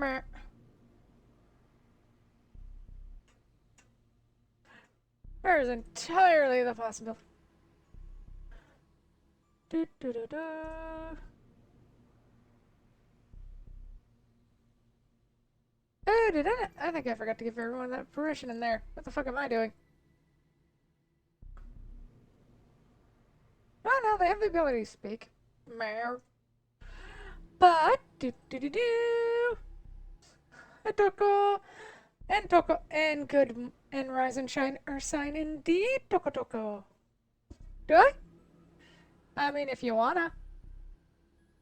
Meh. There is entirely the possibility. Do, do, do, do. Oh, did I? I think I forgot to give everyone that permission in there. What the fuck am I doing? Oh no, they have the ability to speak. Meow. But do do do do. A Toko and good and rise and shine are sign indeed. Toko. Do I? I mean, if you wanna.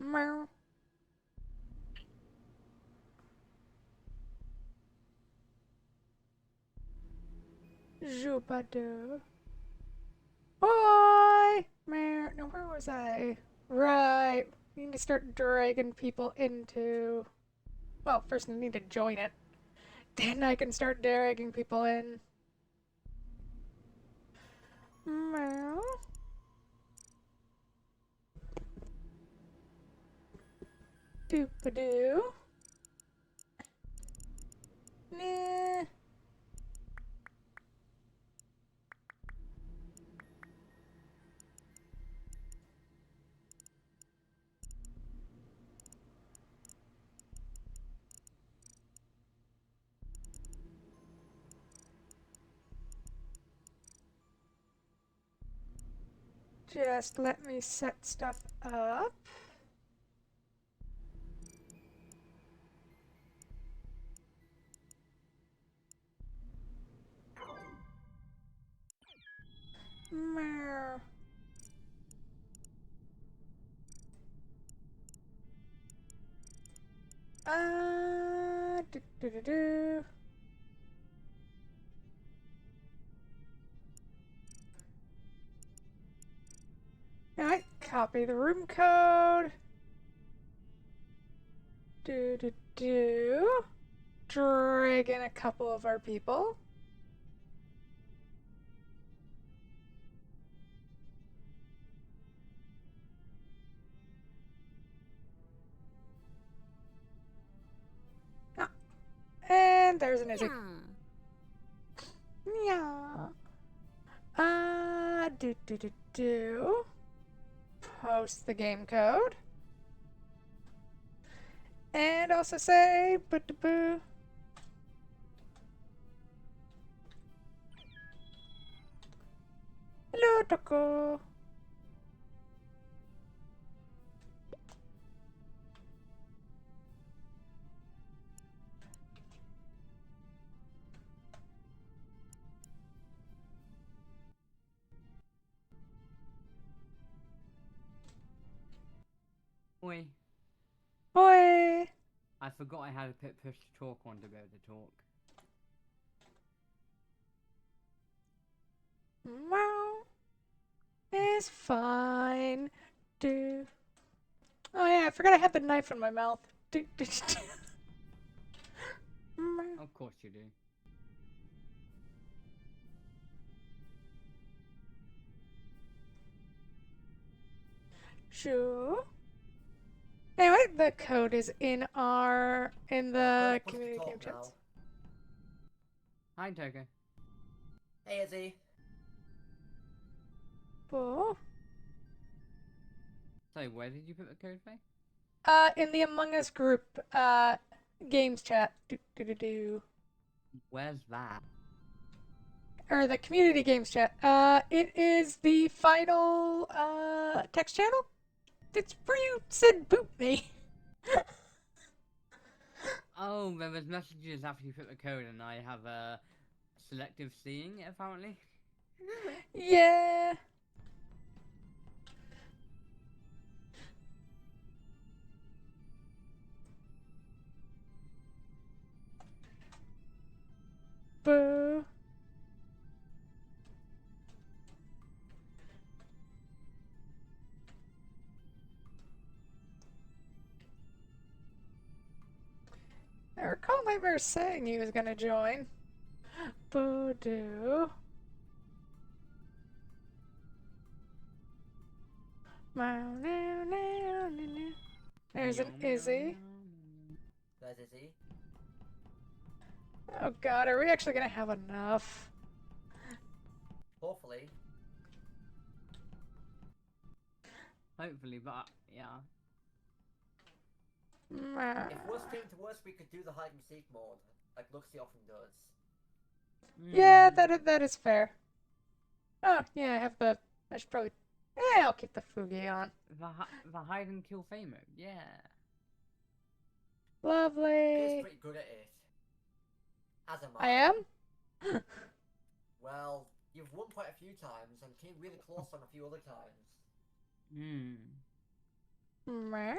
Meow. Jupiter. Boy! Meow. No, where was I? Right. We need to start dragging people into. Well, first I need to join it. Then I can start dragging people in. Meow. Doopadoo. Nah. Just let me set stuff up. Meow. Do. Alright, copy the room code. Do. Drag in a couple of our people. Ah, and there's an Izzy. Yeah. Do. Post the game code. And also say, boo. Hello, Toko. Oi. Oi. I forgot I had to put push to talk on to be able to talk. Meow. It's fine. Do. Oh yeah, I forgot I had the knife in my mouth. Do. Of course you do. Sure. Anyway, the code is in the community game chats. Hi, Togo. Hey, Izzy. Oh. So, where did you put the code, Faye? In the Among Us group, games chat. Do. Where's that? Or the community games chat. It is the final, text channel. It's where you said boot me. Oh, there was messages after you put the code, and I have selective seeing, apparently. Yeah. Boo. I recall Nightmare saying he was gonna join. Boo doo. There's an Izzy. There's Izzy. Oh god, are we actually gonna have enough? Hopefully. Hopefully, but yeah. If worst came to worst, we could do the hide and seek mode, like Luxie often does. Yeah, Mm. that is fair. Oh, yeah, I have the... I should probably... Yeah, I'll keep the Fugi on. The hide and kill famer, yeah. He's Lovely. pretty good at it. As am I I. am? Well, you've won quite a few times and came really close on a few other times. Hmm. Meh.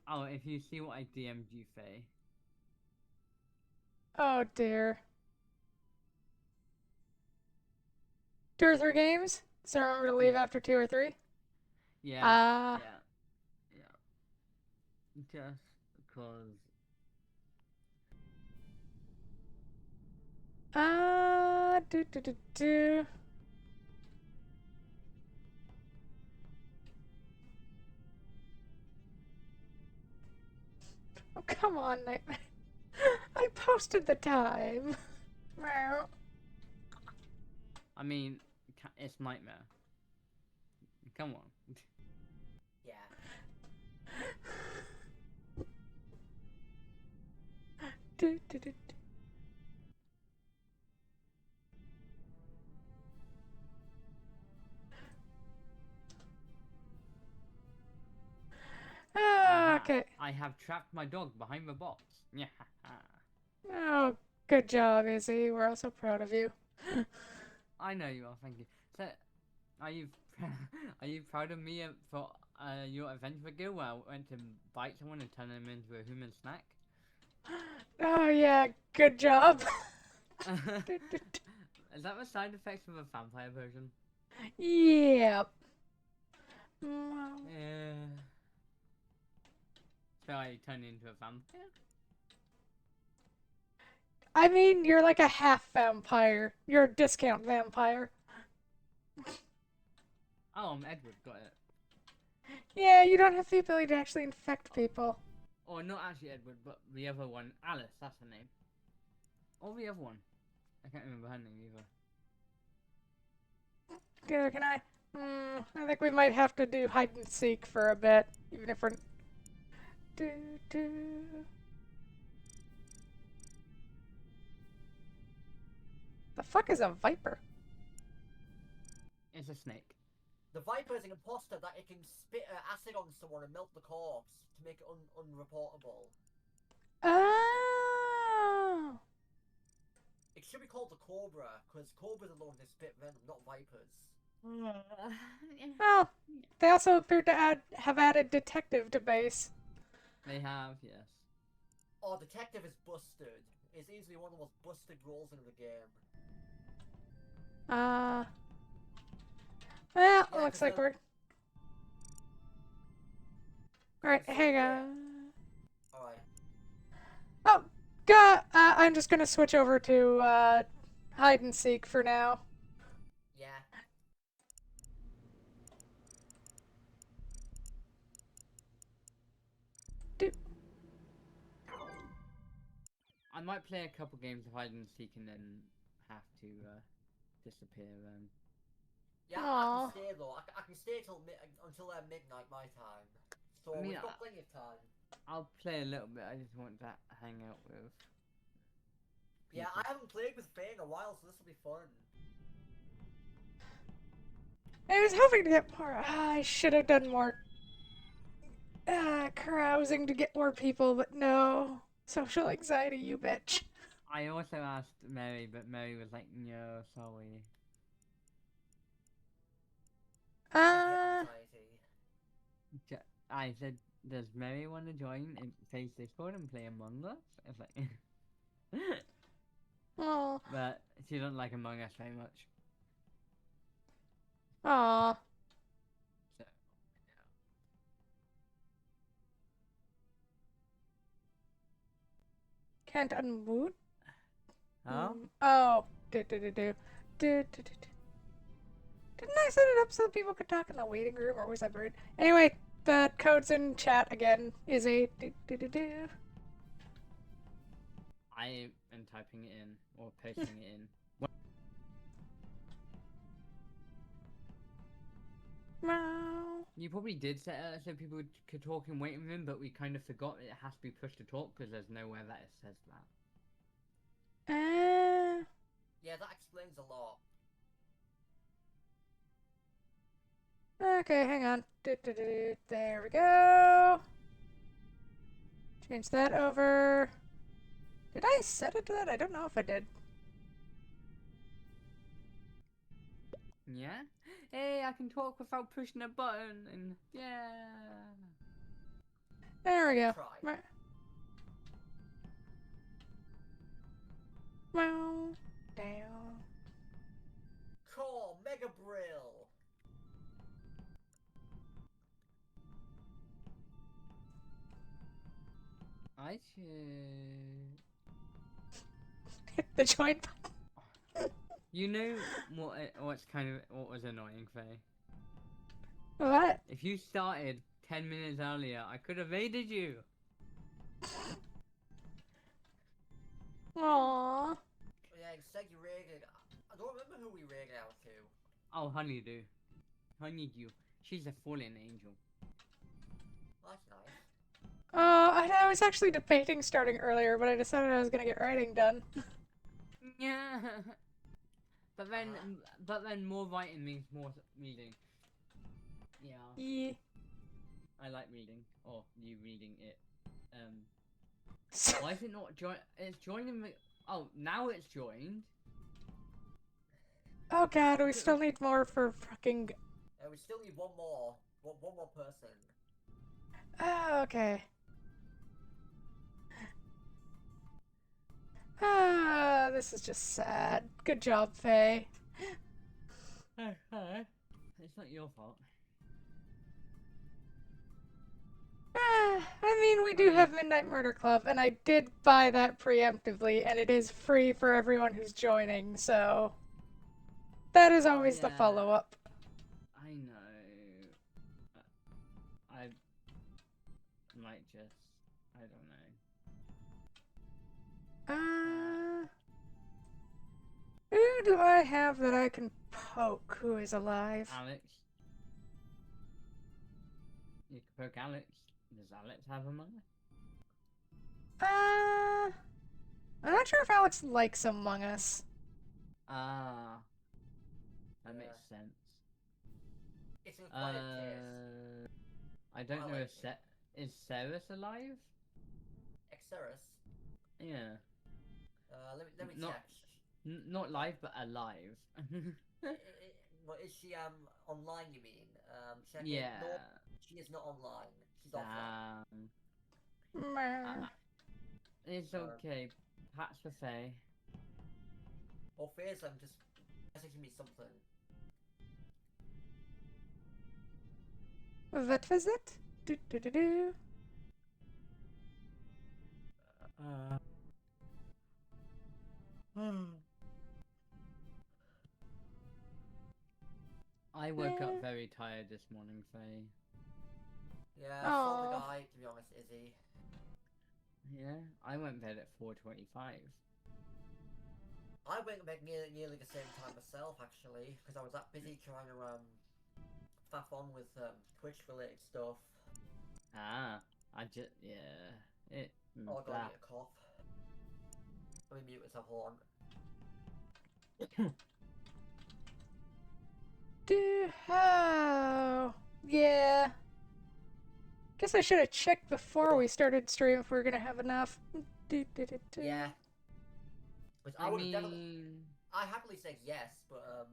Oh, if you see what I DM'd you, Faye. Oh dear. 2 or 3 games? So remember to leave Yeah. after 2 or 3? Yeah. Ah. Yeah. Just because. Do. Oh, come on, Nightmare. I posted the time. Meow. I mean, it's nightmare. Come on. Yeah. Do. Ah, okay. I have trapped my dog behind the box. Yeah. Oh, good job, Izzy. We're all so proud of you. I know you are. Thank you. So, are you are you proud of me for your adventure girl where I went to bite someone and turn them into a human snack? Oh, yeah, good job. Is that the side effects of a vampire version? Yep. Yeah. So I turned into a vampire? I mean, you're like a half vampire. You're a discount vampire. Oh, I'm Edward. Got it. Yeah, you don't have the ability to actually infect people. Or not actually Edward, but the other one, Alice. That's her name. Or the other one. I can't remember her name either. Can I? I think we might have to do hide and seek for a bit, even if we're. Do. The fuck is a viper? It's a snake. The Viper is an imposter that it can spit acid on someone and melt the corpse to make it unreportable. Oh. It should be called the Cobra, because Cobras are the ones that spit venom, not Vipers. Well, they also appear to have added detective to base. They have, yes. Oh, Detective is busted. It's easily one of the most busted roles in the game. Well, Yeah, looks 'cause like the- we're. Alright, hang Yeah. on. Alright. Oh, I'm just gonna switch over to hide and seek for now. Yeah. I might play a couple games of hide and seek and then have to disappear. Yeah, I Aw. can stay though. I can stay until midnight my time. So I mean, we've got plenty of time. I'll play a little bit. I just want to hang out with. Yeah, I haven't played with Faye in a while, so this will be fun. I was hoping to get more. I should have done more carousing to get more people, but no. Social anxiety, you bitch. I also asked Mary, but Mary was like, "No, sorry." Anxiety. I said, "Does Mary want to join in Face Discord and play Among Us?" It's like, Oh. but she doesn't like Among Us very much. Aw. So, Can't unmute? huh? Oh. Didn't I set it up so that people could talk in the waiting room, or was that rude? Anyway, the code's in chat again. Is a do. I I am typing it in or posting it in. Meow. You probably did set it so people could talk in waiting room, but we kind of forgot it has to be pushed to talk because there's nowhere that it says that. Yeah, that explains a lot. Okay, hang on. There we go. Change that over. Did I set it to that? I don't know if I did. Yeah? Hey, I can talk without pushing a button, and yeah. There we go. Try. Meow. Down. Core Mega Brill. I should. Hit the joint button. You know what was annoying, Faye? What? If you started 10 minutes earlier, I could have aided you. Aww. Yeah, instead you raided. I don't remember who we raided out to. Oh, Honeydew. Honeydew. She's a fallen angel. That's nice. I was actually debating starting earlier, but I decided I was gonna get writing done. Yeah. But then more writing means more reading. Yeah. Yeah. I like reading. Or you reading it. Why is it not join? It's joining me. Oh, now it's joined. Oh god, we still need more for fucking. We still need one more. One more person. Oh, okay. Ah, this is just sad. Good job, Faye. It's not your fault. I mean, we do have Midnight Murder Club, and I did buy that preemptively, and it is free for everyone who's joining, so that is always the Yeah. follow-up. I know. I might just. I don't know. Who do I have that I can poke who is alive? Alex. You can poke Alex. Does Alex have a mother? I'm not sure if Alex likes Among Us. Ah. That Yeah. makes sense. It's an acquired taste. I don't I know like if is Ceres alive? Exeris. Yeah. Let me Not- check. Not live, but alive. What is she online? You mean? Check it. Yeah. No, she is not online. She's offline. Meh. It's okay. Patch for Faye. Or Faye's just messaging me something. What was it? Do do do do. I woke up very tired this morning, Faye. Yeah, I saw the Aw. guy. To be honest, Izzy. Yeah, I went to bed at 4:25. I went to bed nearly the same time myself, actually, because I was that busy trying to faff on with Twitch related stuff. Ah, it. Oh, I blah. got a cough. Let me mute myself. Hold on. Oh, yeah. Guess I should have checked before we started stream if we were gonna have enough. Yeah. Which I I would have definitely. mean, I happily said yes, but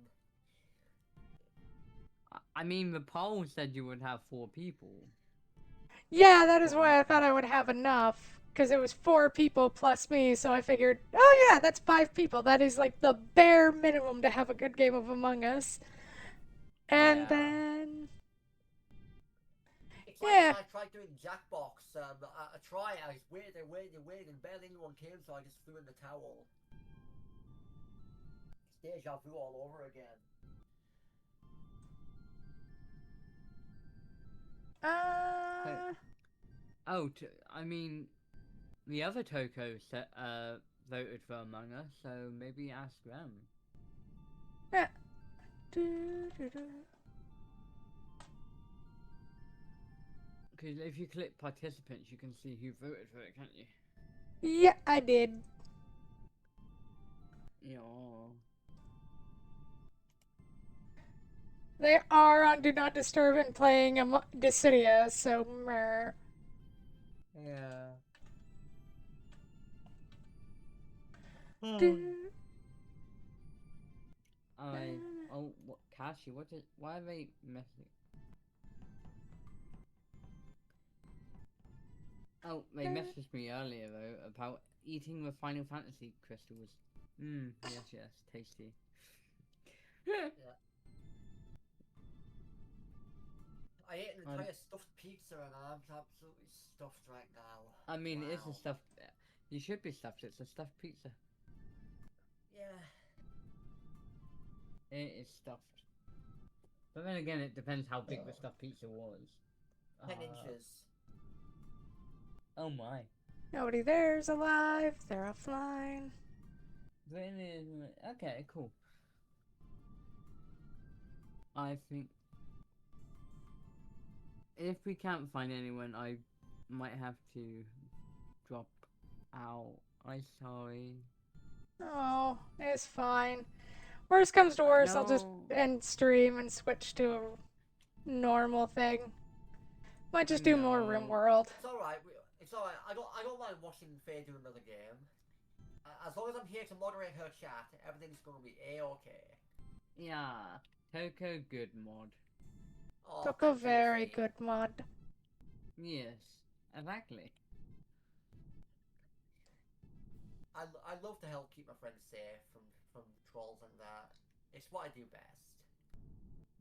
I mean, the poll said you would have 4 people. Yeah, that is why I thought I would have enough. Because it was 4 people plus me, so I figured, oh yeah, that's 5 people. That is like the bare minimum to have a good game of Among Us. And Yeah. then. it's like Yeah. when I tried doing Jackbox. I tried. I was waiting, and barely anyone came, so I just threw in the towel. It's deja vu all over again. Oh, I mean, the other Toko said, voted for Among Us, so maybe ask them. Yeah. Do, do, do. Because if you click participants, you can see who voted for it, can't you? Yeah, I did. Yeah. They are on Do Not Disturb and playing Dissidia, so mer. Yeah. Do, What, Kashi, why are they messing? Oh, they messaged me earlier though about eating the Final Fantasy crystals. Yes, tasty. Yeah. I ate an Um, entire stuffed pizza and I'm absolutely stuffed right now. I mean, it's a Wow. stuffed. You should be stuffed. It's a stuffed pizza. Yeah. It is stuffed. But then again, it depends how big the stuffed pizza was. 10 inches. Oh my. nobody there's alive. They're offline. Okay, cool. I think if we can't find anyone, I might have to drop out. I'm sorry. Oh, it's fine. Worst comes to worst, I'll just No. end stream and switch to a normal thing. Might just do more No. Rimworld. It's alright. It's alright. I don't mind watching Faye do another game. As long as I'm here to moderate her chat, everything's gonna be a-okay. Yeah. Coco good mod. Oh, Took a thank you, very Faye. good mod. Yes. Exactly. I love to help keep my friends safe from trolls and that. It's what I do best.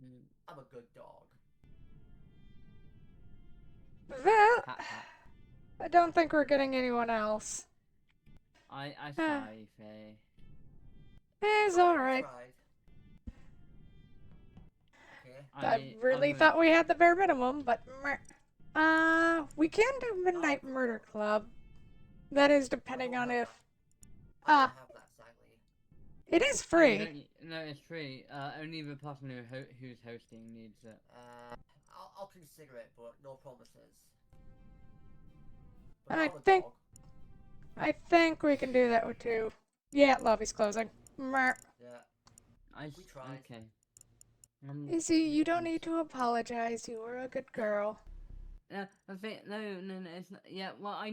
Mm. I'm a good dog. Well, Pat pat. I don't think we're getting anyone else. I Uh, sorry, Faye. It's I alright. tried. Okay. I I'm really gonna. thought we had the bare minimum, but we can do Midnight Murder Club. That is depending on if I don't have that, sadly. it is Oh, you free. don't. No, it's free. Only the person who's hosting needs it. I'll consider it, but no promises. But I I'm a think dog. I think we can do that with two. Yeah, lobby's closing. Mer. Yeah. We tried. Okay. Izzy, you don't need to apologize. You were a good girl. No, I think no. It's not. Yeah. Well, I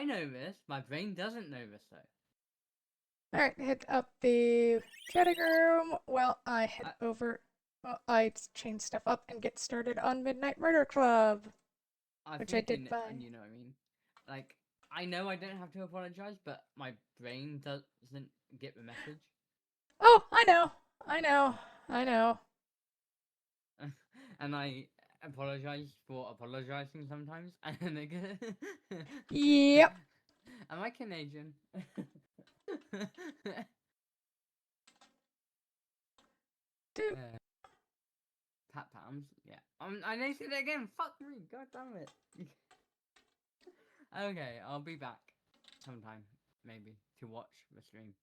know this. My brain doesn't know this though. Alright, hit up the chatting room. Well, I head over. Well, I change stuff up and get started on Midnight Murder Club. Which I did by. You know what I mean. Like I know I don't have to apologize, but my brain doesn't get the message. Oh, I know. I know. I know. And I apologize for apologizing sometimes. And again, Yep. am I Canadian? Dude. Pat Pams, yeah. I noticed it again. Fuck me, god damn it. Okay, I'll be back sometime, maybe, to watch the stream.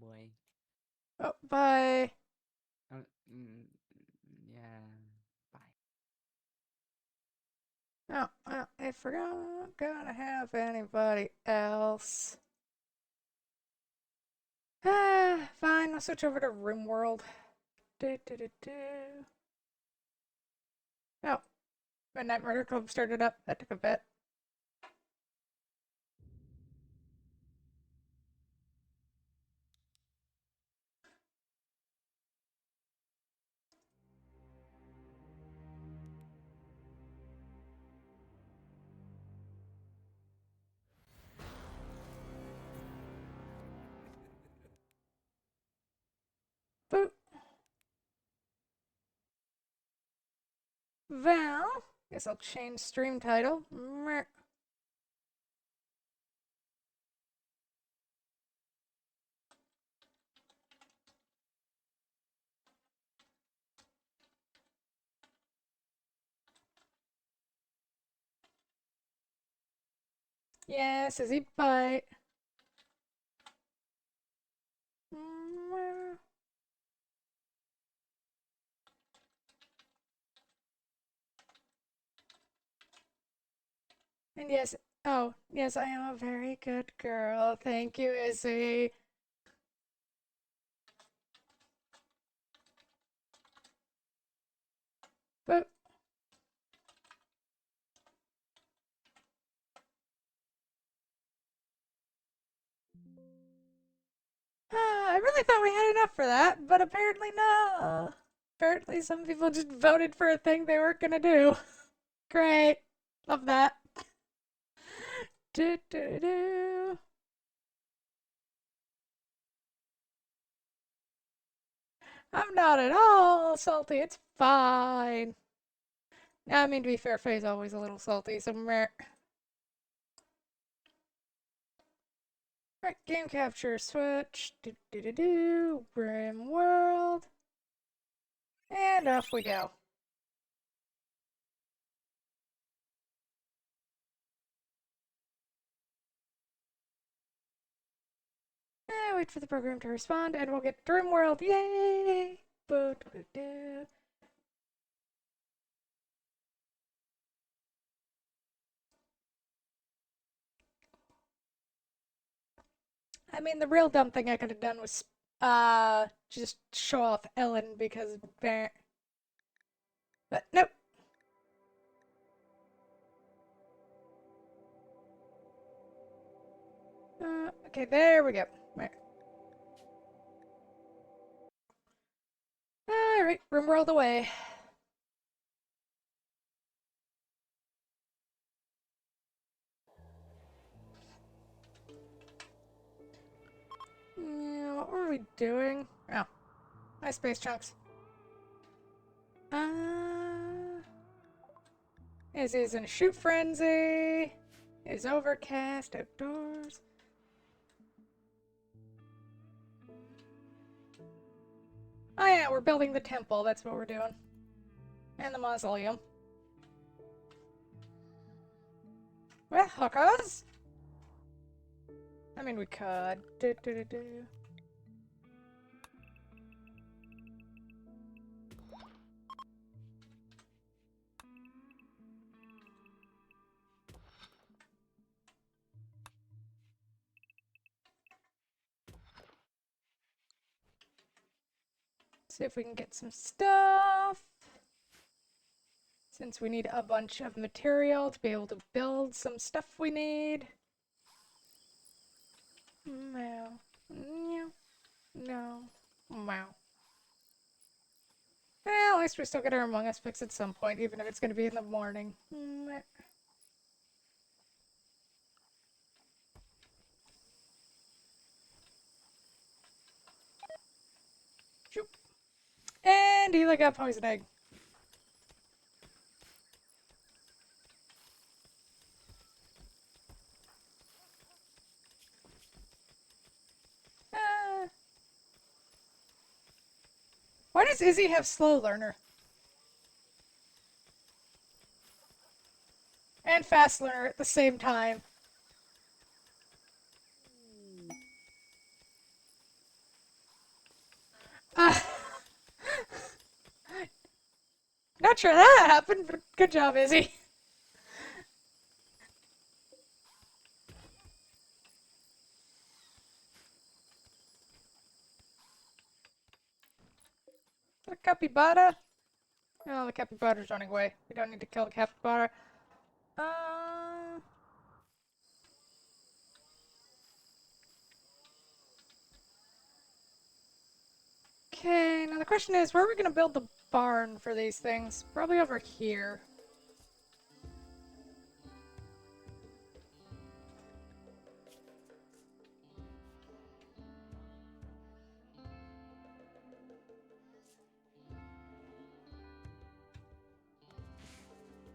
Boy. Oh, bye. Um, mm, yeah. Bye. Oh, well, if we're gonna have anybody else. Fine, I'll switch over to Rimworld. Do, do, do, do. Oh, Midnight Murder Club started up. That took a bit. Boop. Well, guess I'll change stream title. Yes, Izzy, bite. Mm. And yes, oh, yes, I am a very good girl. Thank you, Izzy. But I really thought we had enough for that, but apparently no. Apparently some people just voted for a thing they weren't gonna do. Great. Love that. Do, do, do. I'm not at all salty. It's fine. I mean, to be fair, Faye's always a little salty, so meh. Right, game capture, switch, do do do do, Rimworld, and off we go. Wait for the program to respond, and we'll get Rimworld, yay! Boo, doo, doo. I mean, the real dumb thing I could have done was, just show off Ellen because, but nope. Okay, there we go. Right. Alright, Rimworld away. Yeah, what were we doing? Oh, my space chunks. Is in a shoot frenzy. Is overcast outdoors. Oh yeah, we're building the temple. That's what we're doing. And the mausoleum. Well, hookers. I mean, we could. Do, do, do, do. See if we can get some stuff. Since we need a bunch of material to be able to build some stuff we need. No. No. No. Wow. Well, at least we still get our Among Us fix at some point, even if it's going to be in the morning. Shoop. And Eli got poison egg. Uh, why does Izzy have slow learner? And fast learner at the same time. Uh, not sure that happened, but good job, Izzy. The capybara? Oh, the capybara's running away. We don't need to kill the capybara. Uh... Okay, now the question is, where are we going to build the barn for these things? Probably over here.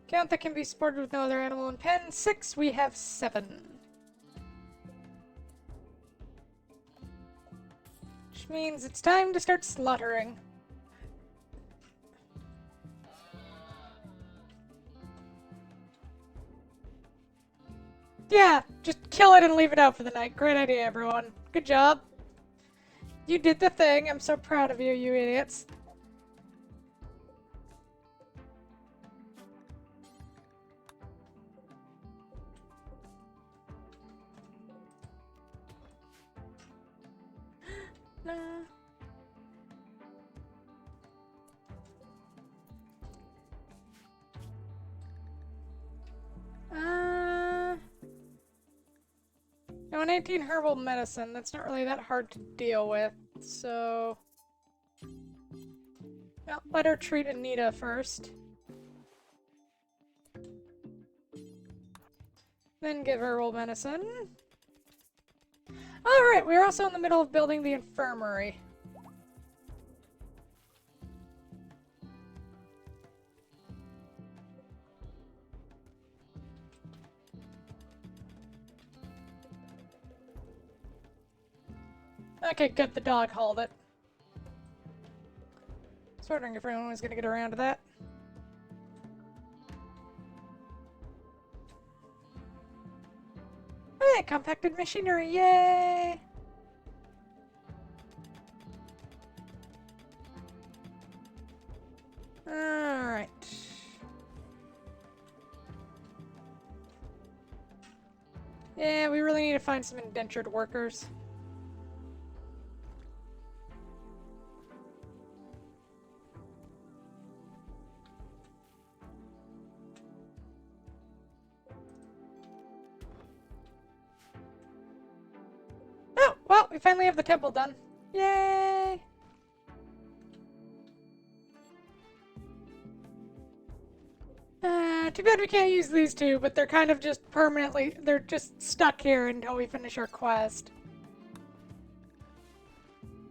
Count that can be supported with no other animal in pen. 6, we have 7. Which means it's time to start slaughtering. Yeah, just kill it and leave it out for the night. Great idea, everyone. Good job. You did the thing. I'm so proud of you, you idiots. Nah. No, an 18 herbal medicine. That's not really that hard to deal with. So, well, let her treat Anita first. Then give her herbal medicine. Alright, we're also in the middle of building the infirmary. Okay, good, the dog hauled it. I was wondering if anyone was gonna get around to that. Hey, compacted machinery, yay! Alright. Yeah, we really need to find some indentured workers. Oh, well, we finally have the temple done. Yay! Too bad we can't use these two, but they're kind of just permanently, they're just stuck here until we finish our quest.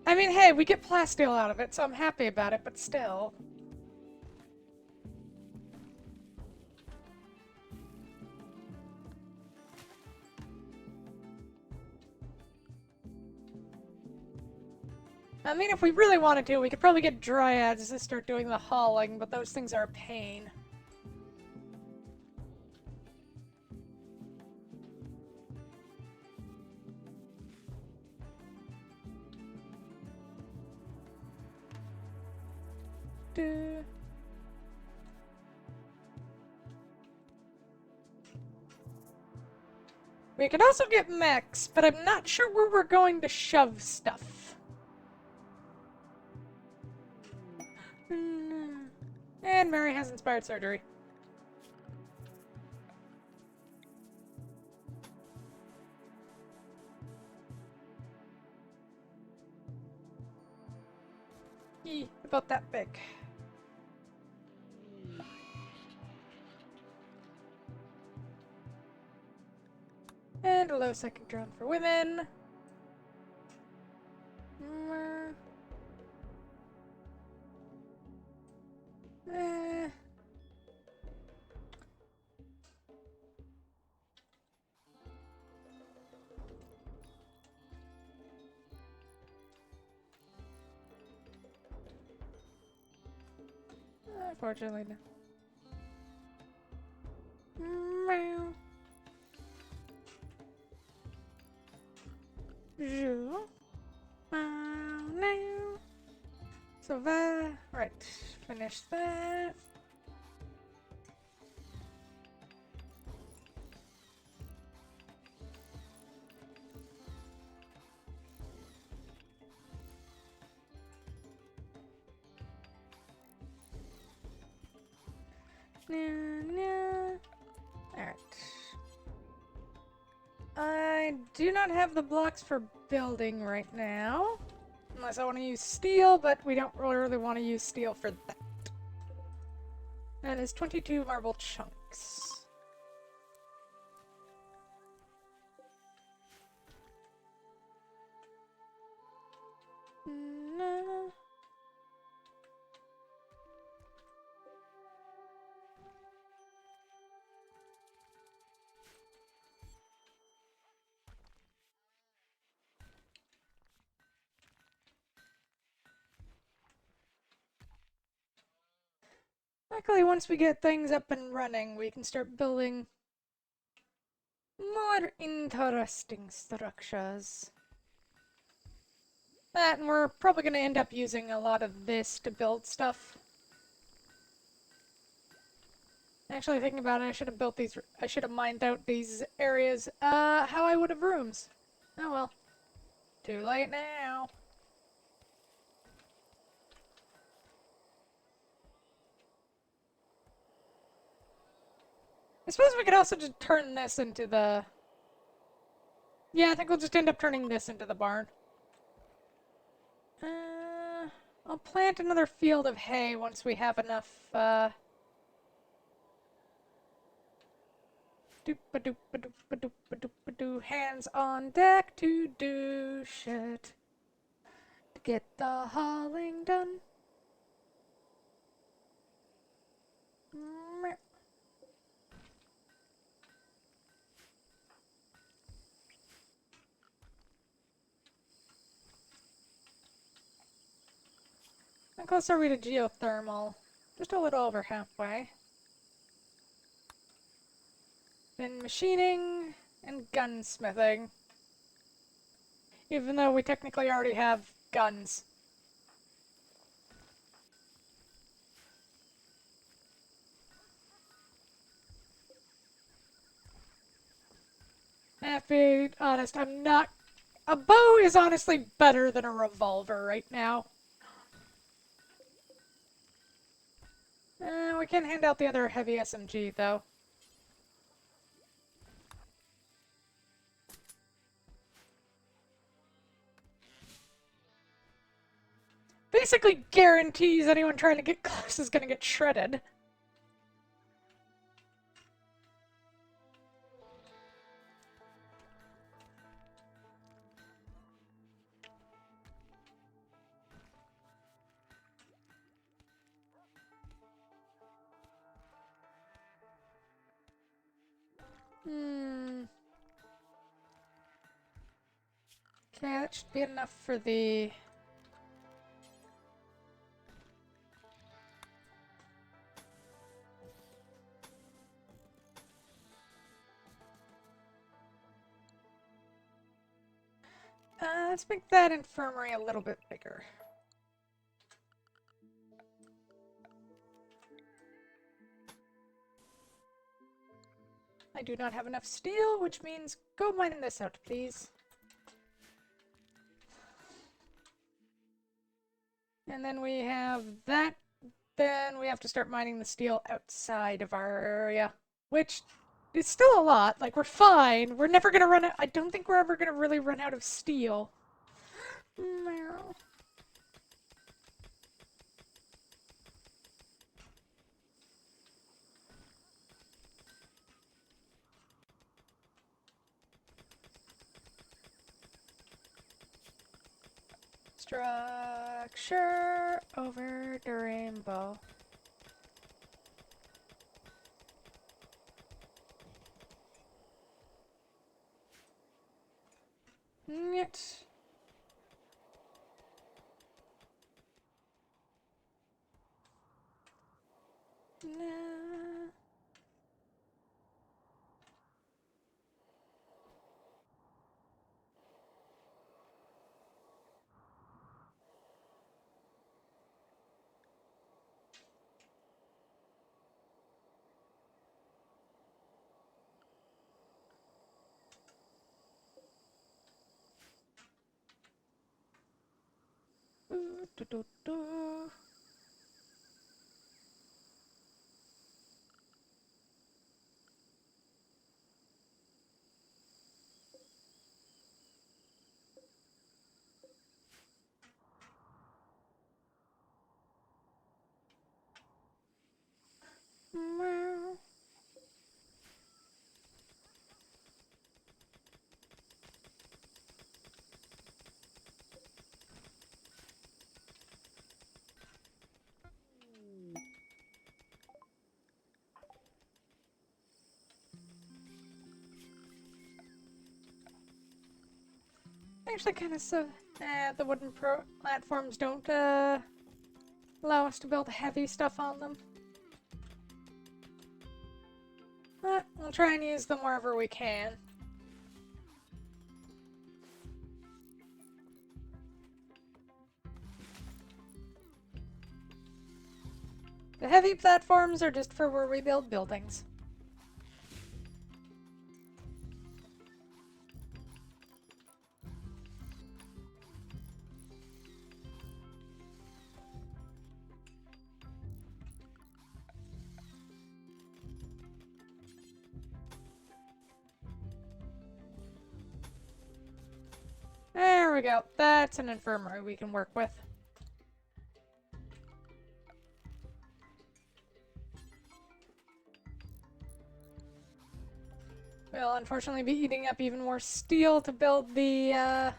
I mean, hey, we get plasteel out of it, so I'm happy about it, but still. I mean, if we really wanted to, we could probably get dryads to start doing the hauling, but those things are a pain. Duh. We could also get mechs, but I'm not sure where we're going to shove stuff. And Mary has inspired surgery. Yee, about that big. And a low second drone for women. Eh. Unfortunately, no. Meow. Zoo. Now. So that, right, finish that. Alright. I do not have the blocks for building right now. Unless I want to use steel, but we don't really want to use steel for that. That is 22 marble chunks. No. Luckily, once we get things up and running, we can start building More interesting structures. That, and we're probably going to end up using a lot of this to build stuff. Actually, thinking about it, I should have built these. I should have mined out these areas. How I would have rooms. Oh well. Too late now. I suppose we could also just turn this into the... Yeah, I think we'll just end up turning this into the barn. I'll plant another field of hay once we have enough, doop-a-doop-a-doop-a-doop-a-doop-a-doo. Hands on deck to do shit. To get the hauling done. Meow. How close are we to geothermal? Just a little over halfway. Then machining and gunsmithing. Even though we technically already have guns. To be honest, I'm not... A bow is honestly better than a revolver right now. We can hand out the other heavy SMG, though. Basically guarantees anyone trying to get close is gonna get shredded. Okay, that should be enough for the... let's make that infirmary a little bit bigger. I do not have enough steel, which means go mine this out, please. And then we have that. Then we have to start mining the steel outside of our area, which is still a lot. Like, we're fine. We're never gonna run out. I don't think we're ever gonna really run out of steel. Meow. Structure over the rainbow. Yet. Nah. Do, do, do. Meow. Actually, kind of so. The wooden platforms don't allow us to build heavy stuff on them. But we'll try and use them wherever we can. The heavy platforms are just for where we build buildings. There we go. That's an infirmary we can work with. We'll unfortunately be eating up even more steel to build the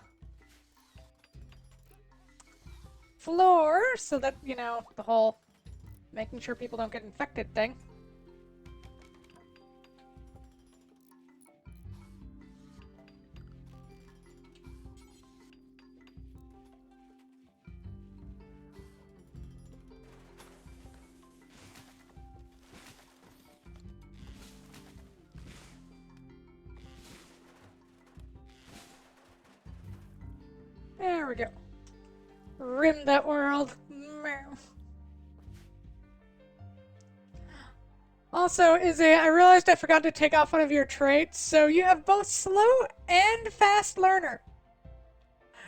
floor so that, you know, the whole making sure people don't get infected thing. There we go. Rim that world. Meow. Also, Izzy, I realized I forgot to take off one of your traits, so you have both slow and fast learner.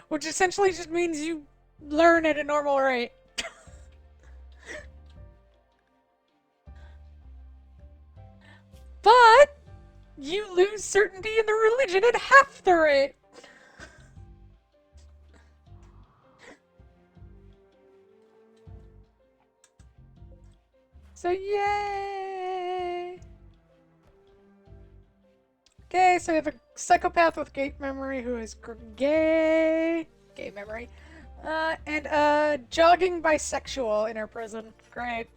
Which essentially just means you learn at a normal rate. But you lose certainty in the religion at half the rate. So yay! Okay, so we have a psychopath with gate memory who is gay memory, and a jogging bisexual in her prison. Great.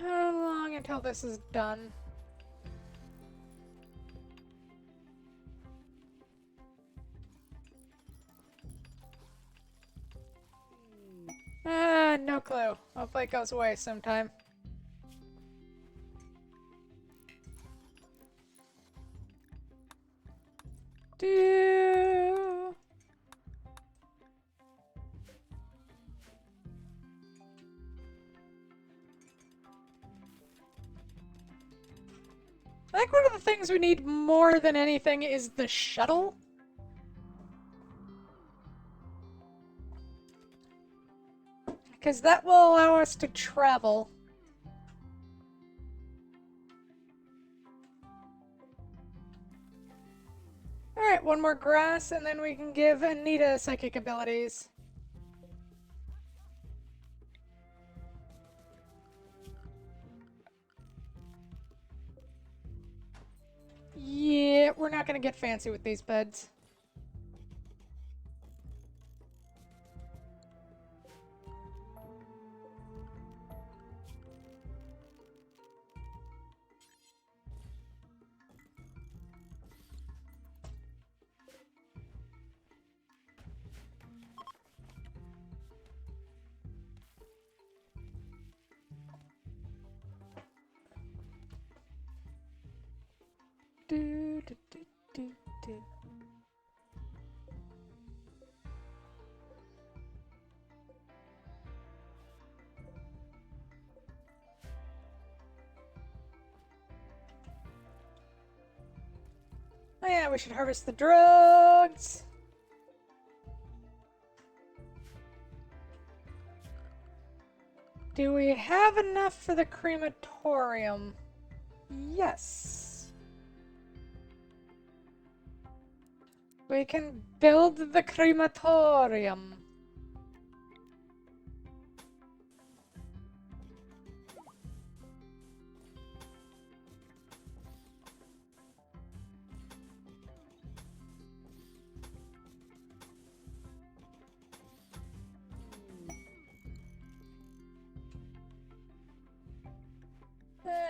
How long until this is done? No clue. Hopefully it goes away sometime. Do. I think one of the things we need more than anything is the shuttle. Because that will allow us to travel. Alright, one more grass, and then we can give Anita psychic abilities. Yeah, we're not gonna get fancy with these beds. Do, do, do, do, do. Oh yeah, we should harvest the drugs. Do we have enough for the crematorium? Yes. We can build the crematorium.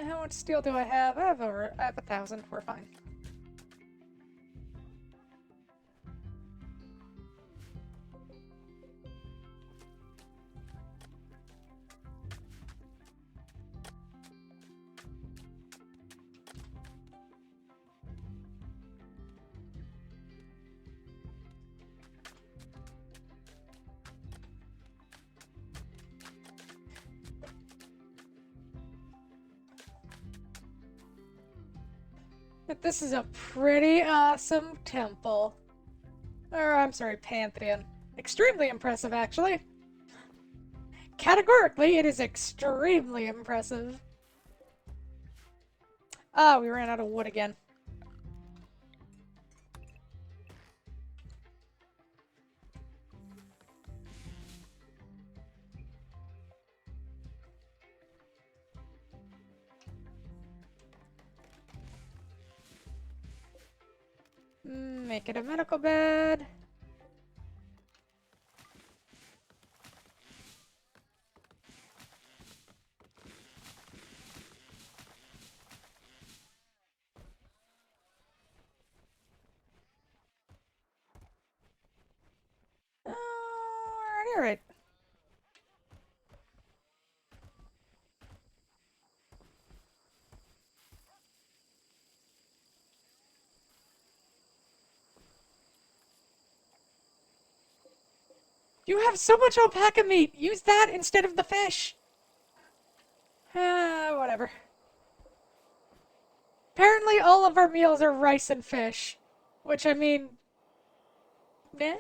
How much steel do I have? I have 1,000. We're fine. But this is a pretty awesome temple. Or, I'm sorry, Pantheon. Extremely impressive, actually. Categorically, it is extremely impressive. Ah, we ran out of wood again. Make it a medical bed. Alright. You have so much alpaca meat! Use that instead of the fish! Whatever. Apparently all of our meals are rice and fish. Which, I mean... Meh?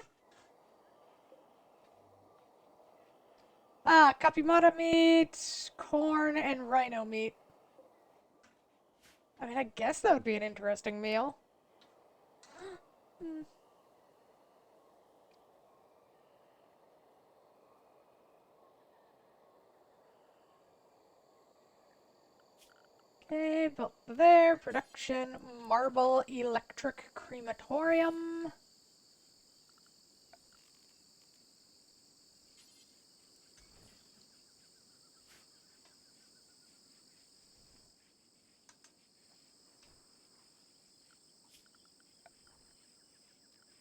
Ah, capybara meat, corn, and rhino meat. I mean, I guess that would be an interesting meal. Okay, built there. Production, marble, electric crematorium.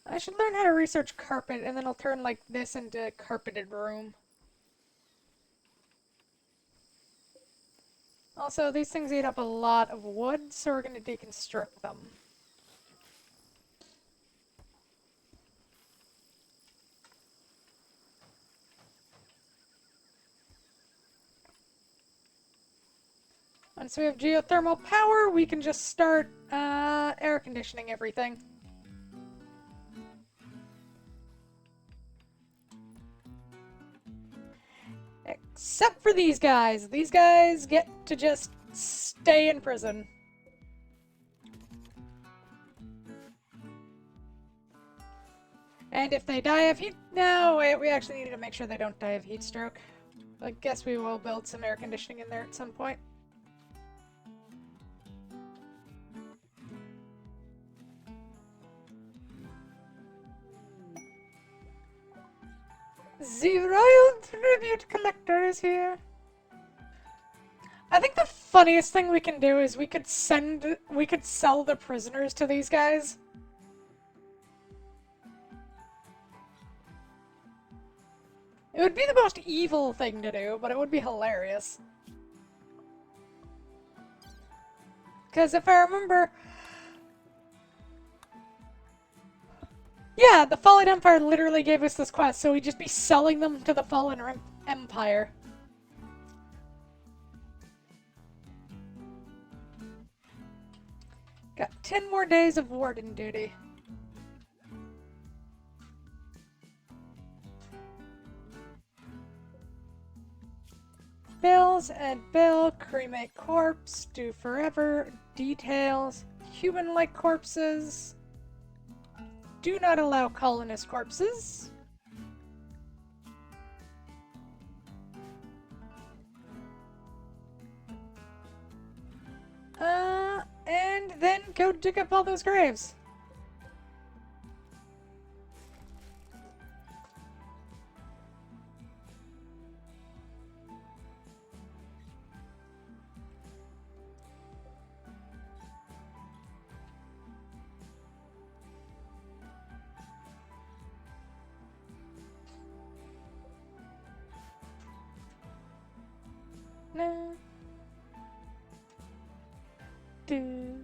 I should learn how to research carpet, and then I'll turn, like, this into a carpeted room. Also, these things eat up a lot of wood, so we're going to deconstruct them. Once we have geothermal power, we can just start air conditioning everything. Except for these guys. These guys get to just stay in prison. And if they die of heat... No, wait, we actually need to make sure they don't die of heat stroke. I guess we will build some air conditioning in there at some point. The Royal Tribute Collector is here. I think the funniest thing we can do is we could sell the prisoners to these guys. It would be the most evil thing to do, but it would be hilarious. Because if I remember... Yeah, the Fallen Empire literally gave us this quest, so we'd just be selling them to the Fallen Empire. Got 10 more days of warden duty. Bills and bill, cremate corpse, do forever, details, human-like corpses. Do not allow colonist corpses. And then go dig up all those graves. No. Do.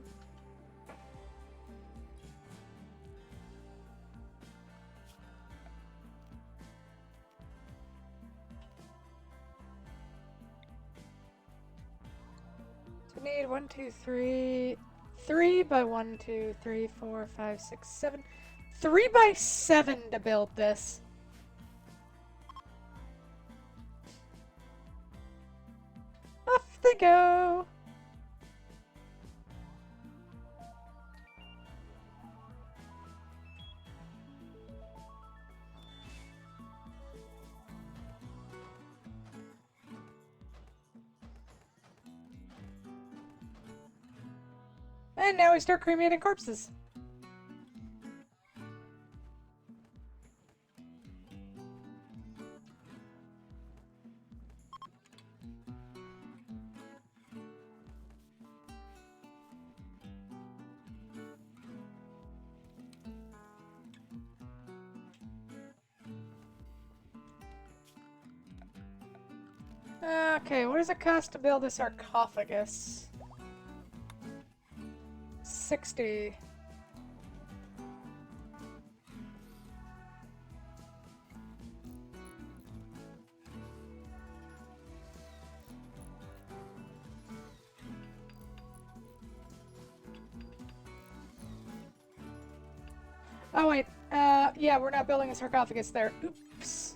So we need 1, 2, 3, 3 by 1, 2, 3, 4, 5, 6, 7. 3 by 7 to build this. Off they go. And now we start cremating corpses. Okay, what does it cost to build a sarcophagus? 60. Oh wait, yeah, we're not building a sarcophagus there. Oops.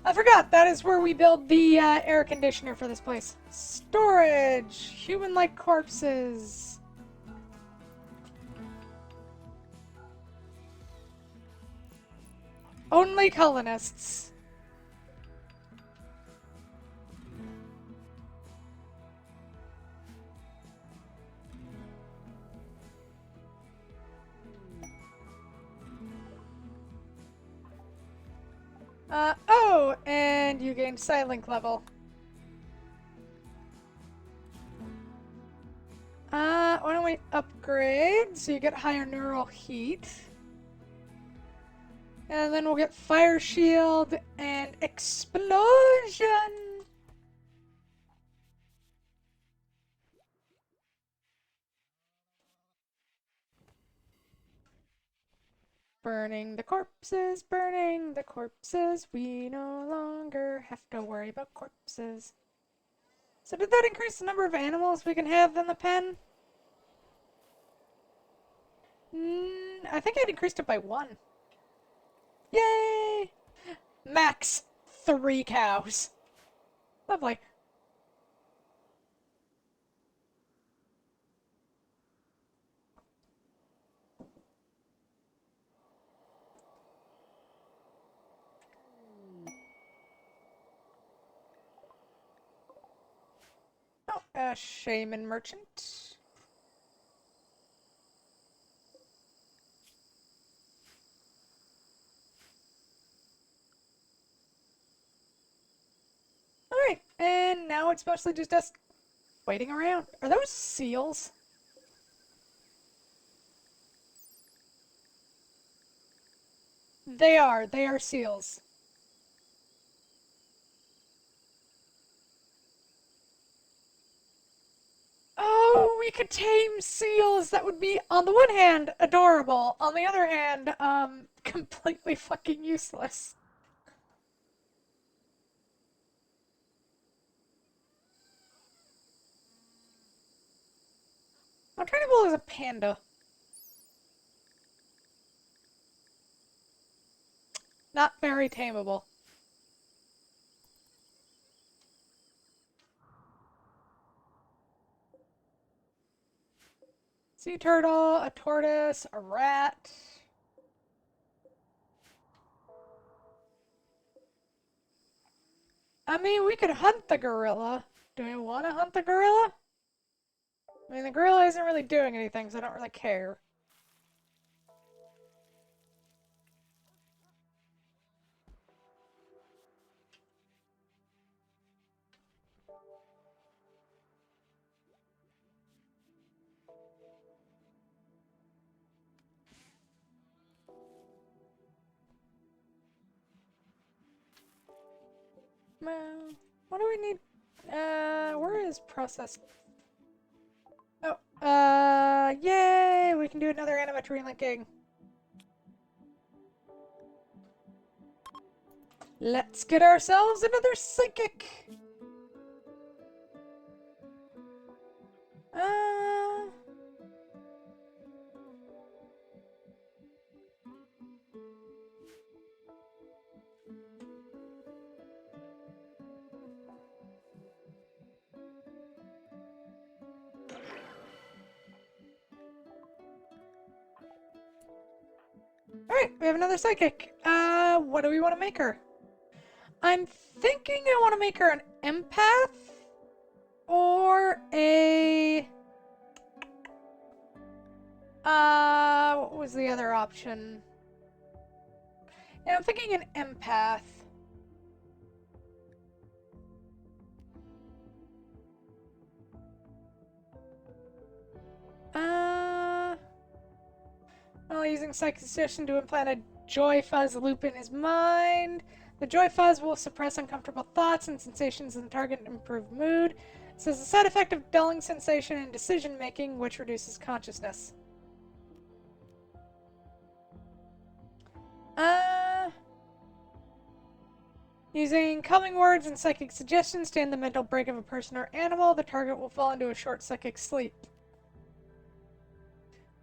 I forgot, that is where we build the air conditioner for this place. Storage! Human-like corpses. Only colonists. Oh, and you gain Psylink level. Why don't we upgrade so you get higher neural heat? And then we'll get Fire Shield and Explosion! Burning the corpses, we no longer have to worry about corpses. So did that increase the number of animals we can have in the pen? I think I'd increased it by 1. Yay! Max 3 cows. Lovely. Oh, a shaman merchant. Alright, and now it's mostly just us waiting around. Are those seals? They are seals. Oh, we could tame seals. That would be, on the one hand, adorable. On the other hand, completely fucking useless. I'm trying to build as a panda. Not very tameable. Sea turtle, a tortoise, a rat. I mean, we could hunt the gorilla. Do we want to hunt the gorilla? I mean, the gorilla isn't really doing anything, so I don't really care. What do we need? Where is process? Oh, yay! We can do another animatory linking. Let's get ourselves another psychic! Uh... Alright, we have another psychic. What do we want to make her? I'm thinking I want to make her an empath or a... what was the other option? Yeah, I'm thinking an empath. Well, using psychic suggestion to implant a joy fuzz loop in his mind. The joy fuzz will suppress uncomfortable thoughts and sensations in the target and improve mood. It says a side effect of dulling sensation and decision making, which reduces consciousness. Using calming words and psychic suggestions to end the mental break of a person or animal, the target will fall into a short psychic sleep.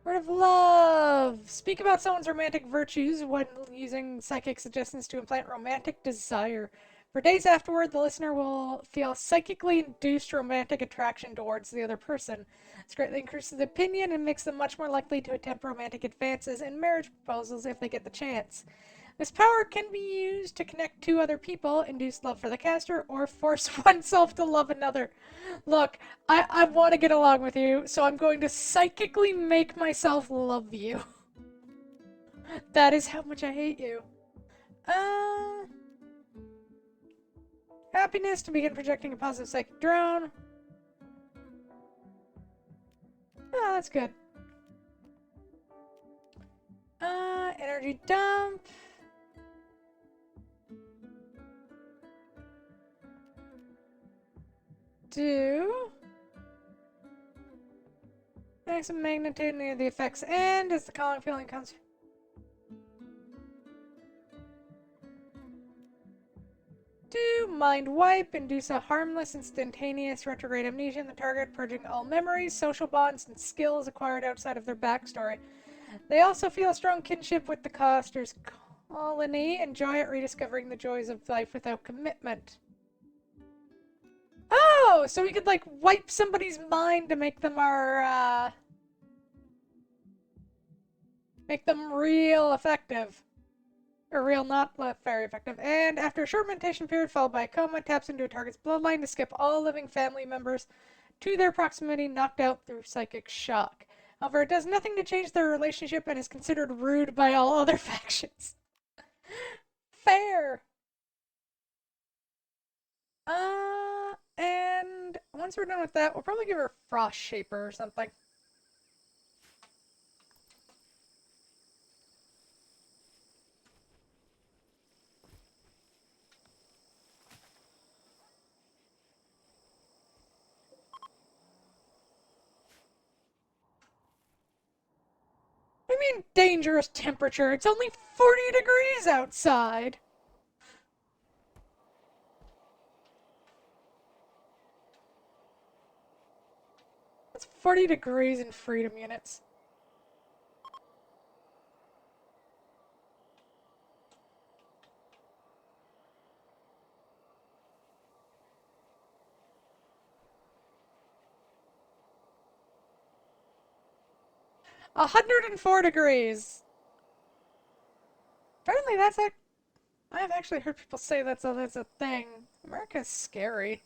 Word of love! Speak about someone's romantic virtues when using psychic suggestions to implant romantic desire. For days afterward, the listener will feel psychically induced romantic attraction towards the other person. This greatly increases opinion and makes them much more likely to attempt romantic advances and marriage proposals if they get the chance. This power can be used to connect two other people, induce love for the caster, or force oneself to love another. Look, I want to get along with you, so I'm going to psychically make myself love you. That is how much I hate you. Happiness to begin projecting a positive psychic drone. Oh, that's good. Energy dump. Do maximum magnitude near the effect's end as the calming feeling comes. Do mind wipe, induce a harmless instantaneous retrograde amnesia in the target, purging all memories, social bonds, and skills acquired outside of their backstory. They also feel a strong kinship with the caster's colony and joy at rediscovering the joys of life without commitment. Oh, so we could like wipe somebody's mind to make them make them real effective. Or real not very effective. And after a short meditation period followed by a coma, taps into a target's bloodline to skip all living family members to their proximity, knocked out through psychic shock. However, it does nothing to change their relationship and is considered rude by all other factions. Fair. And once we're done with that, we'll probably give her Frost Shaper or something. I mean, dangerous temperature. It's only 40 degrees outside. That's 40 degrees in freedom units. A 104 degrees. Apparently that's a... I've actually heard people say that's a thing. America's scary.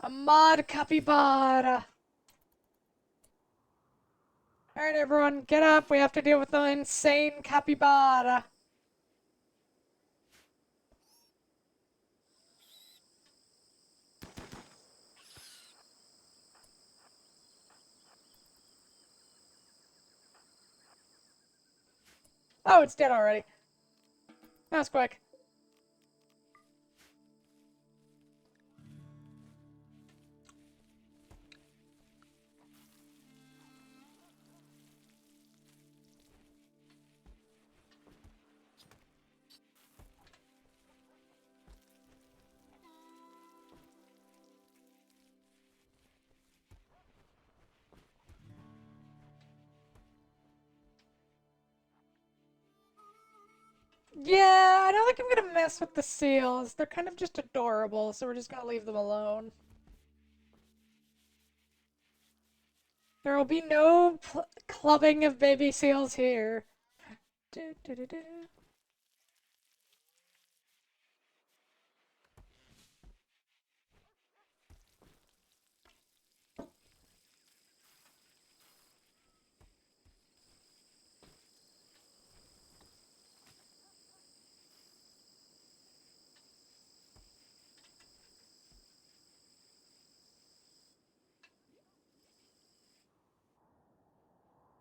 A mod capybara. Alright everyone, get up. We have to deal with the insane capybara. Oh, it's dead already. That was quick. Yeah, I don't think I'm gonna mess with the seals. They're kind of just adorable, so we're just gonna leave them alone. There will be no clubbing of baby seals here. Do, do, do, do.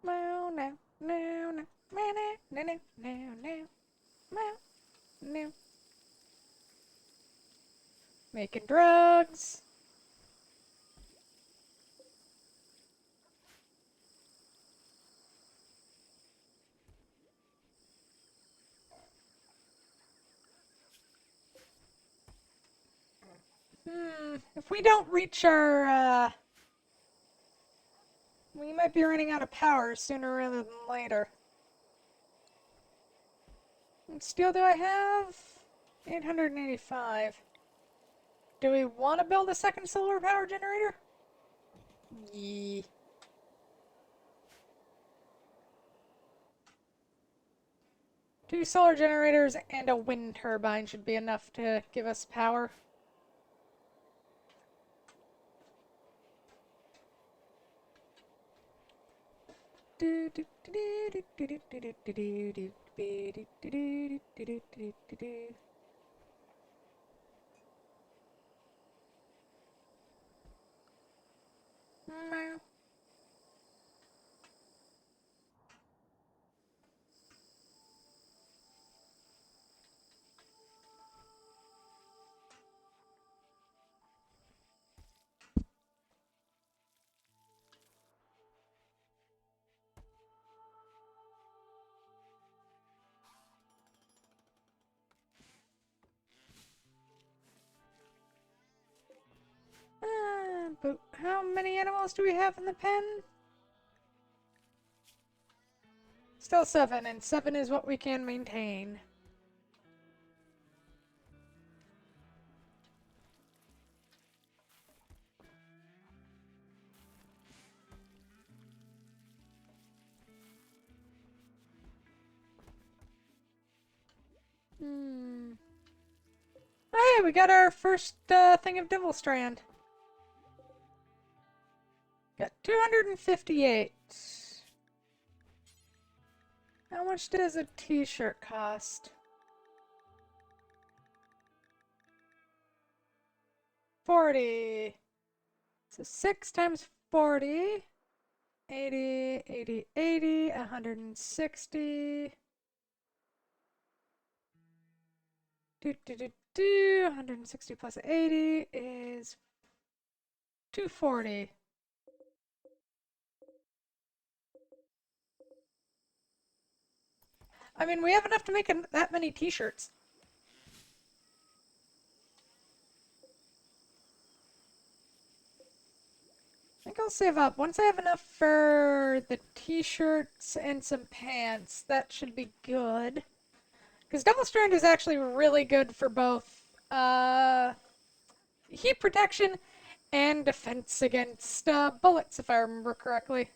Meow, now, now, now, meow, now, now, now, now, meow, now. Making drugs. If we don't reach our, we might be running out of power sooner rather than later. What steel do I have? 885. Do we want to build a second solar power generator? Yeah. Two solar generators and a wind turbine should be enough to give us power. But how many animals do we have in the pen? Still 7, and 7 is what we can maintain. Oh yeah, we got our first thing of Devil Strand. Got 258. How much does a t-shirt cost? 40. So 6 times 40. 80, 80, 80, 160. 160 plus 80 is 240. I mean, we have enough to make that many t-shirts. I think I'll save up. Once I have enough for the t-shirts and some pants, that should be good. Because Double Strand is actually really good for both heat protection and defense against bullets, if I remember correctly.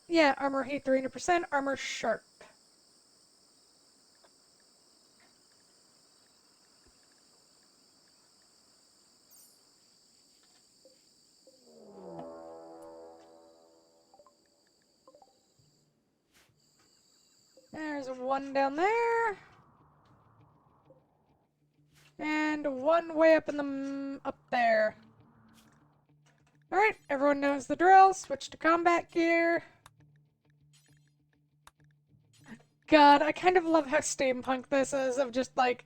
Yeah, armor heat 300%, armor sharp. There's one down there. And one way up in the up there. Alright, everyone knows the drill. Switch to combat gear. God, I kind of love how steampunk this is, of just like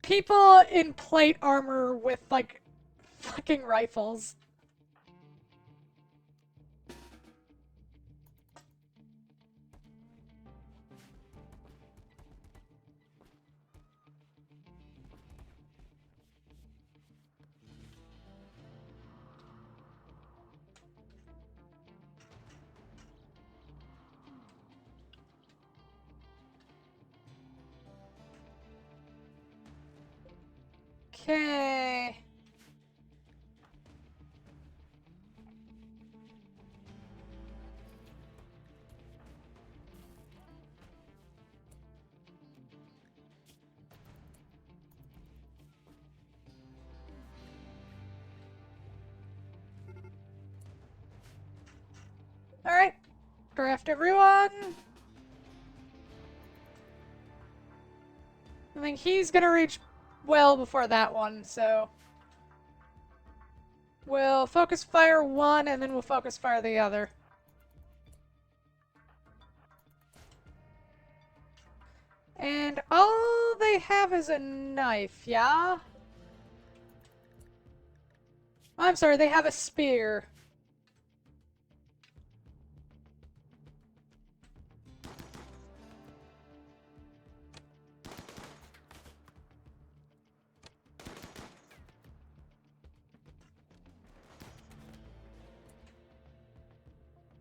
people in plate armor with like fucking rifles. Okay. Alright. Draft everyone. I think he's gonna reach well before that one, so we'll focus fire one and then we'll focus fire the other. And all they have is a knife, yeah? I'm sorry, they have a spear.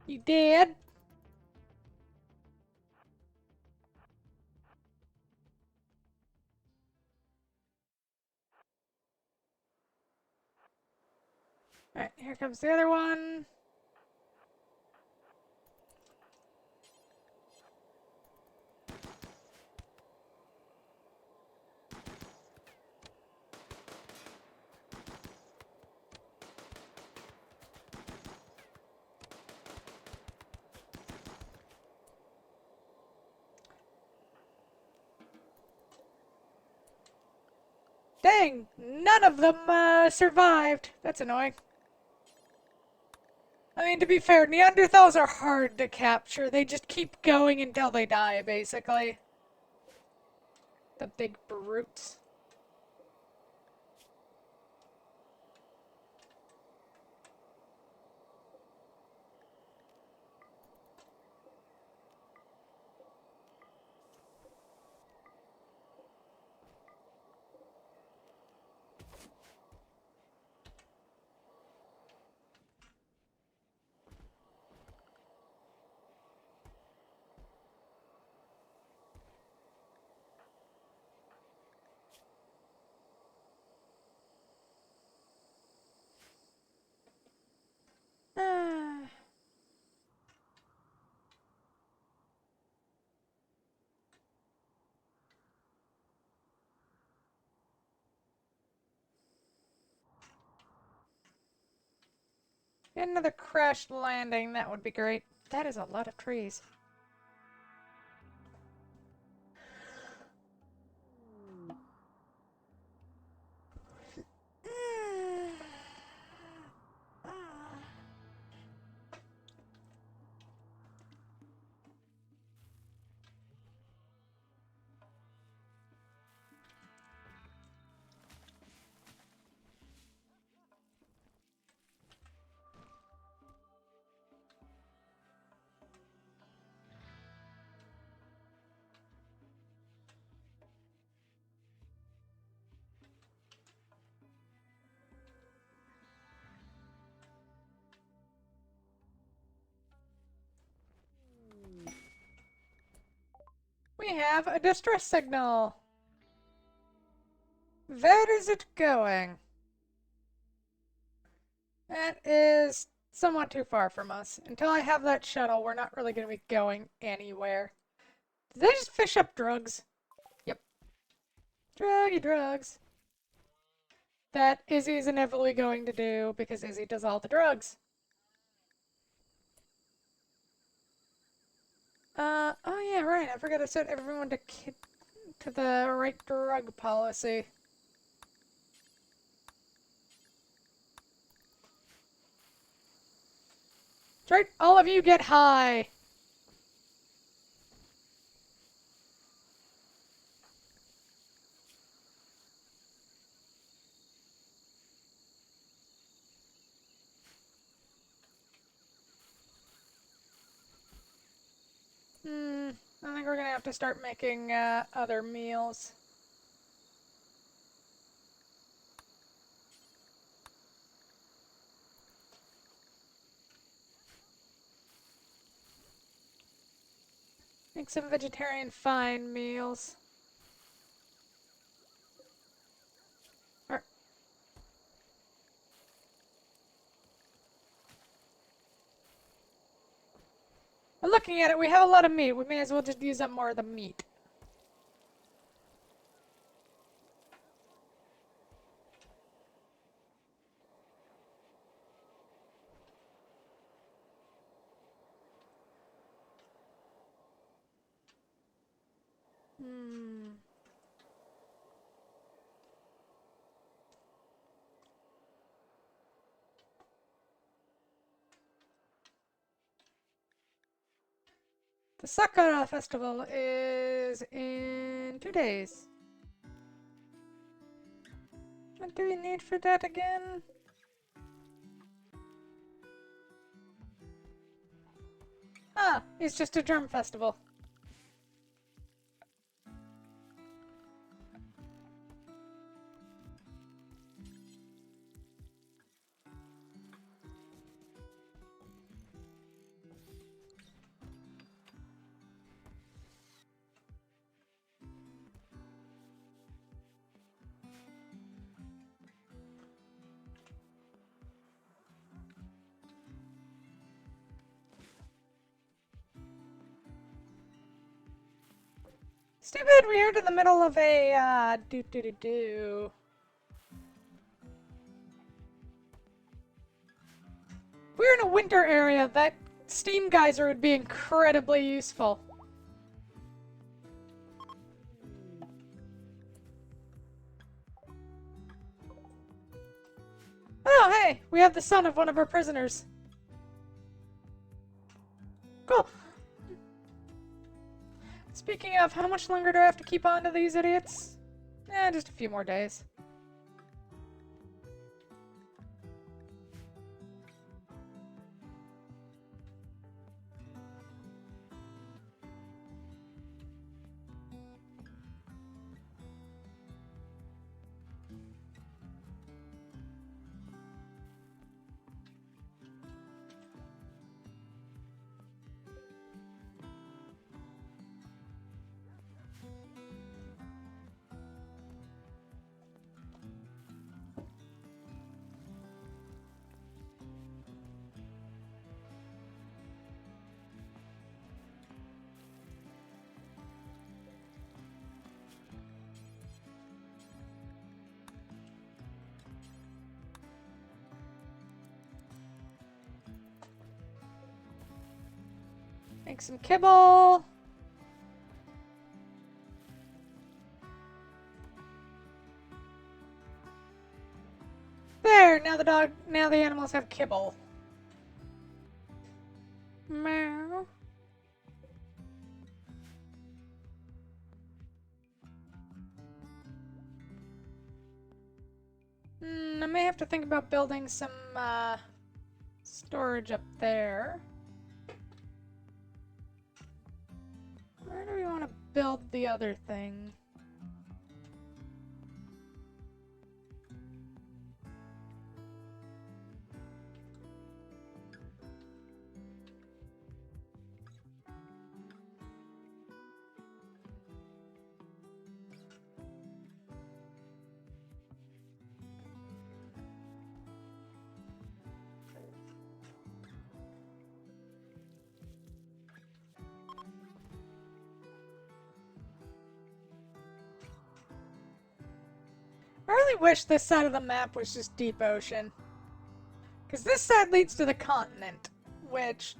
You did? Alright, here comes the other one. Dang, none of them survived. That's annoying. I mean, to be fair, Neanderthals are hard to capture. They just keep going until they die, basically. The big brutes. Ah. Another crashed landing, that would be great. That is a lot of trees. We have a distress signal. Where is it going? That is somewhat too far from us. Until I have that shuttle, we're not really going to be going anywhere. Did they just fish up drugs? Yep. Druggy drugs. That Izzy is inevitably going to do because Izzy does all the drugs. Oh yeah, right. I forgot to set everyone to the right drug policy. That's right. All of you get high. I think we're gonna have to start making other meals. Make some vegetarian fine meals. But looking at it, we have a lot of meat. We may as well just use up more of the meat. Hmm. The Sakura Festival is in 2 days. What do we need for that again? Ah, it's just a drum festival. Stupid, we are in the middle of a, do. If we're in a winter area, that steam geyser would be incredibly useful. Oh, hey, we have the son of one of our prisoners. Cool. Speaking of, how much longer do I have to keep on to these idiots? Just a few more days. Make some kibble. There, now the animals have kibble. Meow. I may have to think about building some, storage up there. Where do we want to build the other thing? I really wish this side of the map was just deep ocean. Because this side leads to the continent, which,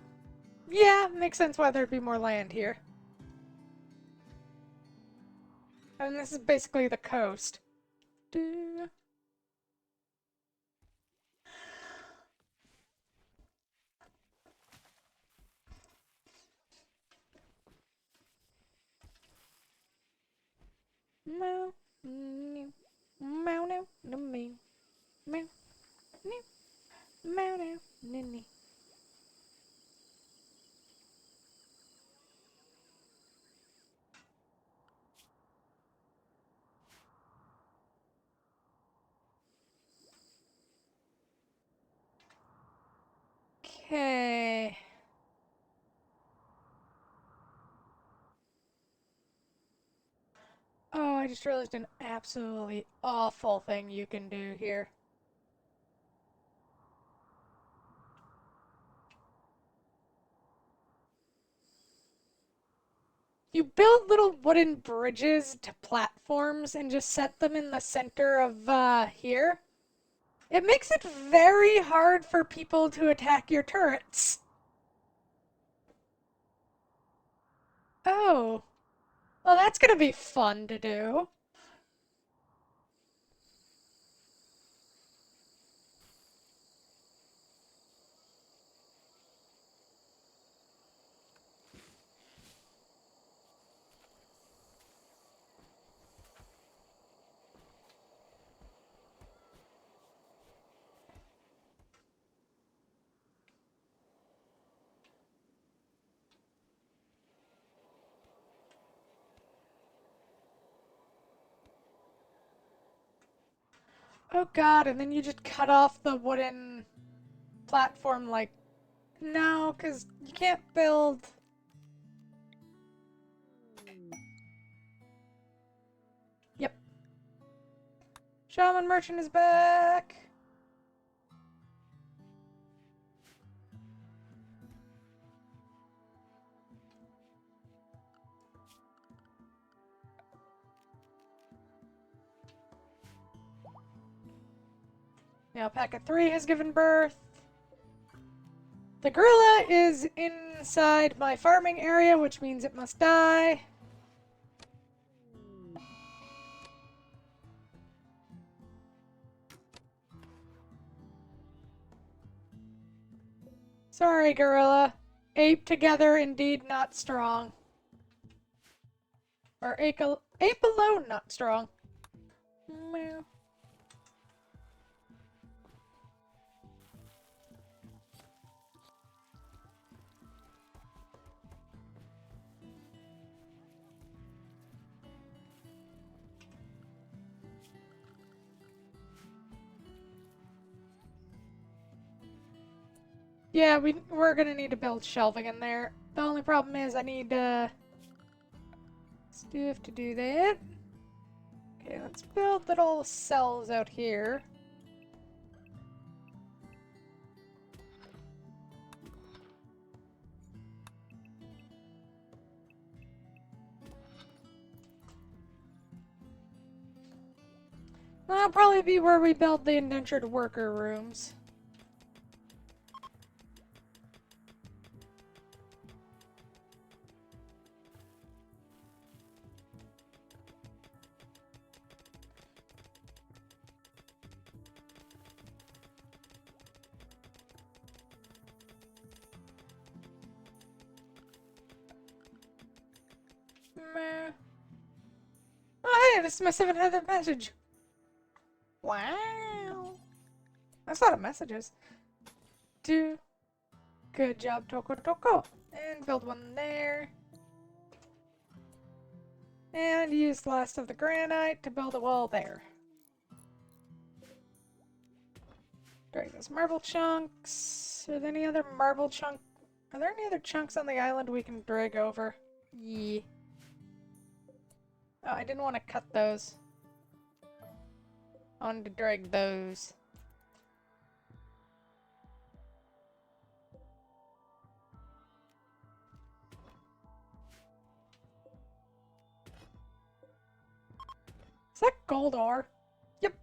yeah, makes sense why there'd be more land here. And this is basically the coast. Do. Meow, meow, meow, meow, meow, meow, meow, meow, meow, meow. Okay. Oh, I just realized an absolutely awful thing you can do here. You build little wooden bridges to platforms and just set them in the center of here. It makes it very hard for people to attack your turrets. Oh, well, that's gonna be fun to do. Oh god, and then you just cut off the wooden platform like... No, because you can't build... Yep. Shaman Merchant is back! Now Packet 3 has given birth. The gorilla is inside my farming area, which means it must die. Sorry, gorilla. Ape together, indeed not strong. Or ape alone, not strong. Meow. Yeah, we're gonna need to build shelving in there. The only problem is I need stuff to do that. Okay, let's build little cells out here. That'll probably be where we build the indentured worker rooms. Meh. Oh, hey, this is my 700th message. Wow. That's a lot of messages. Do. Good job, Toko Toko. And build one there. And use the last of the granite to build a wall there. Drag those marble chunks. Are there any other marble chunk? Are there any other chunks on the island we can drag over? Yeah. Oh, I didn't want to cut those. I wanted to drag those. Is that gold ore? Yep.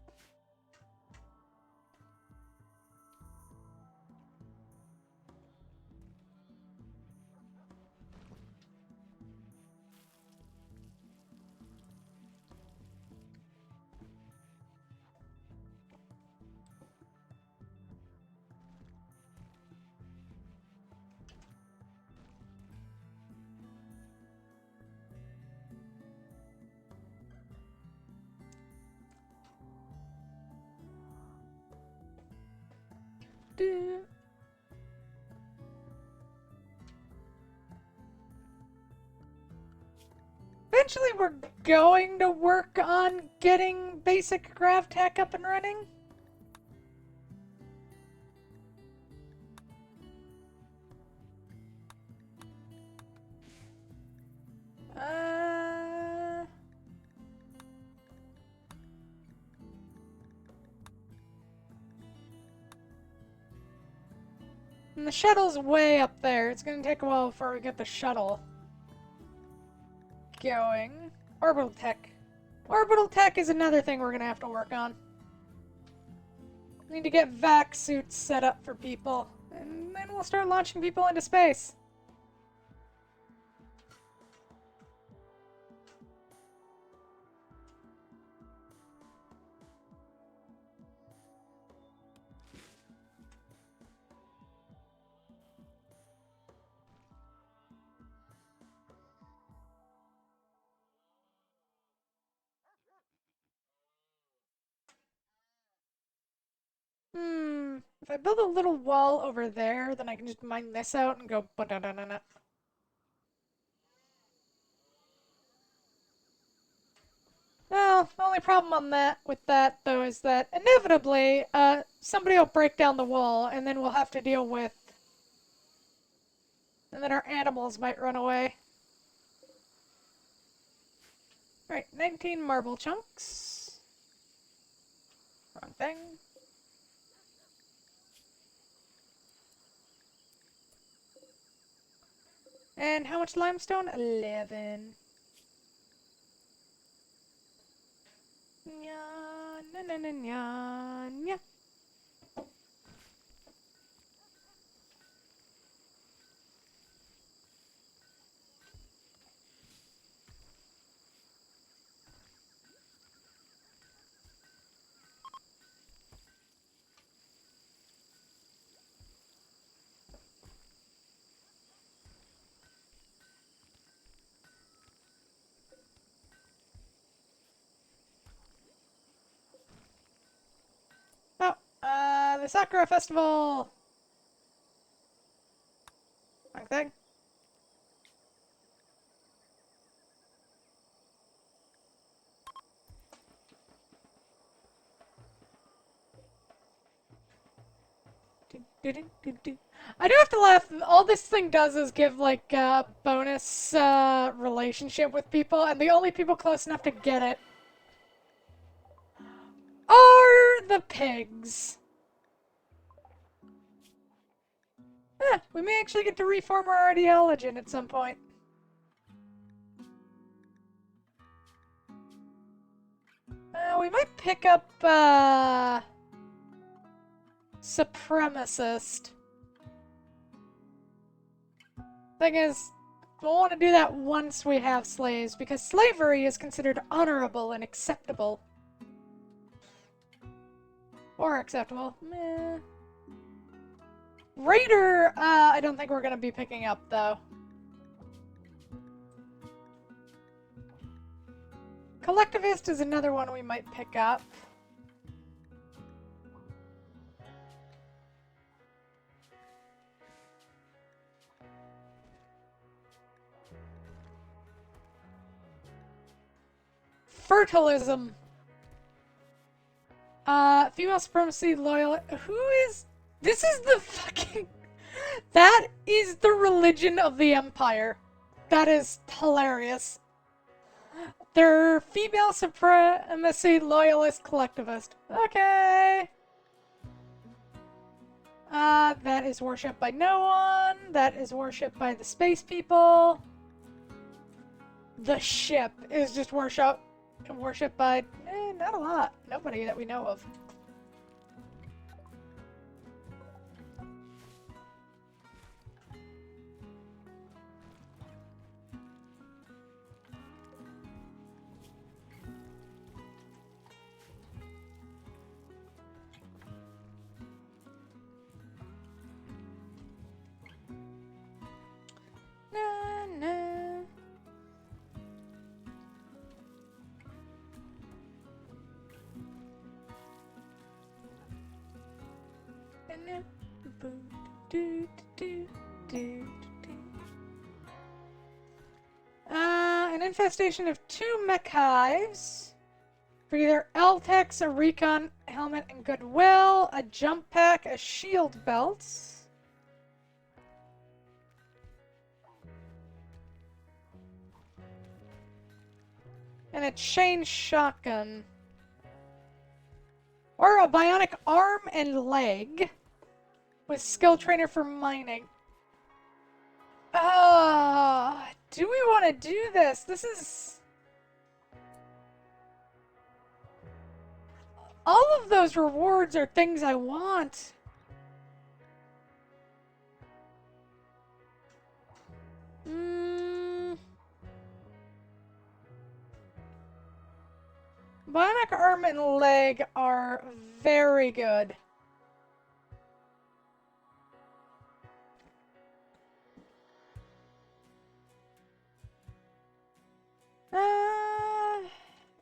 Do. Eventually we're going to work on getting basic grav tech up and running. And the shuttle's way up there. It's gonna take a while before we get the shuttle. going. Orbital tech. Orbital tech is another thing we're gonna have to work on. We need to get vac suits set up for people, and then we'll start launching people into space. If I build a little wall over there, then I can just mine this out and go ba-da-da-da-da. Well, the only problem on that with that though is that inevitably, somebody will break down the wall, and then we'll have to deal with, and then our animals might run away. Right, 19 marble chunks. Wrong thing. And how much limestone? 11. Nya, na na na nya, nya. Oh, the Sakura Festival! Wrong thing. I do have to laugh. All this thing does is give, like, a bonus relationship with people, and the only people close enough to get it are the pigs. We may actually get to reform our ideology at some point. We might pick up, supremacist. Thing is, we'll want to do that once we have slaves, because slavery is considered honorable and acceptable. Or acceptable. Meh. Raider, I don't think we're gonna be picking up, though. Collectivist is another one we might pick up. Fertilism. Female supremacy, loyal. Who is. This is the fucking. That is the religion of the Empire. That is hilarious. They're female supremacy, loyalist, collectivist. Okay. That is worshipped by no one. That is worshipped by the space people. The ship is just worshipped by, not a lot. Nobody that we know of. Na, na. An infestation of 2 mech hives. For either L-Tex, a recon helmet and goodwill, a jump pack, a shield belt. And a chain shotgun. Or a bionic arm and leg. With skill trainer for mining. Do we want want to do this. This is... All of those rewards are things I want. Bionic arm and leg are very good.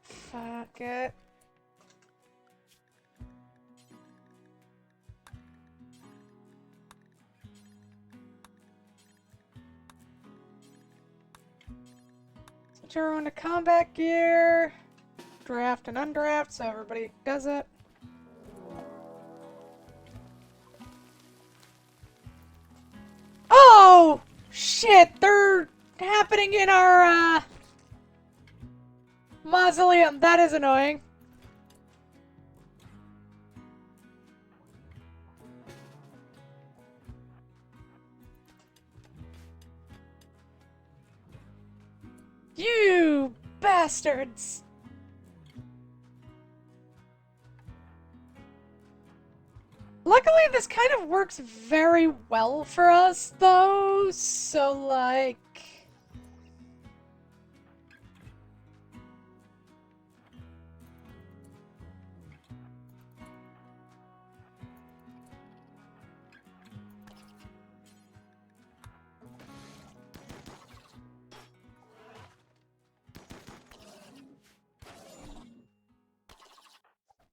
Fuck it. Switch everyone to combat gear. Draft and undraft, so everybody does it. Oh! Shit! They're happening in our, mausoleum. That is annoying. You bastards! Luckily, this kind of works very well for us, though, so, like...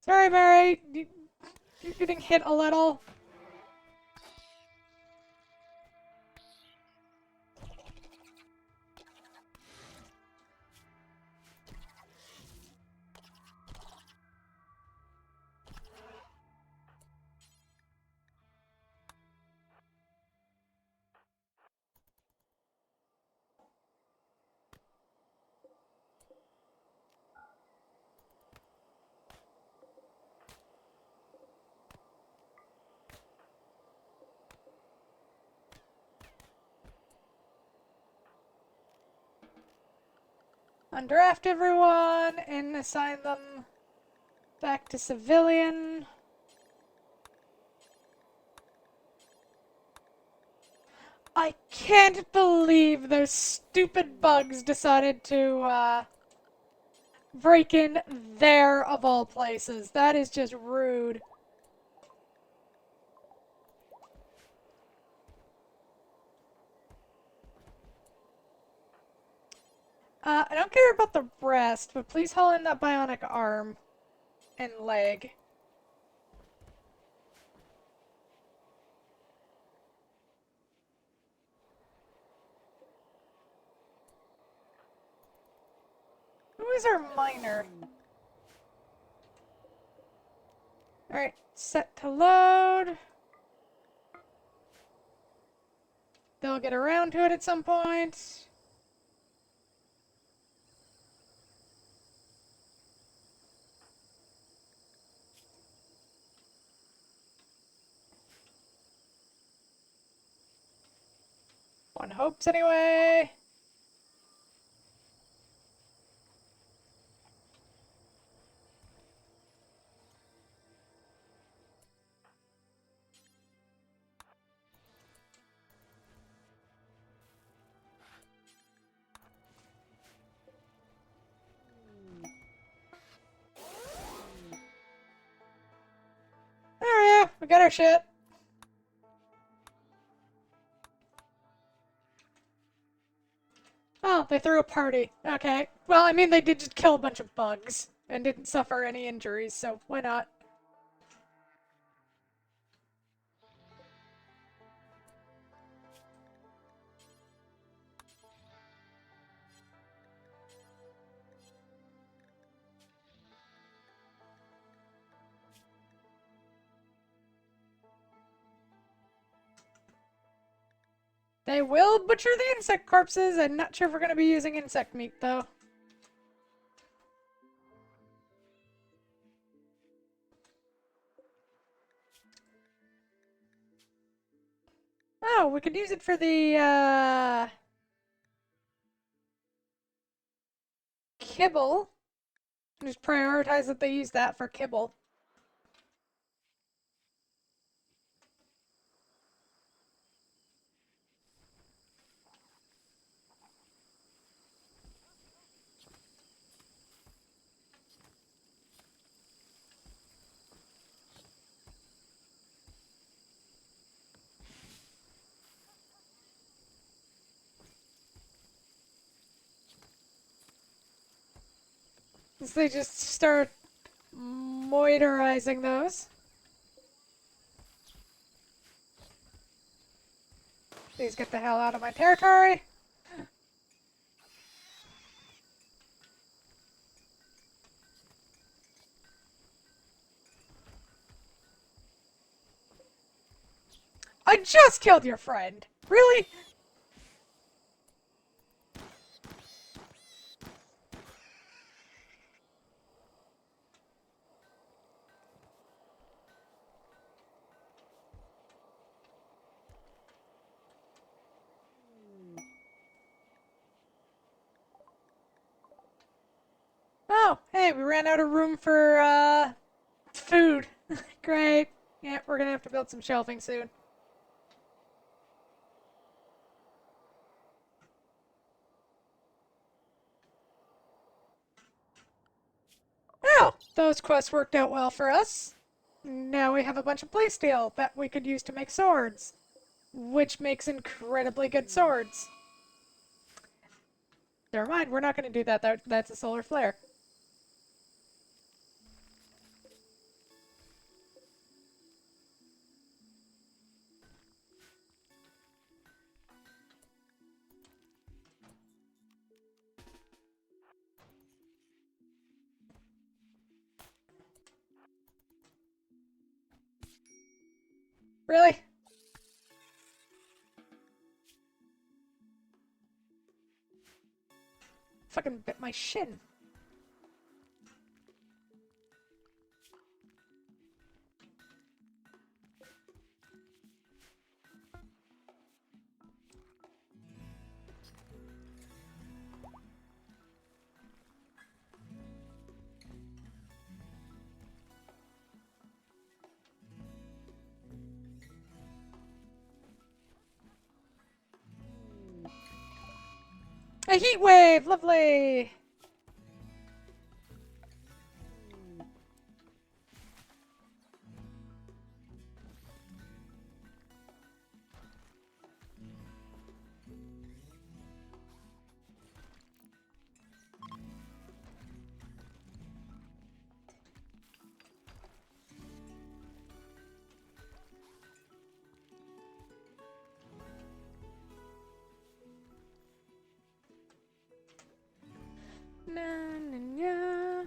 Sorry, Mary. You're getting hit a little. Undraft everyone and assign them back to civilian. I can't believe those stupid bugs decided to, break in there of all places. That is just rude. I don't care about the rest, but please haul in that bionic arm and leg. Who is our miner? Alright, set to load. They'll get around to it at some point. One hopes anyway. Oh yeah, we got our shit. Oh, they threw a party. Okay. Well, I mean, they did just kill a bunch of bugs and didn't suffer any injuries, so why not? They will butcher the insect corpses. I'm not sure if we're going to be using insect meat, though. Oh, we could use it for the, kibble. Just prioritize that they use that for kibble. So they just start moitorizing those. Please get the hell out of my territory. I just killed your friend. Really? Oh, hey, we ran out of room for, food. Great. Yeah, we're gonna have to build some shelving soon. Well, those quests worked out well for us. Now we have a bunch of playsteel that we could use to make swords, which makes incredibly good swords. Never mind, we're not going to do that. That's a solar flare. Really? Fucking bit my shin. A heat wave! Lovely! Na, na, na.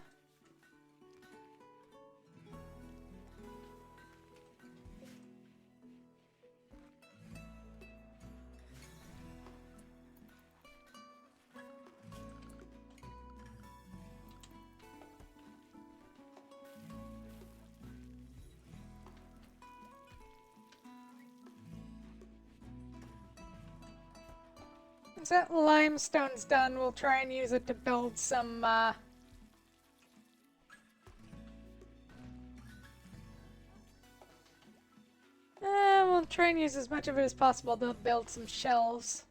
Once that limestone's done, we'll try and use it to build some, we'll try and use as much of it as possible to build some shelves.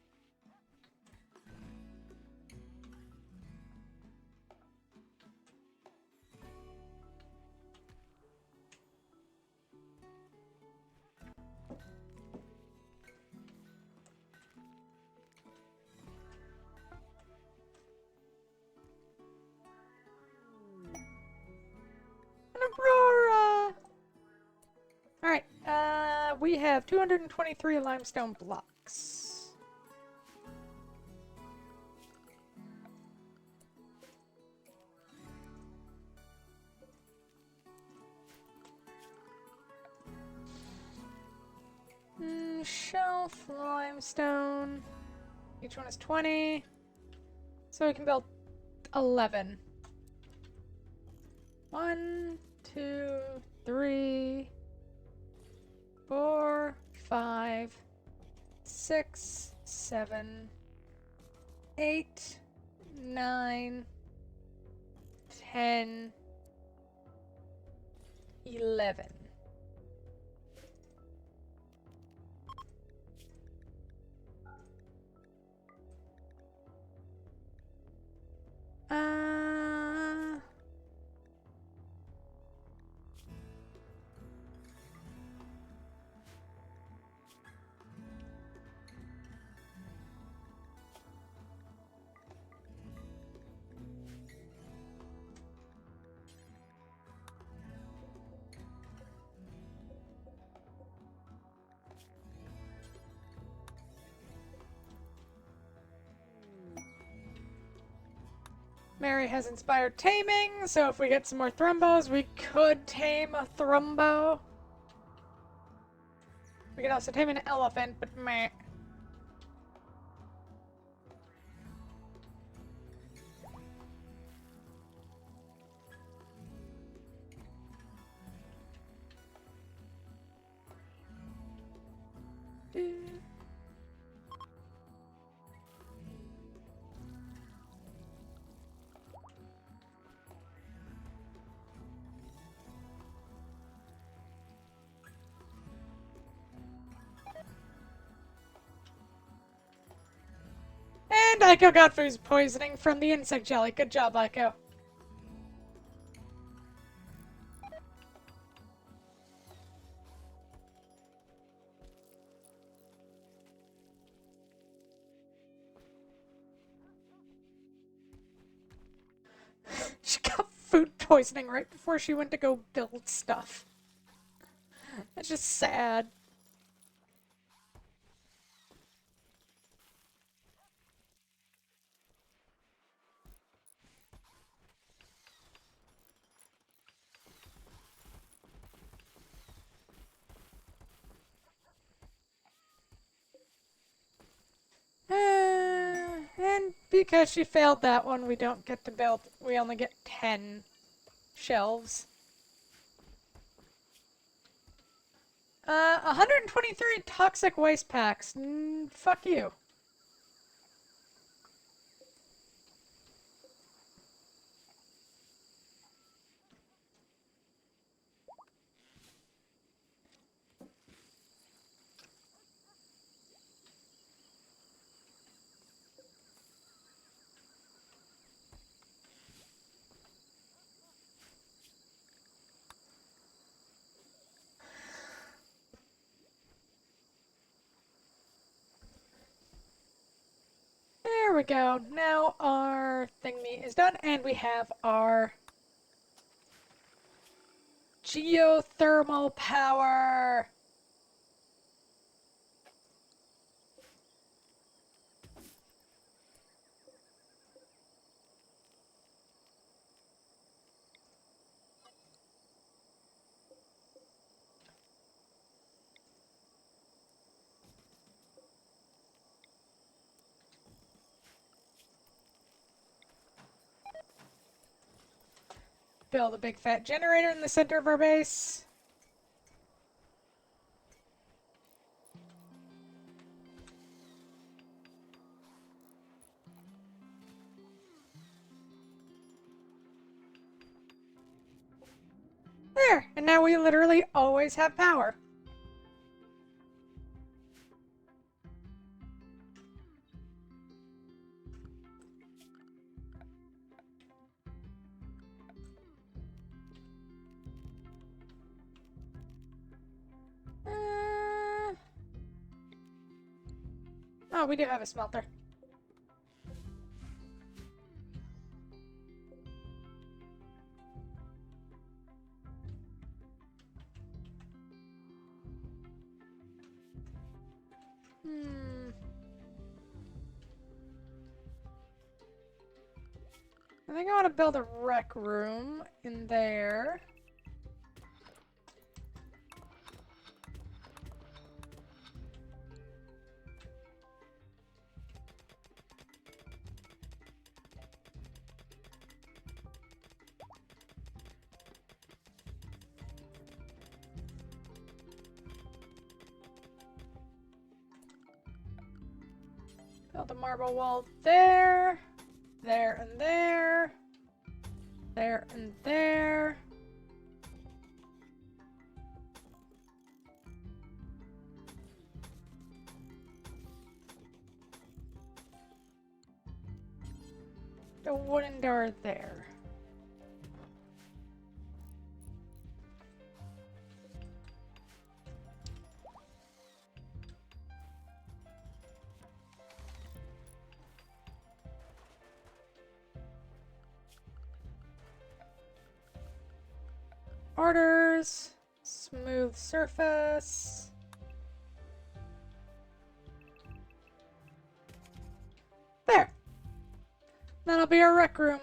An Aurora! Alright, we have 223 limestone blocks. Shelf, limestone. Each one is 20. So we can build 11. 1, 2, 3, 4, 5, 6, 7, 8, 9, 10, 11. Uh... Mary has inspired taming, so if we get some more thrumbos, we could tame a thrumbo. We could also tame an elephant, but meh. And Aiko got food poisoning from the insect jelly. Good job, Aiko. She got food poisoning right before she went to go build stuff. That's just sad. And because she failed that one, we don't get to build. We only get 10 shelves. 123 toxic waste packs. Fuck you. There we go. Now our thingy is done, and we have our geothermal power. Build a big fat generator in the center of our base. There, and now we literally always have power. Oh, we do have a smelter. I think I want to build a rec room in there. Build a marble wall there, there, and there. There and there. The wooden door there. Orders. Smooth surface. There. That'll be our rec room.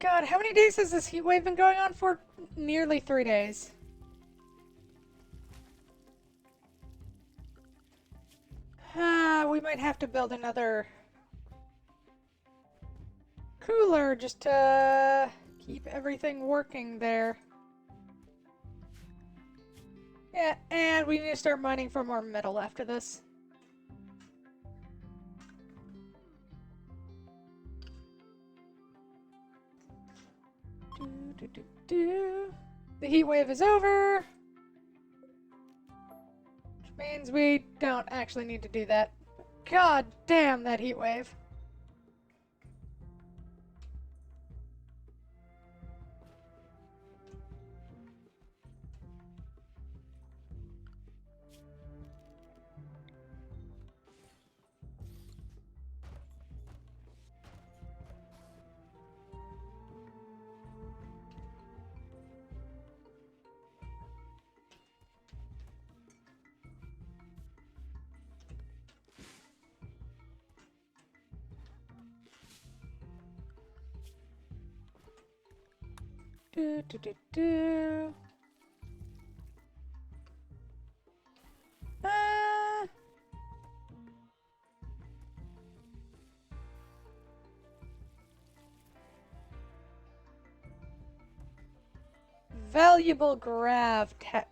God, how many days has this heat wave been going on for? Nearly 3 days. We might have to build another cooler just to keep everything working there. Yeah, and we need to start mining for more metal after this. The heat wave is over. Which means we don't actually need to do that. God damn that heat wave. Do, do, do, do. Valuable grav tech.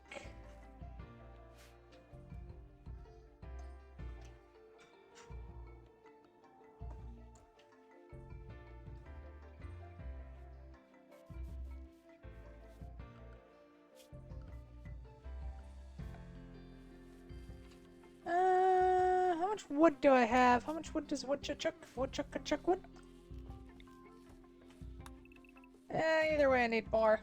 How much wood do I have? How much wood does woodchuck? Woodchuck wood? Either way, I need more.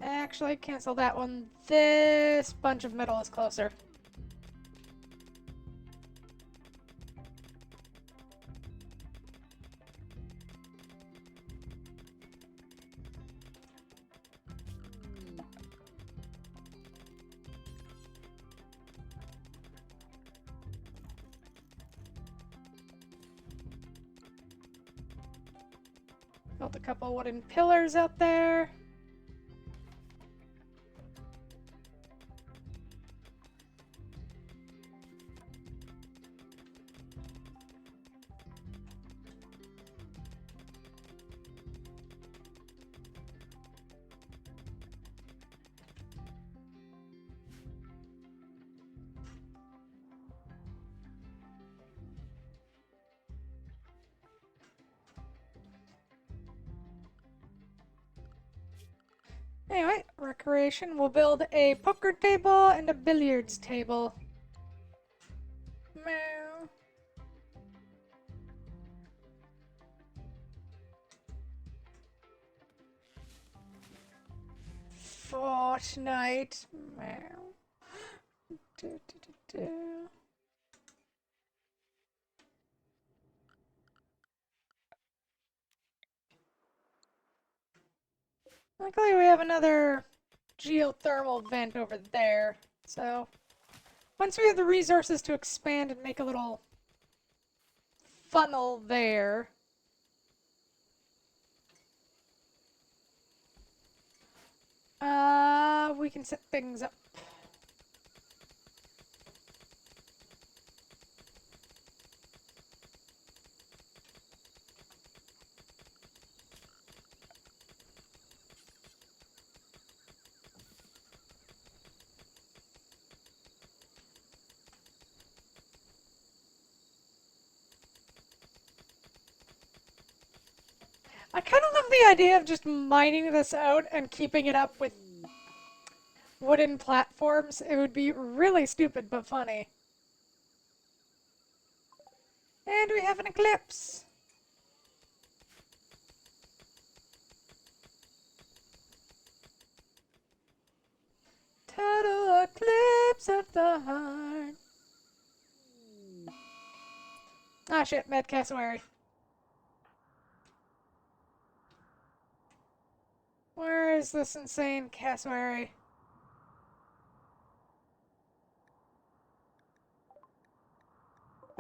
Actually, cancel that one. This bunch of metal is closer. Built a couple wooden pillars out there. Anyway, recreation. We'll build a poker table and a billiards table. Meow. Fortnite. Meow. Do, do, do, do. Luckily, we have another geothermal vent over there. So, once we have the resources to expand and make a little funnel there, we can set things up. I kind of love the idea of just mining this out and keeping it up with wooden platforms. It would be really stupid but funny. And we have an eclipse. Total eclipse of the heart. Ah shit, Mad Cassowary. Where is this insane cassowary?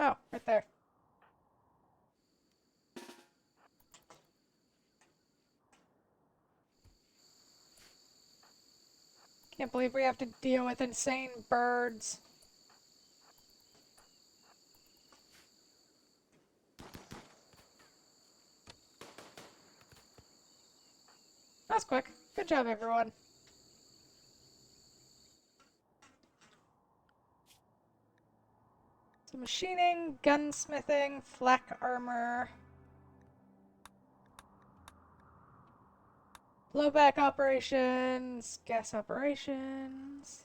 Oh, right there. Can't believe we have to deal with insane birds. That's quick. Good job, everyone. So machining, gunsmithing, flak armor, blowback operations, gas operations.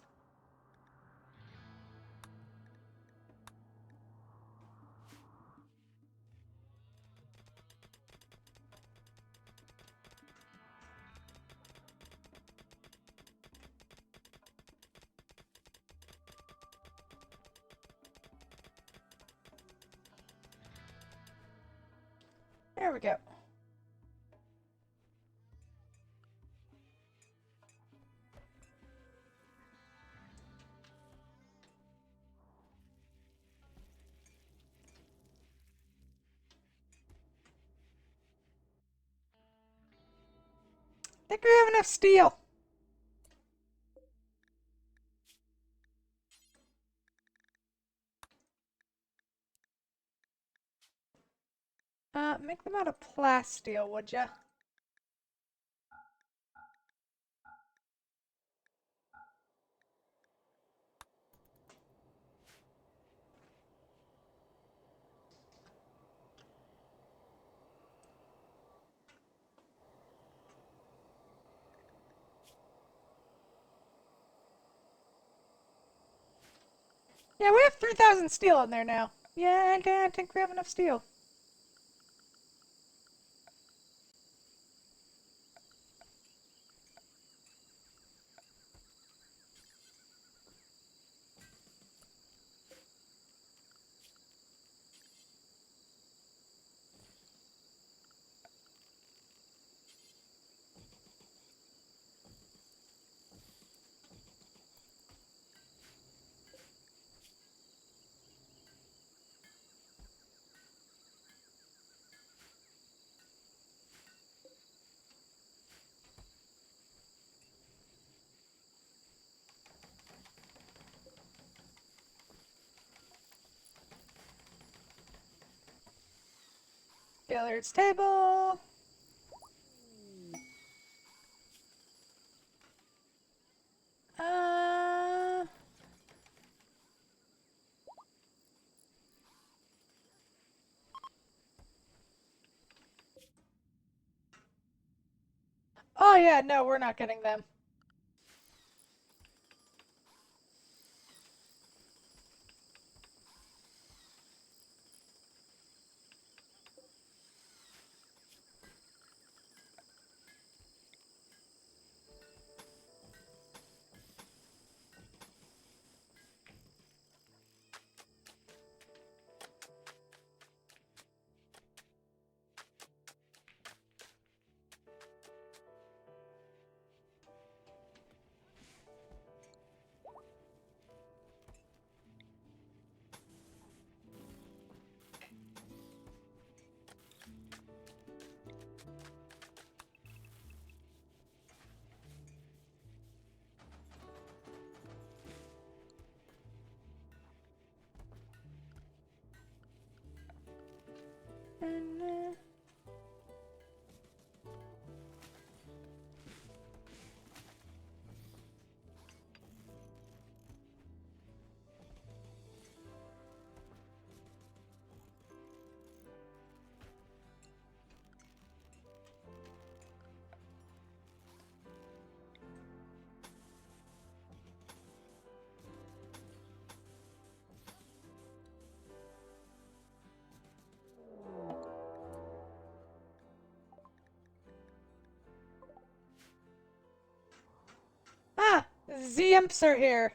There we go. I think we have enough steel. Make them out of plasteel, would ya? Yeah, we have 3,000 steel in there now. Yeah, I think we have enough steel. Billiards table. Uh, oh yeah, no, we're not getting them. Ah, the imps are here.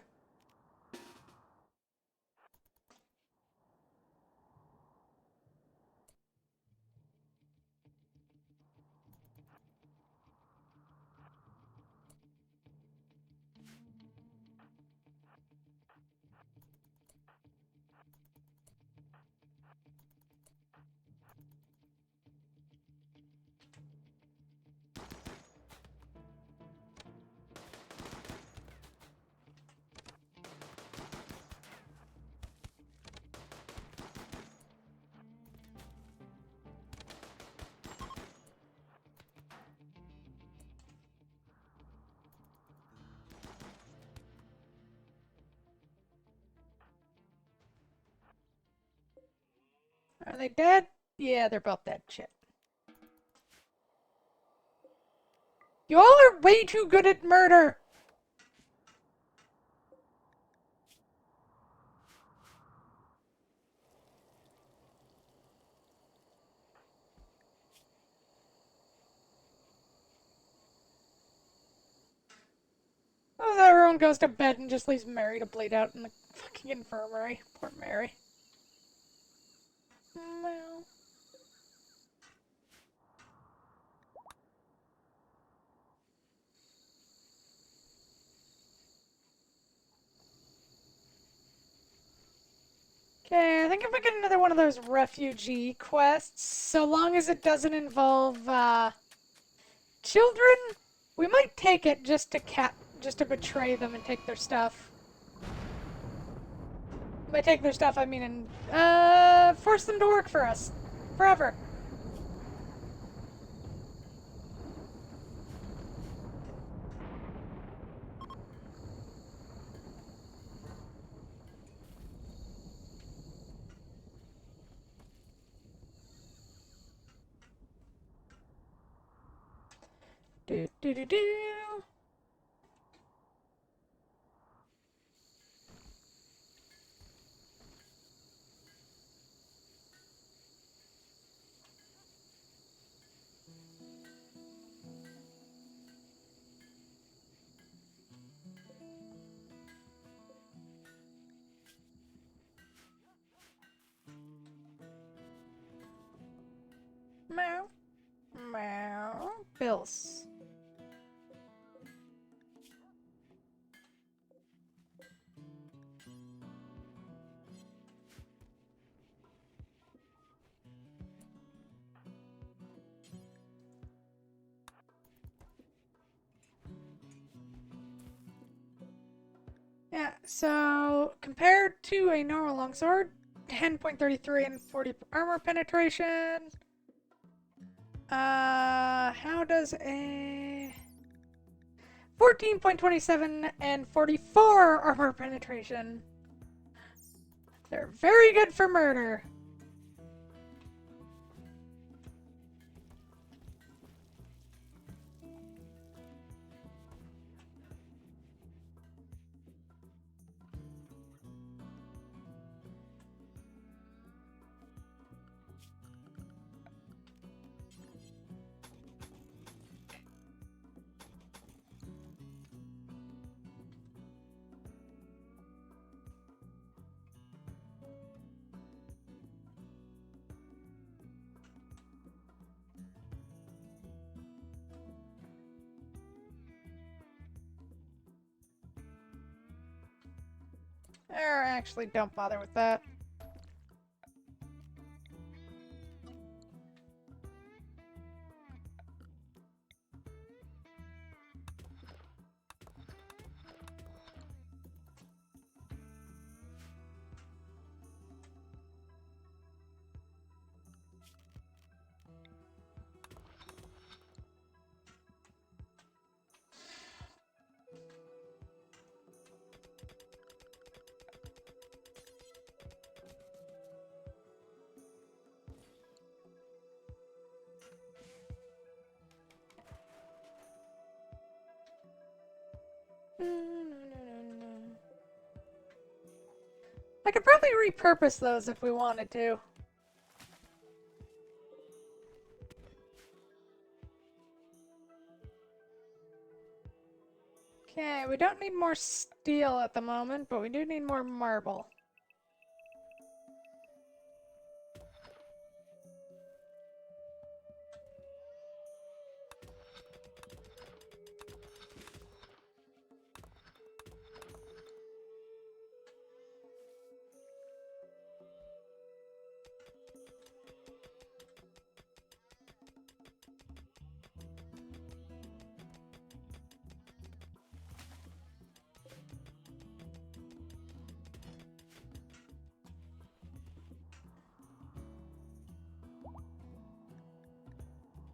Are they dead? Yeah, they're both dead. Shit. You all are way too good at murder. Oh, everyone goes to bed and just leaves Mary to bleed out in the fucking infirmary. Poor Mary. Well. Okay, I think if we get another one of those refugee quests, so long as it doesn't involve, children, we might take it just to betray them and take their stuff. By take their stuff, I mean, and, force them to work for us. Forever. Do do do do. Meow. Meow. Bills. Yeah, so compared to a normal longsword, 10.33 and 40 armor penetration. How does a 14.27 and 44 armor penetration? They're very good for murder. Or actually, don't bother with that. I could probably repurpose those if we wanted to. Okay, we don't need more steel at the moment, but we do need more marble.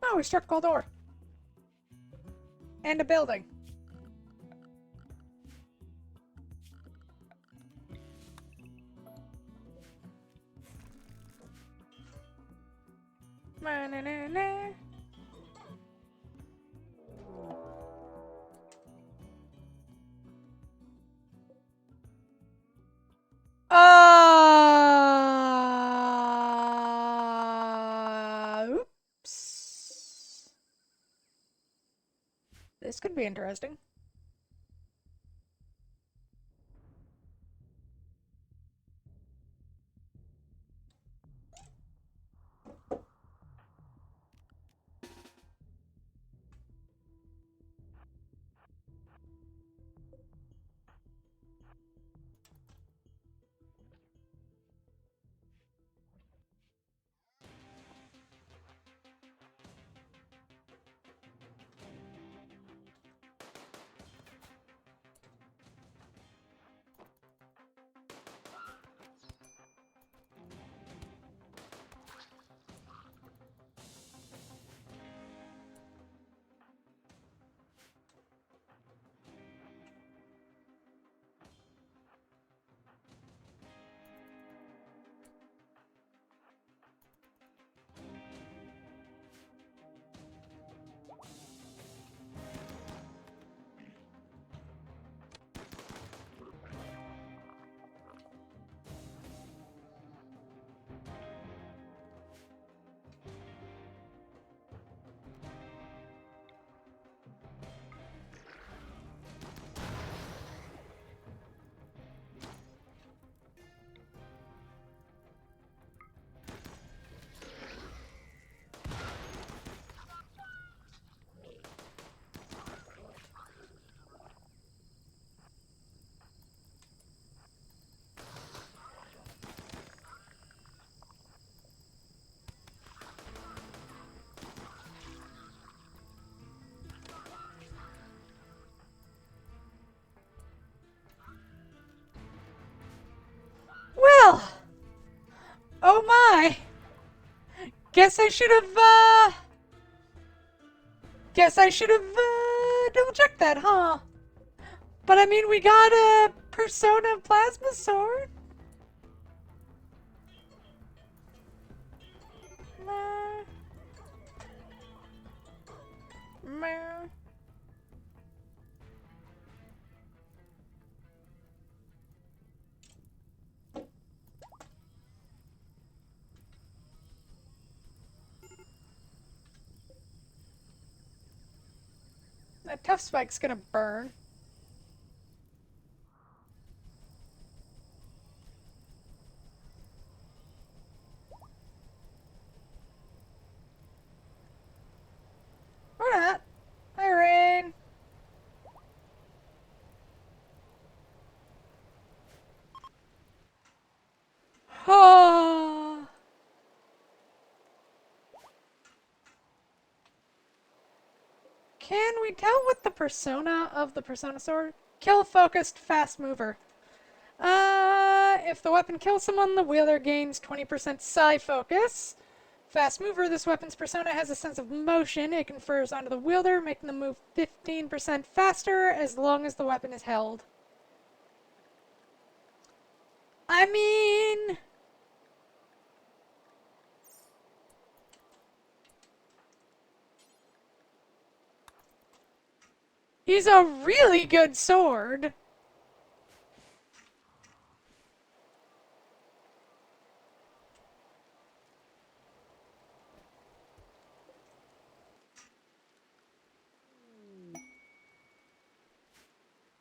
Oh, we struck gold ore. And a building. Na-na-na-na. Oops. This could be interesting. Well, oh my. Guess I should have, double checked that, huh? But I mean, we got a Persona Plasma Sword. Meh. Meh. That tough spike's gonna burn. Or not. Hi, Rain. Oh. Can we tell what the persona of the Persona Sword? Kill focused fast mover. If the weapon kills someone, the wielder gains 20% psi focus. Fast mover, this weapon's persona has a sense of motion. It confers onto the wielder, making them move 15% faster as long as the weapon is held. I mean... He's a really good sword.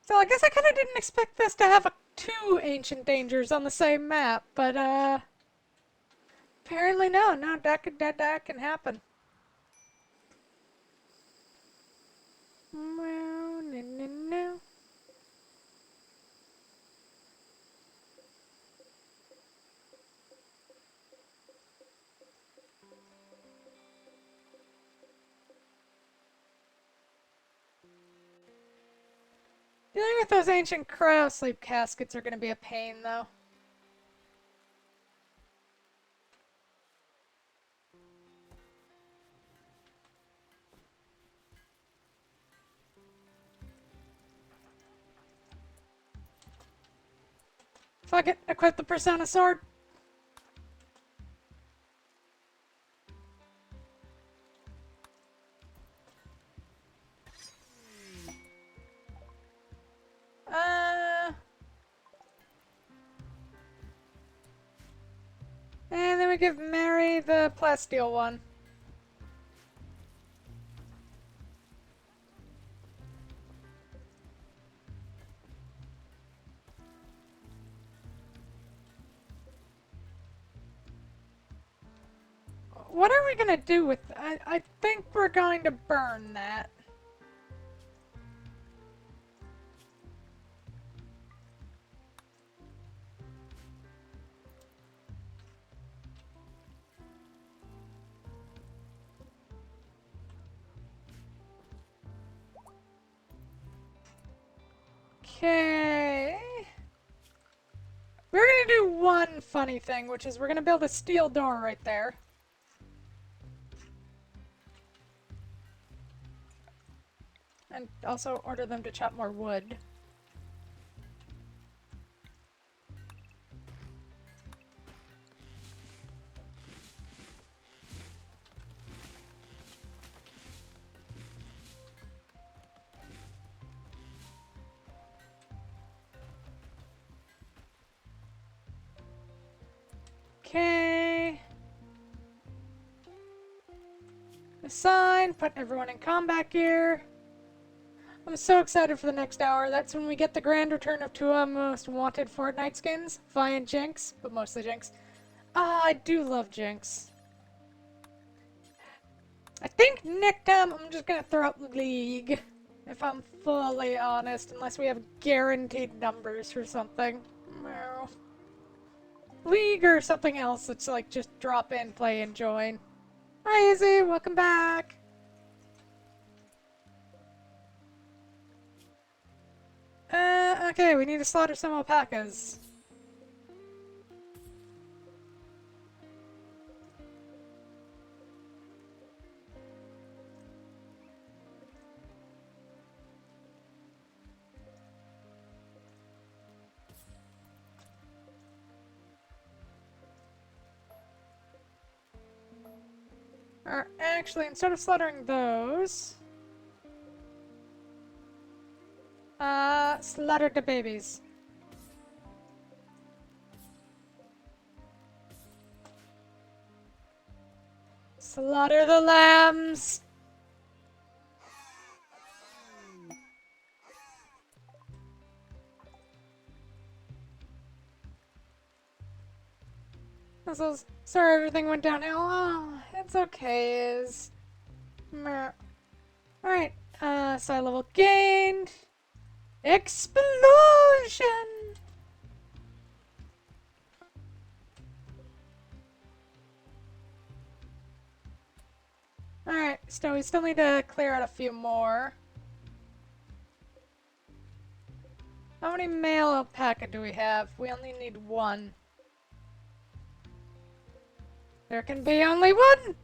So I guess I kind of didn't expect this to have two ancient dangers on the same map, but apparently no, that can happen. Well, no. Dealing with those ancient cryo sleep caskets are going to be a pain, though. Fuck it, equip the Persona Sword. And then we give Mary the plasteel one. What are we gonna do with... I think we're going to burn that. Okay. We're gonna do one funny thing, which is we're gonna build a steel door right there. And also order them to chop more wood. Okay. Assign, put everyone in combat gear. I'm so excited for the next hour. That's when we get the grand return of two of our most wanted Fortnite skins. Vi and Jinx, but mostly Jinx. Ah, I do love Jinx. I think next time I'm just gonna throw out League. If I'm fully honest, unless we have guaranteed numbers or something. No. League or something else that's like just drop in, play, and join. Hi Izzy, welcome back. Okay, we need to slaughter some alpacas. Or actually, instead of slaughtering those, slaughter the babies. Slaughter the lambs! Sorry everything went downhill. Oh, it's okay, is. Alright, side level gained. Explosion! Alright, so we still need to clear out a few more. How many male alpaca do we have? We only need one. There can be only one!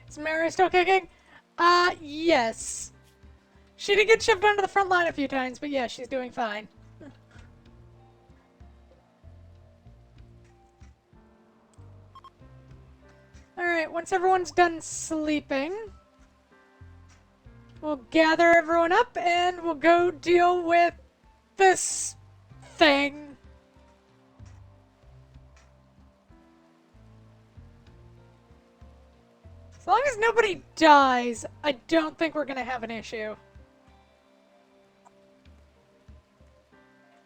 Is Mary still kicking? Yes. She did get shoved onto the front line a few times, but yeah, she's doing fine. Alright, once everyone's done sleeping, we'll gather everyone up and we'll go deal with this thing. As long as nobody dies, I don't think we're gonna have an issue.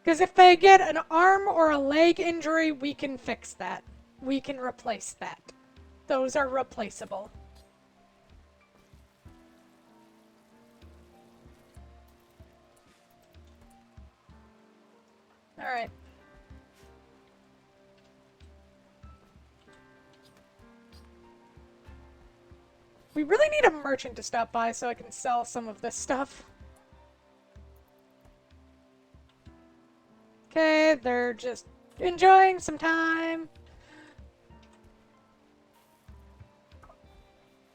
Because if they get an arm or a leg injury, we can fix that. We can replace that. Those are replaceable. Alright. We really need a merchant to stop by so I can sell some of this stuff. Okay, they're just enjoying some time.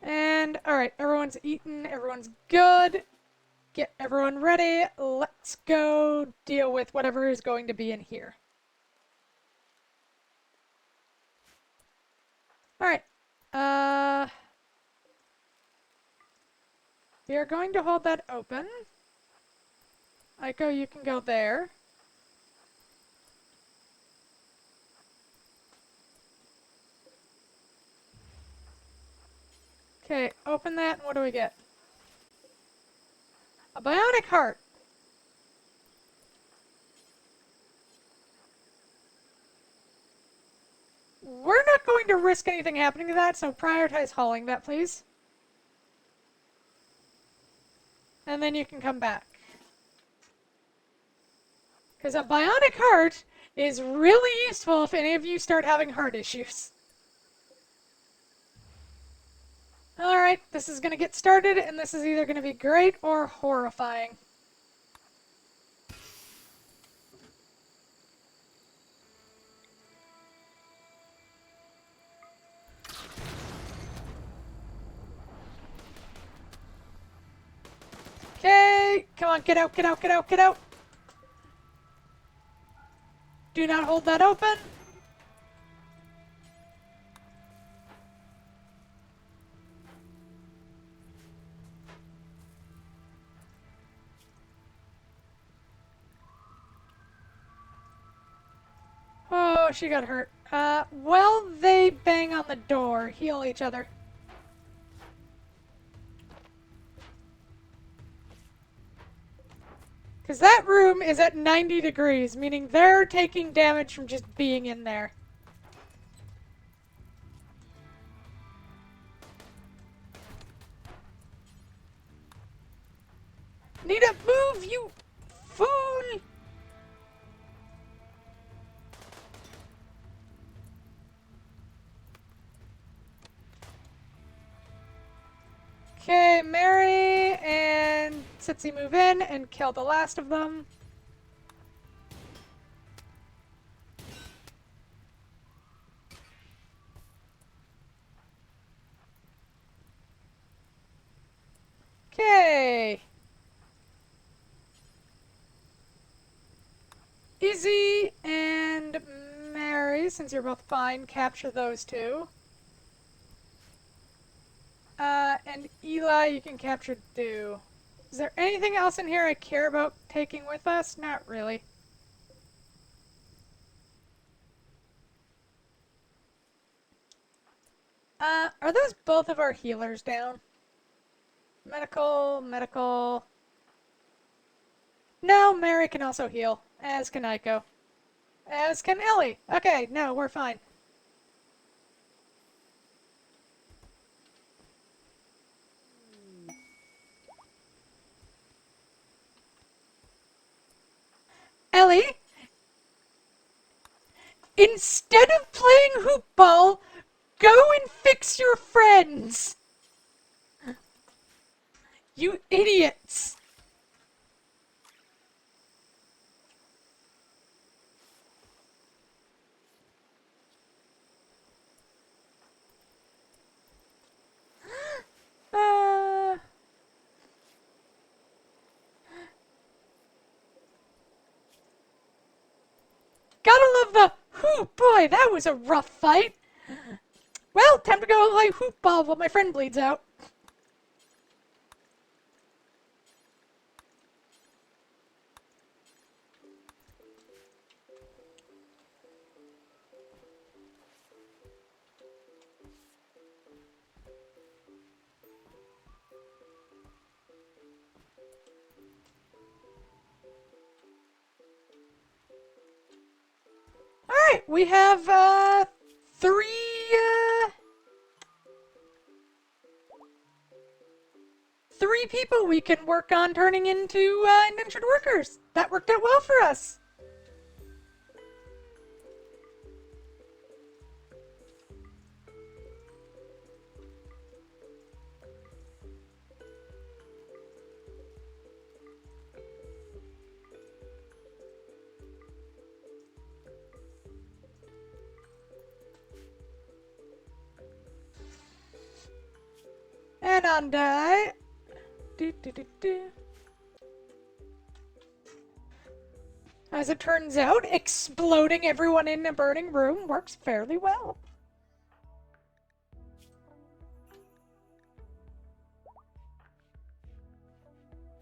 And, alright, everyone's eaten, everyone's good. Get everyone ready. Let's go deal with whatever is going to be in here. Alright. We are going to hold that open. Aiko, you can go there. Okay, open that, and what do we get? A bionic heart. We're not going to risk anything happening to that, so prioritize hauling that, please. And then you can come back. Because a bionic heart is really useful if any of you start having heart issues. Alright, this is going to get started, and this is either going to be great or horrifying. Okay, come on, get out, get out, get out, get out. Do not hold that open. Oh, she got hurt. Well, they bang on the door, heal each other. Because that room is at 90 degrees, meaning they're taking damage from just being in there. Need to move, you fool! Okay, Mary and Sitsi move in and kill the last of them. Okay. Izzy and Mary, since you're both fine, capture those two. And Eli, you can capture Dew. Is there anything else in here I care about taking with us? Not really. Are those both of our healers down? Medical, medical. No, Mary can also heal, as can Aiko. As can Ellie. Okay, no, we're fine. Ellie, instead of playing hoop ball, go and fix your friends! You idiots! Gotta love the... Whew, boy, that was a rough fight! Well, time to go play hoop ball while my friend bleeds out. Alright, we have, three people we can work on turning into, indentured workers. That worked out well for us. And on die. Do, do, do, do. As it turns out, exploding everyone in a burning room works fairly well.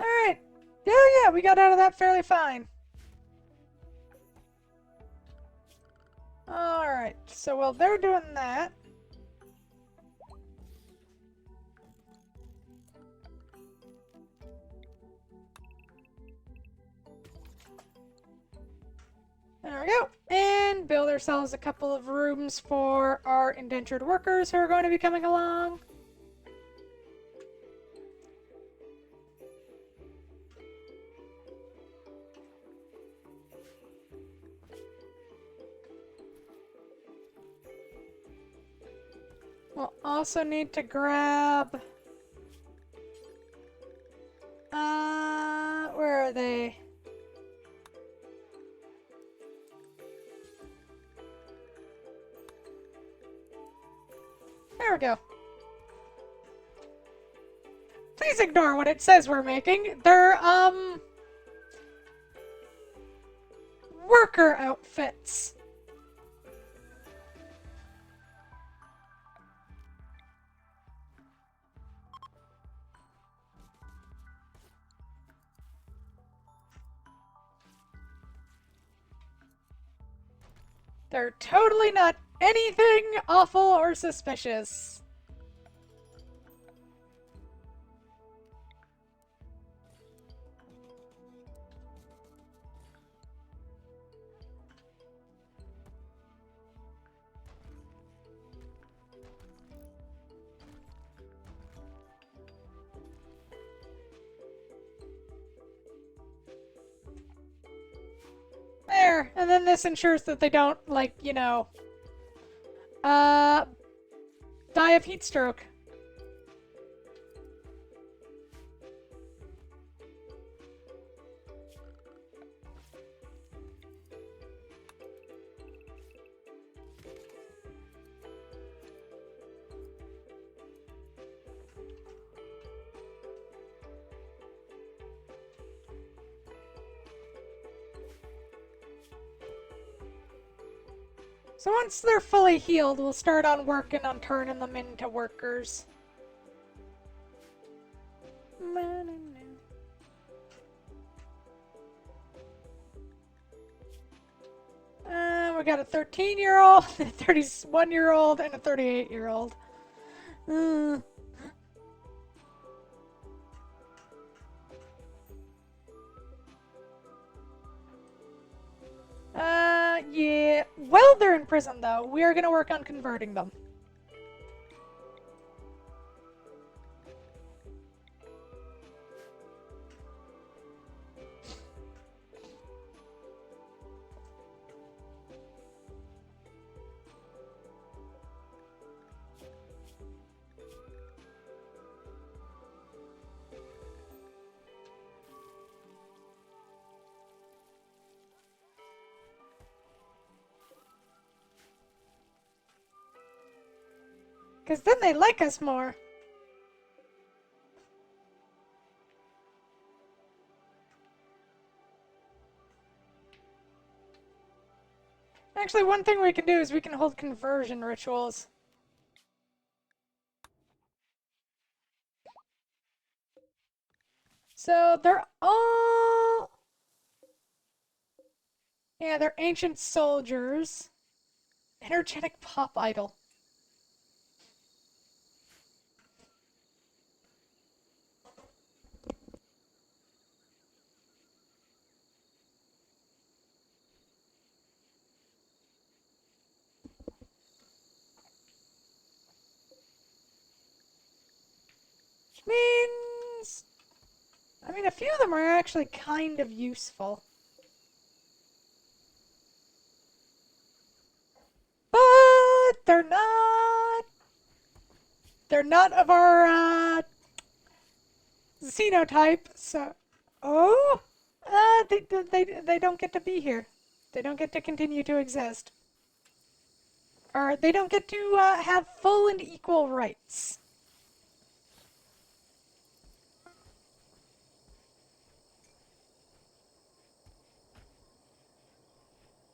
Alright. Yeah, we got out of that fairly fine. Alright, so while they're doing that, there we go. And build ourselves a couple of rooms for our indentured workers who are going to be coming along. We'll also need to grab... where are they? There we go. Please ignore what it says we're making. They're, worker outfits. They're totally not anything awful or suspicious. There, and then this ensures that they don't, like, you know, die of heat stroke. So once they're fully healed, we'll start on working on turning them into workers. We got a 13-year-old, a 31-year-old, and a 38-year-old. Yeah. Well, they're in prison, though. We are gonna work on converting them. Because then they like us more. Actually, one thing we can do is we can hold conversion rituals. So they're all... Yeah, they're ancient soldiers. Energetic pop idol. Which means... I mean, a few of them are actually kind of useful. But they're not... They're not of our, xenotype, so... Oh? They don't get to be here. They don't get to continue to exist. Or they don't get to, have full and equal rights.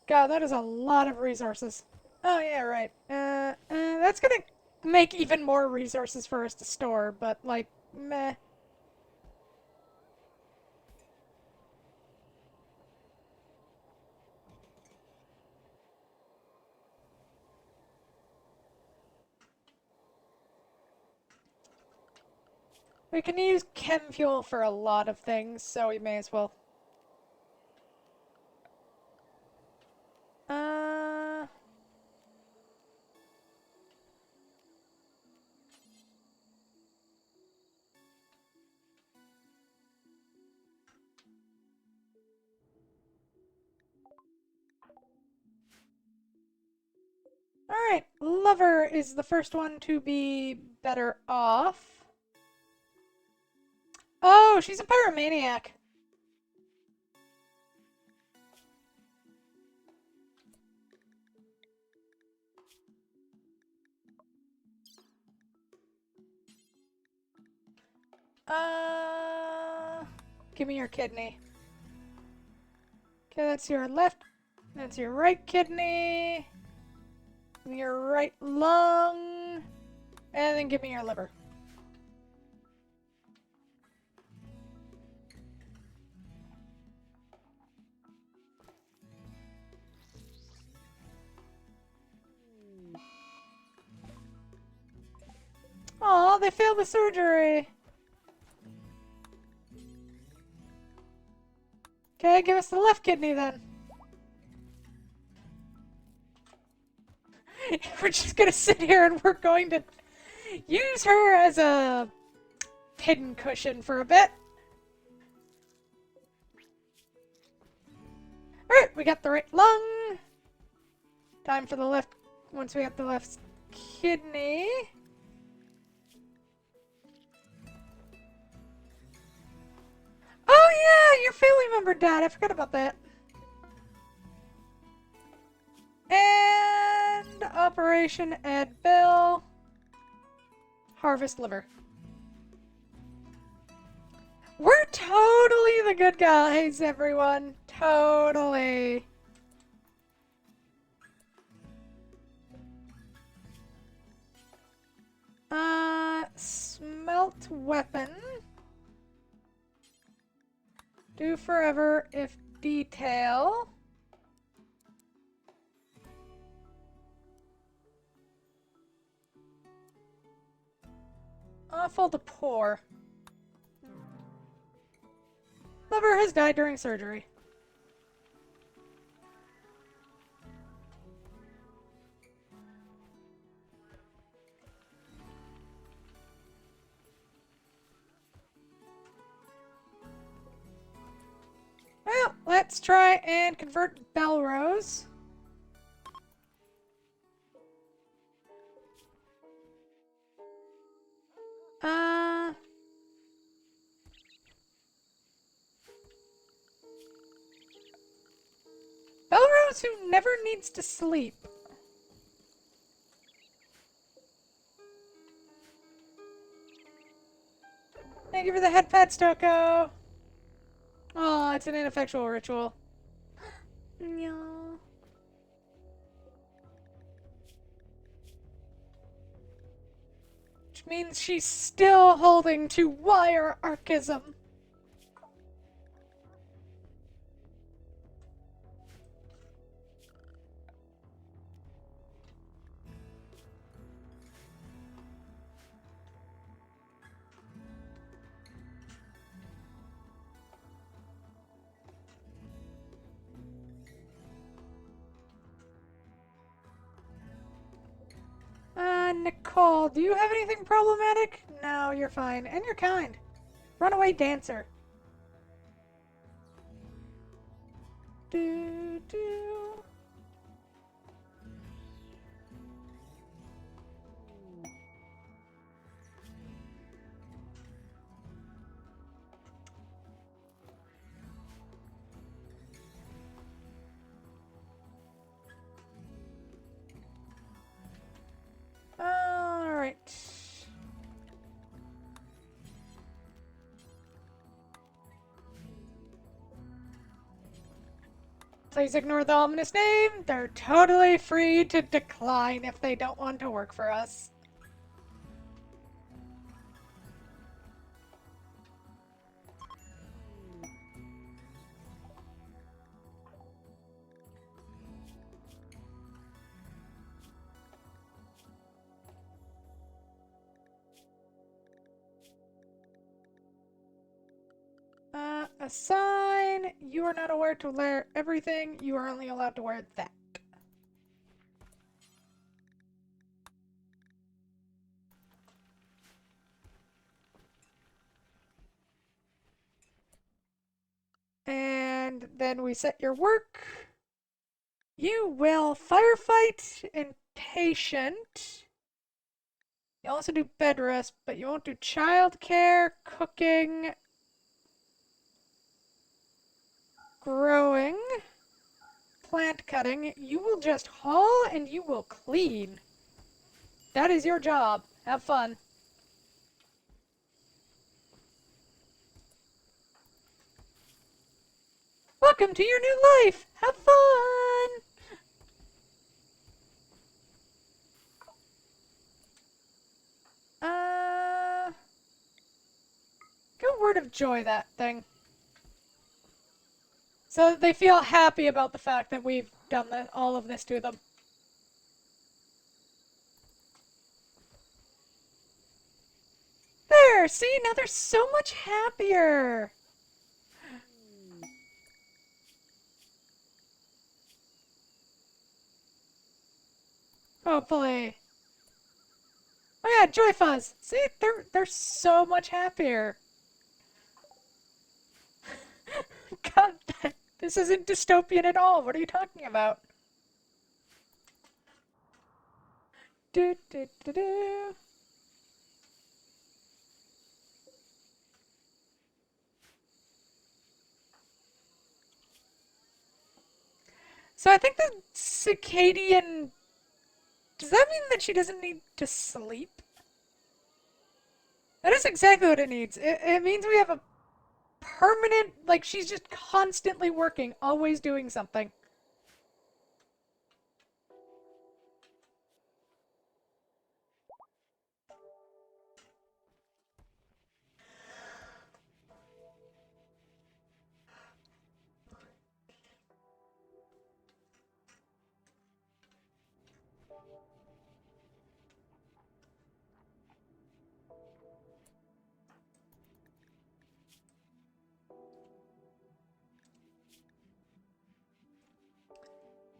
God, that is a lot of resources. Oh, yeah, right. That's gonna make even more resources for us to store, but, like, meh. We can use chem fuel for a lot of things, so we may as well. Uh... Alright, Lover is the first one to be better off. Oh, she's a pyromaniac. Uh, Give me your kidney. Okay, that's your left. That's your right kidney. Your right lung. And then give me your liver. Aw, they failed the surgery. Okay, give us the left kidney then. We're just gonna sit here and we're going to use her as a hidden cushion for a bit. Alright, we got the right lung. Time for the left, once we have the left kidney. Oh yeah, your family member died. I forgot about that. And Operation Ed Bill. Harvest liver. We're totally the good guys, everyone. Totally. Smelt weapon. Do forever if detail. Awful to poor. Lover has died during surgery. Well, let's try and convert Belrose. Belrose who never needs to sleep. Thank you for the head pet, Stoko. Oh, it's an ineffectual ritual. No. Which means she's still holding to wire archism. Nicole, do you have anything problematic? No, you're fine. And you're kind. Runaway dancer. Do, do. Alright. Please ignore the ominous name. They're totally free to decline if they don't want to work for us. Assign. You are not aware to wear everything. You are only allowed to wear that. And then we set your work. You will firefight and patient. You also do bed rest, but you won't do childcare, cooking, growing, plant cutting. You will just haul and you will clean. That is your job. Have fun. Welcome to your new life. Have fun. Go word of joy that thing. So that they feel happy about the fact that we've done all of this to them. There, see, now they're so much happier. Hopefully. Oh yeah, Joy Fuzz. See, they're so much happier. God, this isn't dystopian at all. What are you talking about? Do do do do. So I think the circadian. Does that mean that she doesn't need to sleep? That is exactly what it needs. It means we have a permanent, like, she's just constantly working, always doing something.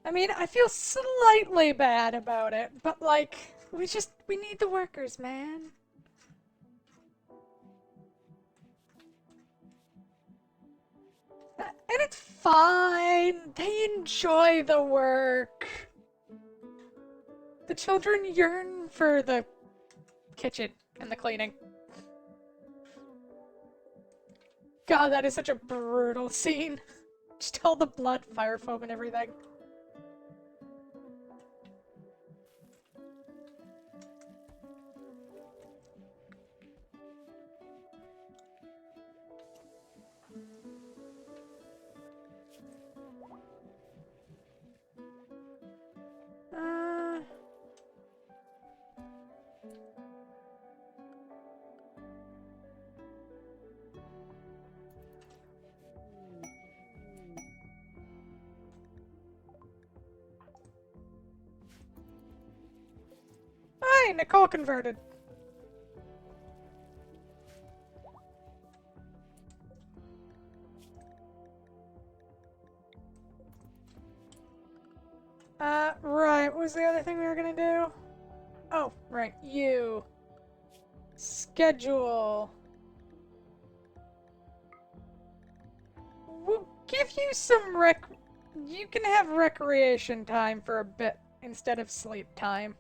I mean, I feel slightly bad about it, but like, we need the workers, man. And it's fine. They enjoy the work. The children yearn for the kitchen and the cleaning. God, that is such a brutal scene. Just all the blood, fire foam, and everything. Uh... Hi, Nicole converted. Right, what was the other thing we were gonna do? Oh, right, you. Schedule. We'll give you some You can have recreation time for a bit instead of sleep time.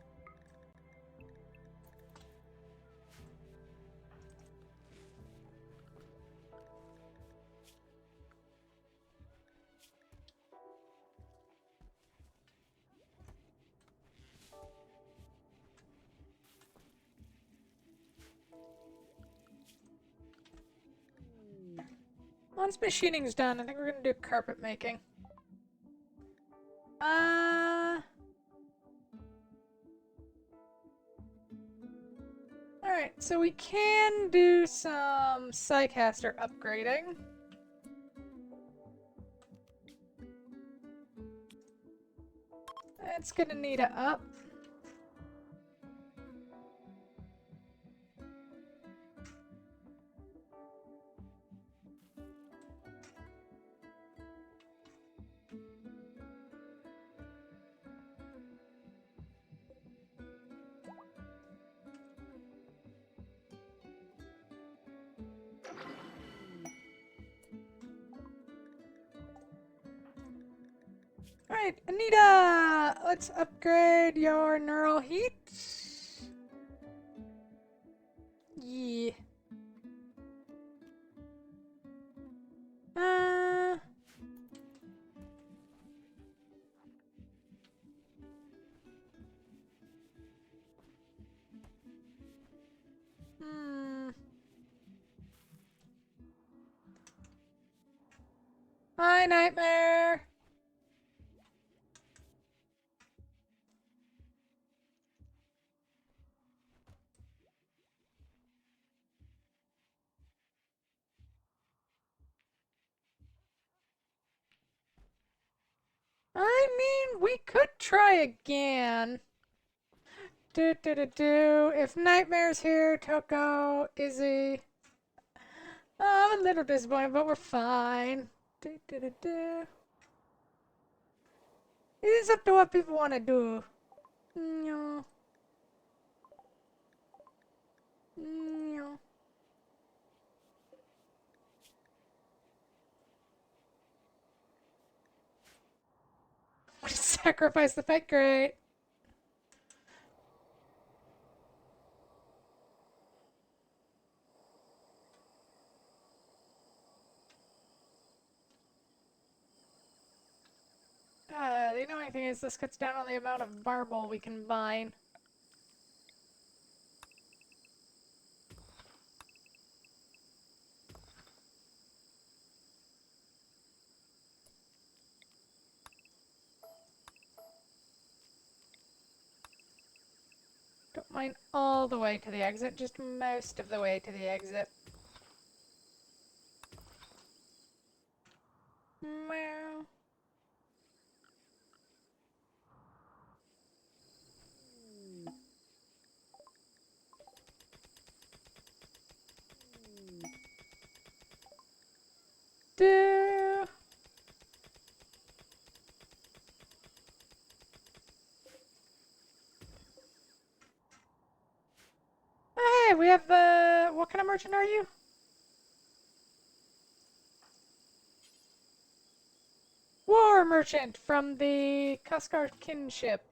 Once machining's done, I think we're gonna do carpet making. Alright, so we can do some Psycaster upgrading. It's gonna need a up. Alright, Anita! Let's upgrade your neural heat. Yeah. Uh... Hmm. Hi, Nightmare! I mean, we could try again. If Nightmare's here, Toko, Izzy. Oh, I'm a little disappointed, but we're fine. It is up to what people want to do. No. No. Sacrifice the fight, great. The annoying thing is this cuts down on the amount of marble we can mine. Don't mine all the way to the exit, just most of the way to the exit. Meow. Do. Oh, hey, we have what kind of merchant are you? War merchant from the Kuskar kinship.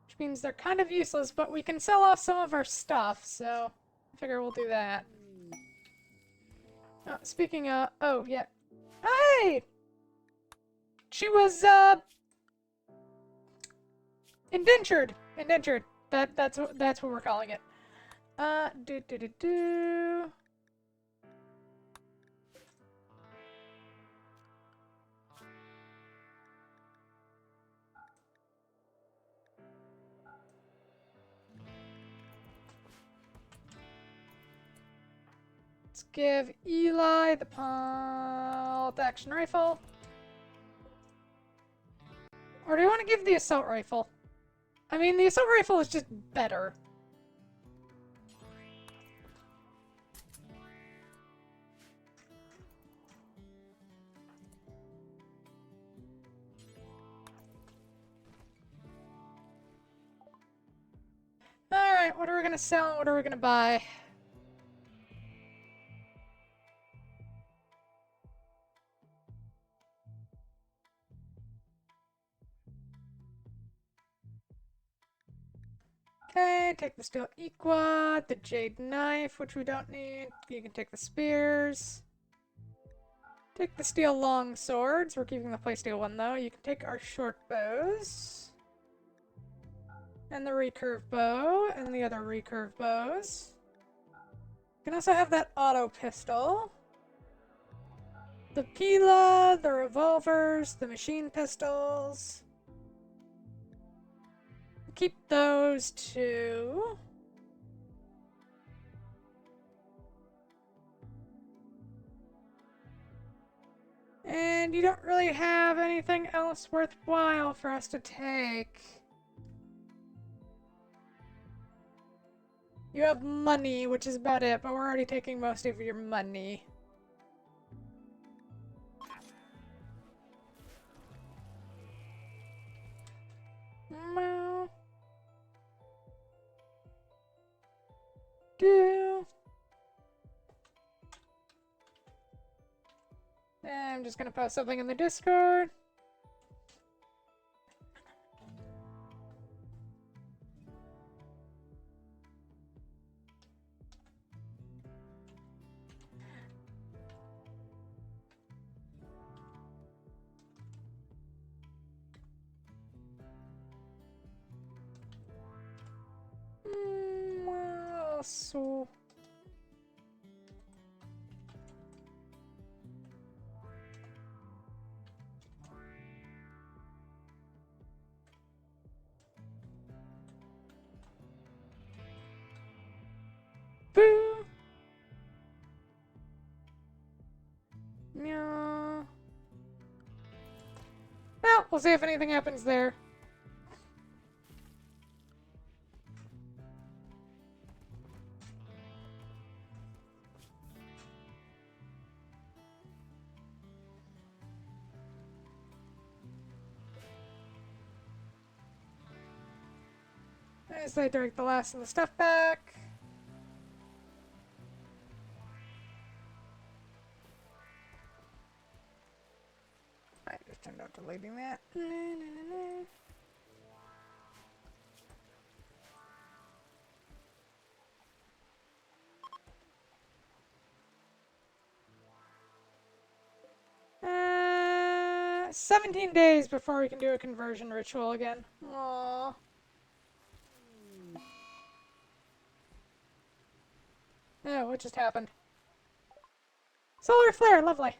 Which means they're kind of useless, but we can sell off some of our stuff, so I figure we'll do that. Speaking of, oh yeah. Hey! She was, indentured. Indentured. That's what we're calling it. Do. Let's give Eli the pulse action rifle. Or do you want to give the assault rifle? I mean, the assault rifle is just better. Alright, what are we gonna sell and what are we gonna buy? Okay, take the steel equad, the jade knife, which we don't need. You can take the spears. Take the steel long swords. We're keeping the playsteel one though. You can take our short bows. And the recurve bow, and the other recurve bows. You can also have that auto pistol. The Pila, the revolvers, the machine pistols. Keep those two. And you don't really have anything else worthwhile for us to take. You have money, which is about it, but we're already taking most of your money. Meow. Do. I'm just gonna post something in the Discord. So. Boo. Yeah. Well, we'll see if anything happens there. As they direct the last of the stuff back. I just turned out deleting that. Uh, 17 days before we can do a conversion ritual again. Aww. Oh, what just happened? Solar flare, lovely.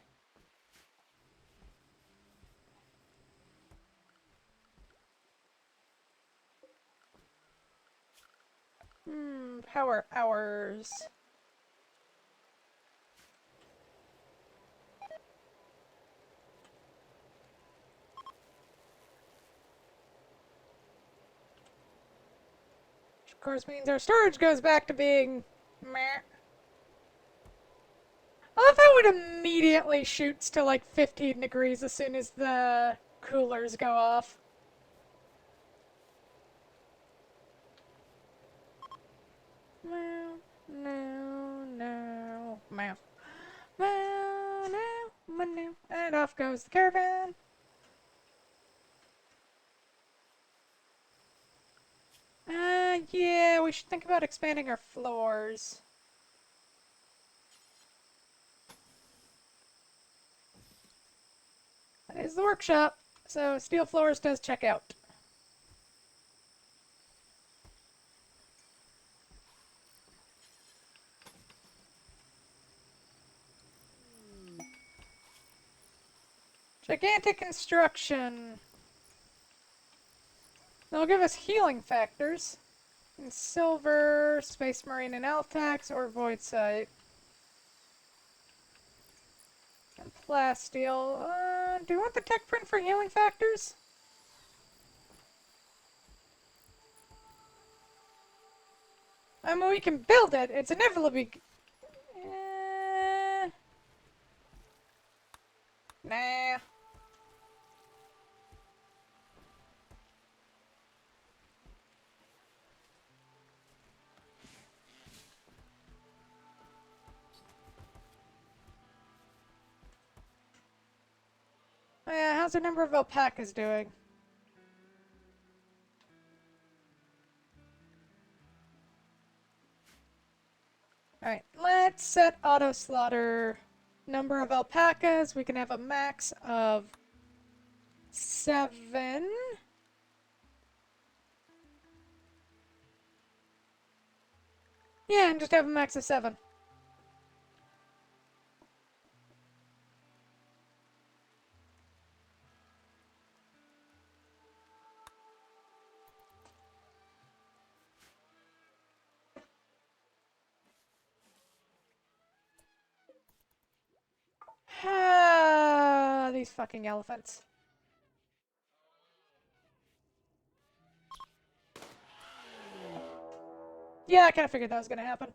Power hours. Which of course means our storage goes back to being meh. I love how it immediately shoots to like 15 degrees as soon as the coolers go off. Meow, no, no, meow. Meow, no, meow. And off goes the caravan. Yeah, we should think about expanding our floors. That is the workshop, so steel floors does check out. Gigantic construction. They'll give us healing factors. And silver, space marine and Altax, or void sight. And plasteel. Do you want the tech print for healing factors? I mean, we can build it. It's inevitably. Nah. How's our number of alpacas doing? Alright, let's set auto slaughter number of alpacas. We can have a max of 7. Yeah, and just have a max of 7. Ah, these fucking elephants. Yeah, I kind of figured that was gonna happen.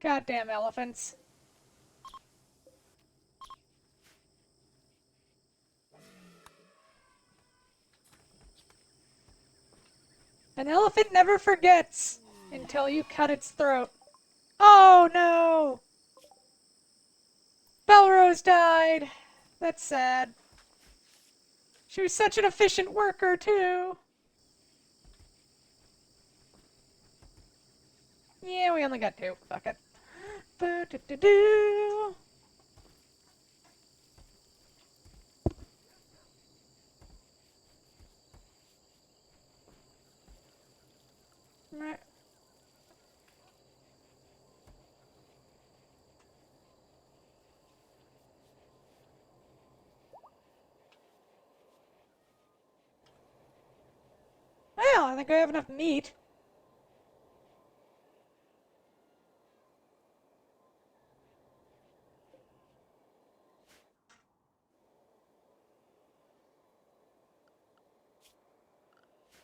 Goddamn elephants. An elephant never forgets until you cut its throat. Oh no! Belrose died. That's sad. She was such an efficient worker, too. Yeah, we only got 2. Fuck it. Boo-doo-doo-doo. Meh. Well, I think I have enough meat.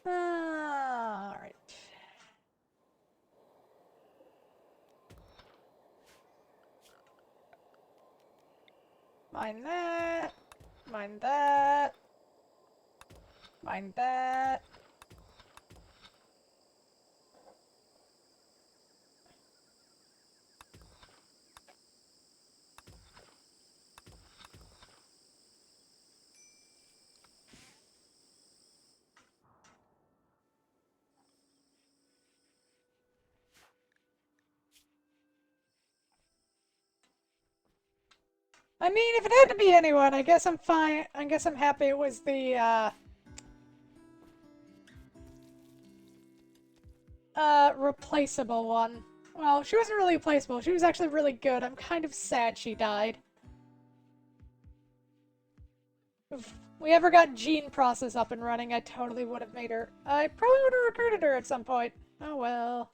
Alright. Mine that. Mine that. Mine that. I mean, if it had to be anyone, I guess I'm fine. I guess I'm happy it was the, replaceable one. Well, she wasn't really replaceable. She was actually really good. I'm kind of sad she died. If we ever got gene process up and running, I totally would have made her. I probably would have recruited her at some point. Oh well.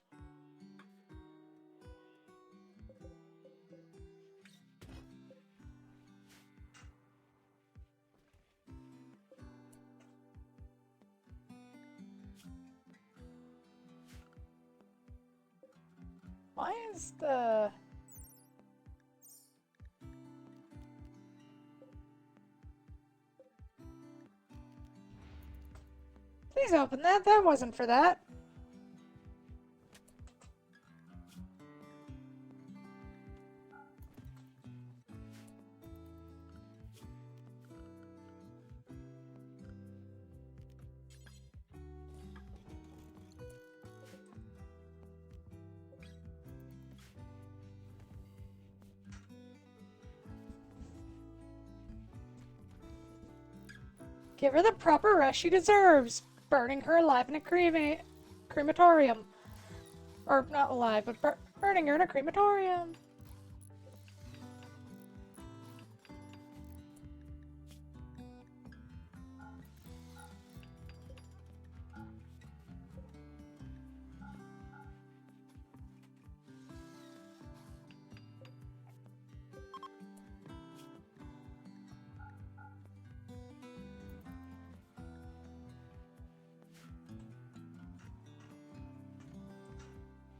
Why is the... Please open that. That wasn't for that. Give her the proper rest she deserves. Burning her alive in a crematorium. Or not alive, but Burning her in a crematorium.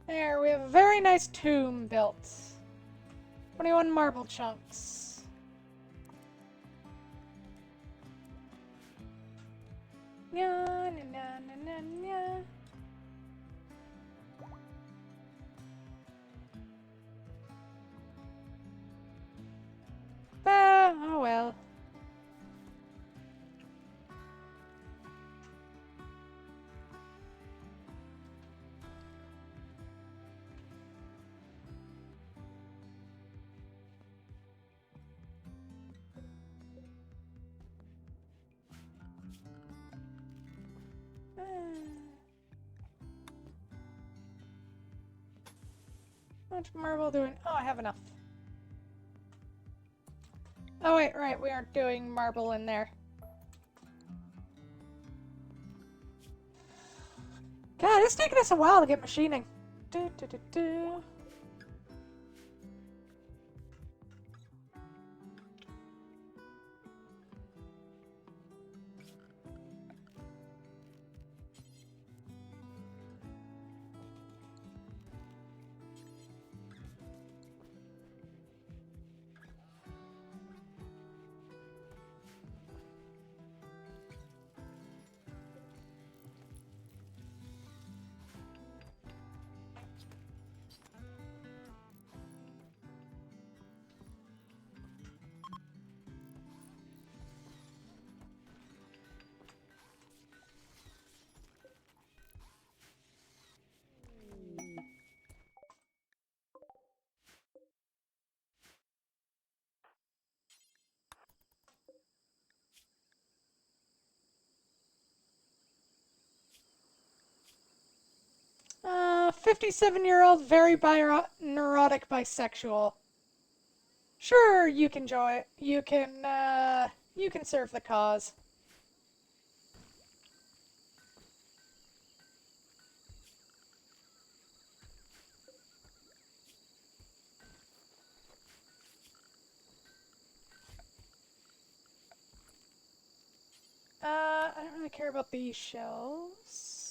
There, we have a very nice tomb built. 21 marble chunks. Nya, nya, nya, nya, nya, nya. Oh well. How much marble doing? Oh, I have enough. Oh wait, right, we aren't doing marble in there. God, it's taking us a while to get machining. Do, do, do, do. Uh, 57-year-old, very neurotic bisexual. Sure, you can join. You can serve the cause. I don't really care about these shells.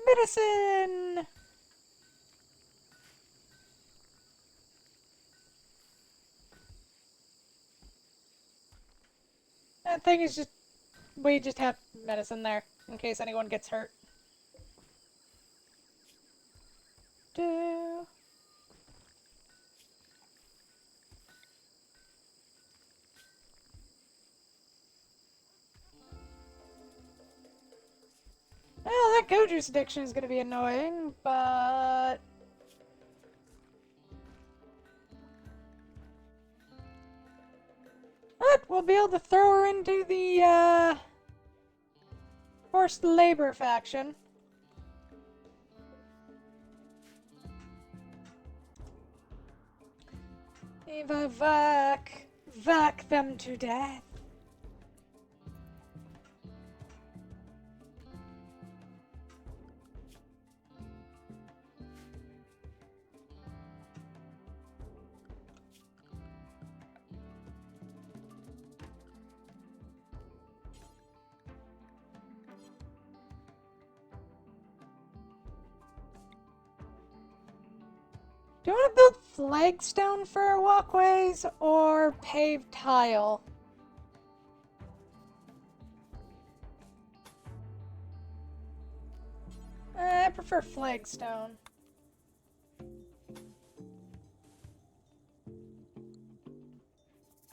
Medicine! That thing is just... We just have medicine there, in case anyone gets hurt. Do... Well, that goat juice addiction is going to be annoying, but... But we'll be able to throw her into the, forced labor faction. Eva vac them to death. Do you want to build flagstone for our walkways or paved tile? I prefer flagstone.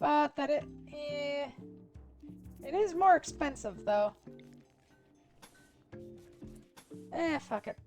But it is more expensive though. Fuck it.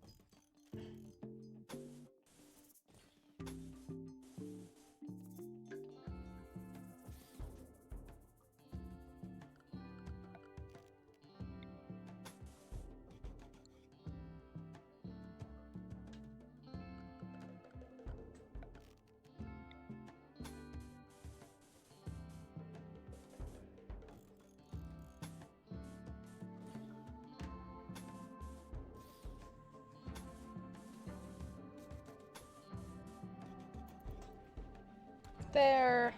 There.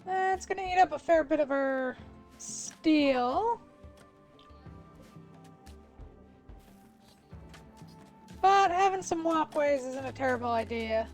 It's gonna eat up a fair bit of our steel. But having some walkways isn't a terrible idea.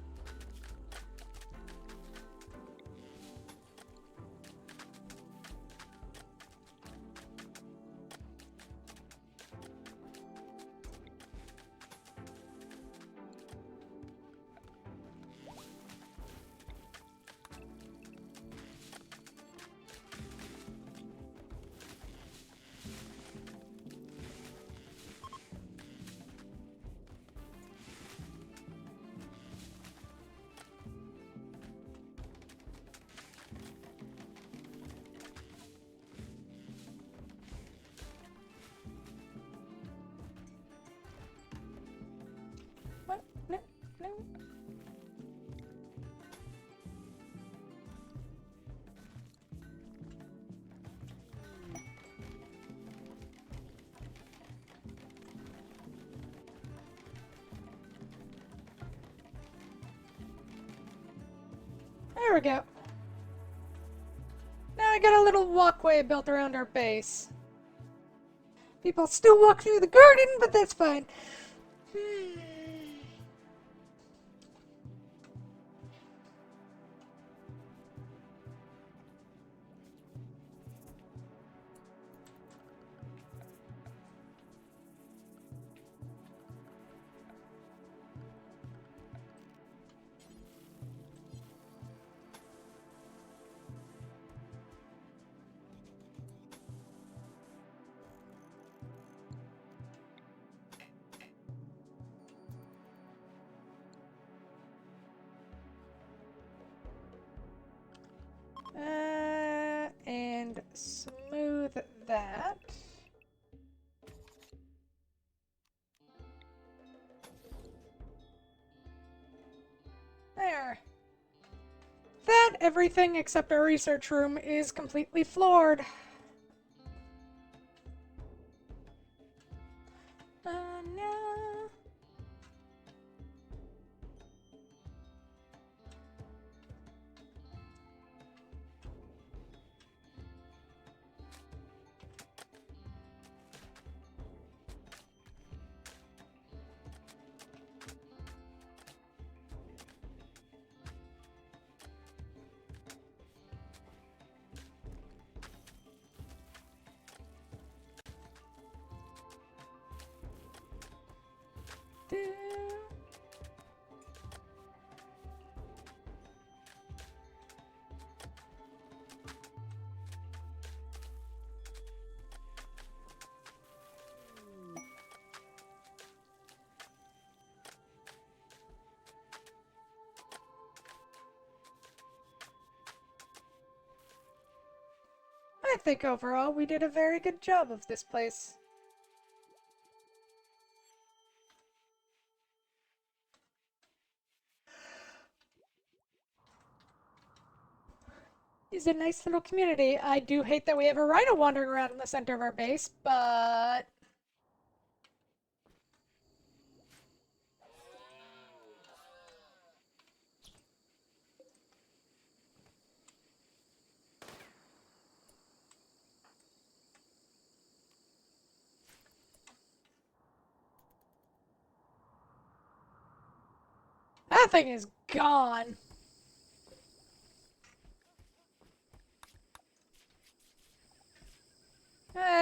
What? No, no. There we go. Now we got a little walkway built around our base. People still walk through the garden, but that's fine. And smooth that. There. That, everything except our research room is completely floored. No. I think overall we did a very good job of this place. It's a nice little community. I do hate that we have a rhino wandering around in the center of our base, but that thing is gone.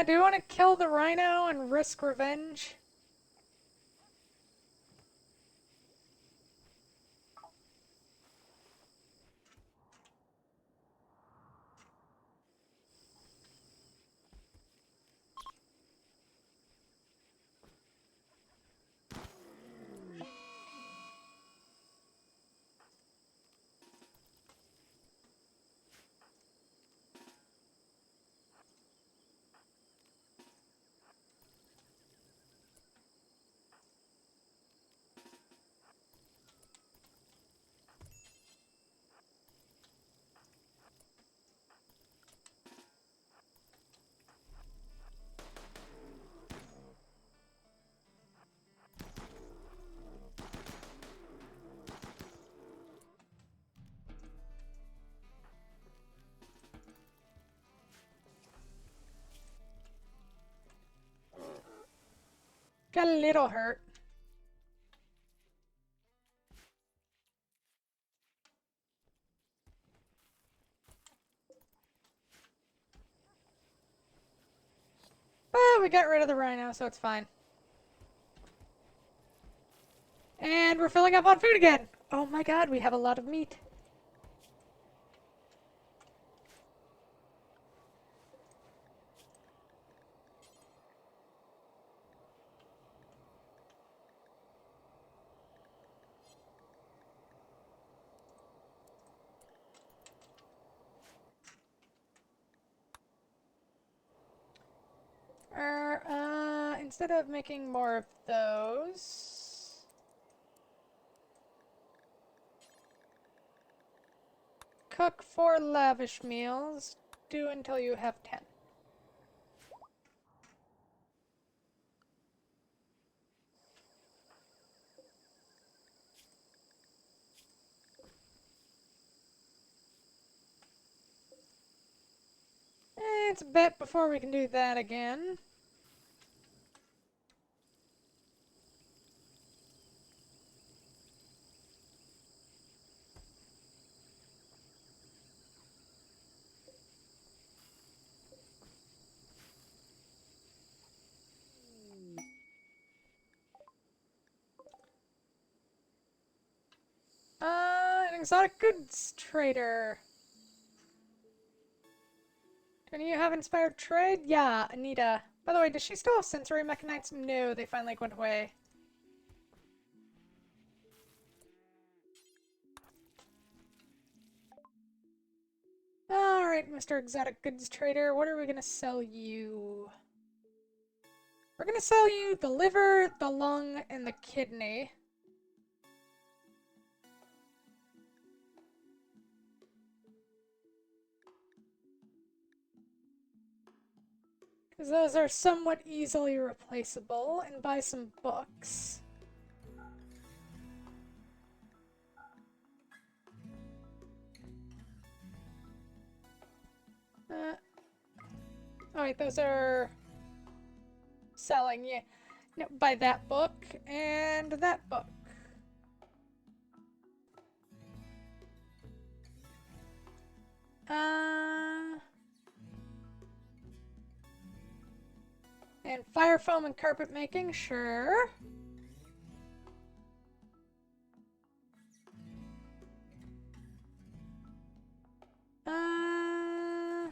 Do you want to kill the rhino and risk revenge? Got a little hurt. But we got rid of the rhino, so it's fine. And we're filling up on food again. Oh my god, we have a lot of meat. Instead of making more of those, cook 4 lavish meals. Do until you have 10. It's a bit before we can do that again. An exotic goods trader. Do you have inspired trade? Yeah, Anita. By the way, does she still have sensory mechanites? No, they finally went away. Alright, Mr. Exotic Goods Trader, what are we gonna sell you? We're gonna sell you the liver, the lung, and the kidney. Because those are somewhat easily replaceable, and buy some books. Alright, those are selling, yeah. No, buy that book and that book. And fire foam and carpet making, sure. Uh,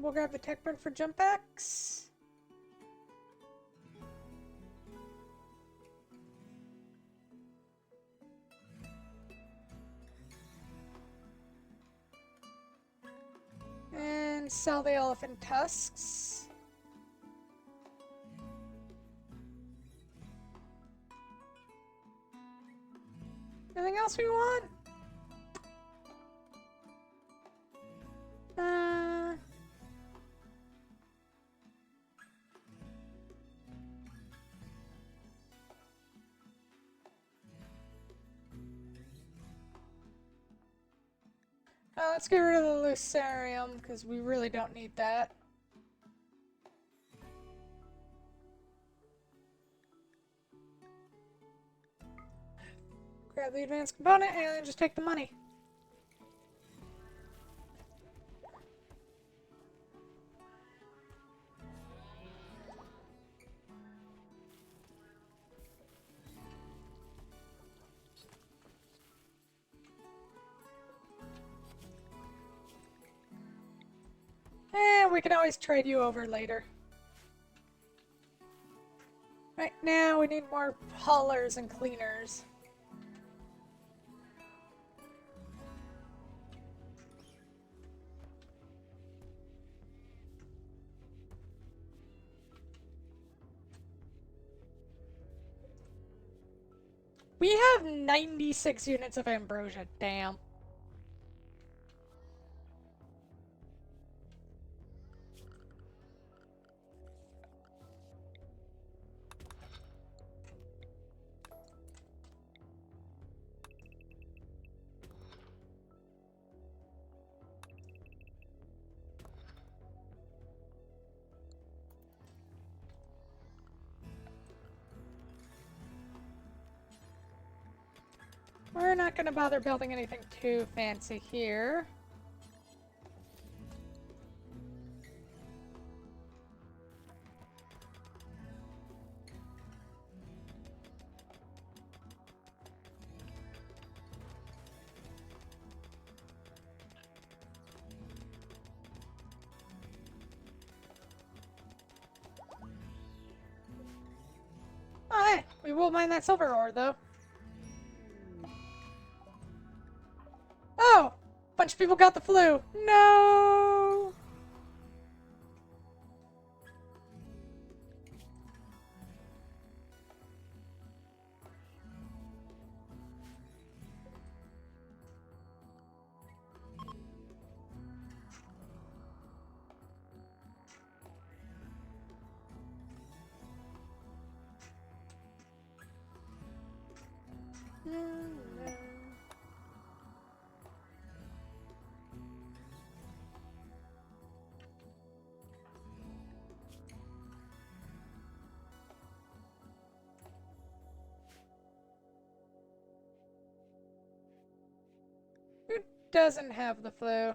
we'll grab the tech bird for jump packs. And sell the elephant tusks. Anything else we want? Let's get rid of the Lucerium, because we really don't need that. Grab the advanced component and just take the money. And we can always trade you over later. Right now, we need more haulers and cleaners. We have 96 units of ambrosia, damn. We're not gonna bother building anything too fancy here. Oh, hey, we will mine that silver ore, though. Oh! Bunch of people got the flu. No! No. Who doesn't have the flu?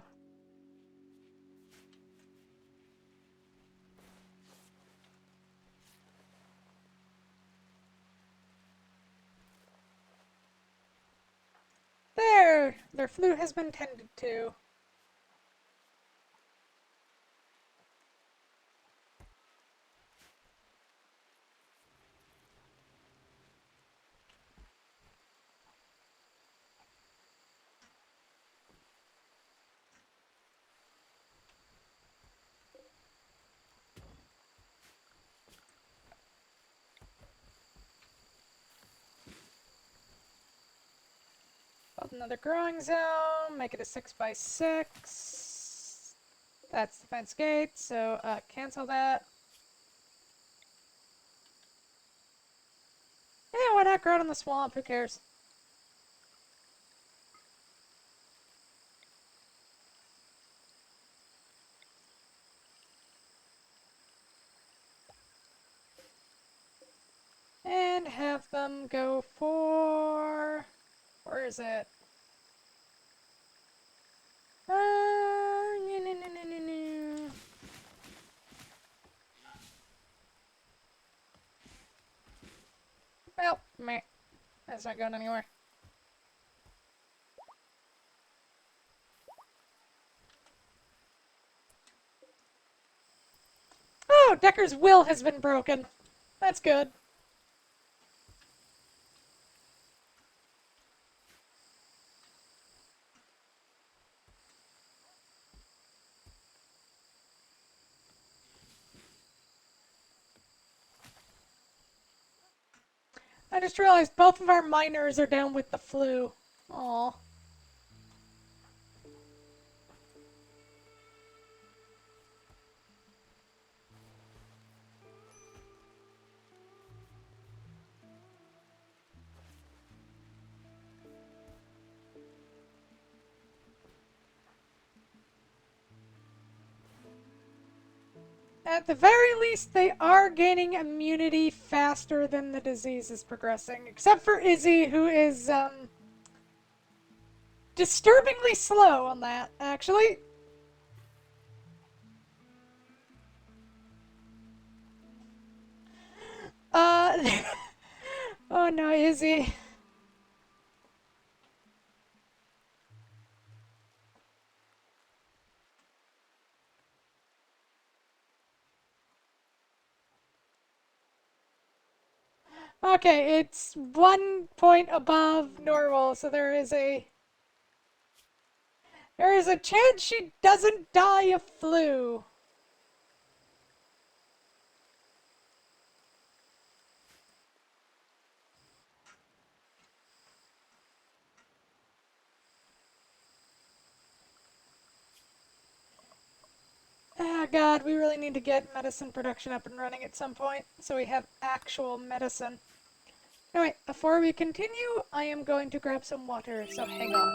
There! Their flu has been tended to. Build another growing zone, make it a 6x6. That's the fence gate, so cancel that. Yeah, why not grow it in the swamp? Who cares? And have them go for... Where is it? No. Well, meh. That's not going anywhere. Oh, Decker's will has been broken. That's good. I just realized both of our miners are down with the flu. Aw. At the very least, they are gaining immunity faster than the disease is progressing. Except for Izzy, who is, disturbingly slow on that, actually. Oh no, Izzy. Okay, it's 1 point above normal, so there is a chance she doesn't die of flu. Ah, God, we really need to get medicine production up and running at some point, so we have actual medicine. Anyway, before we continue, I am going to grab some water, so hang on.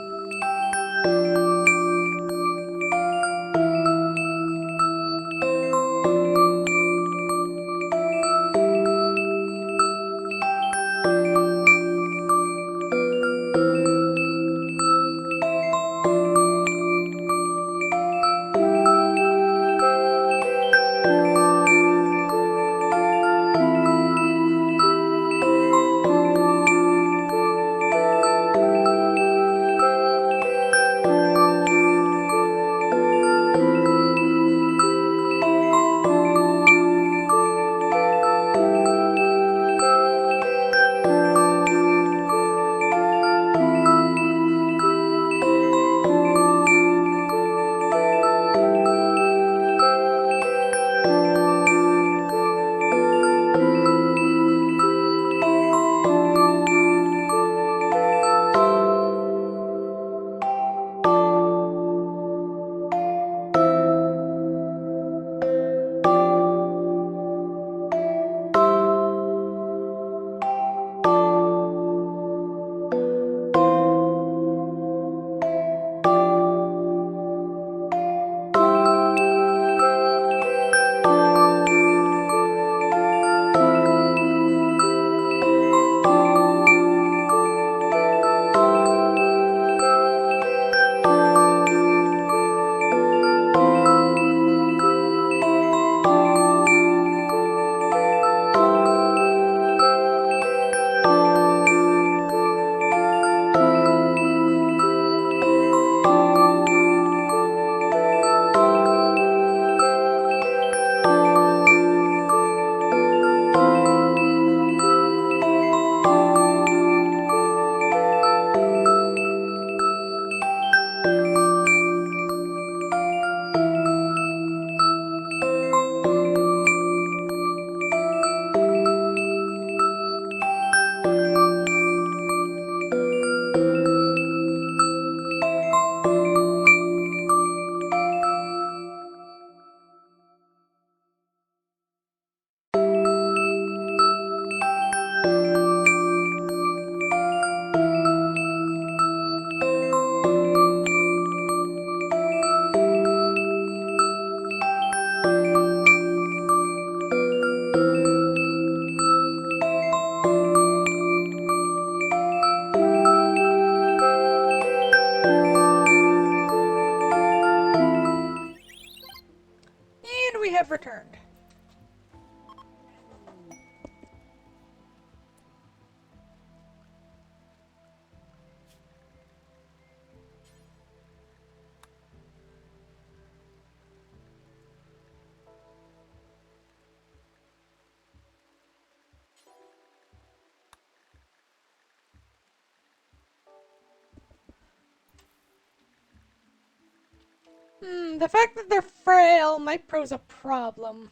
The fact that they're frail might pose a problem.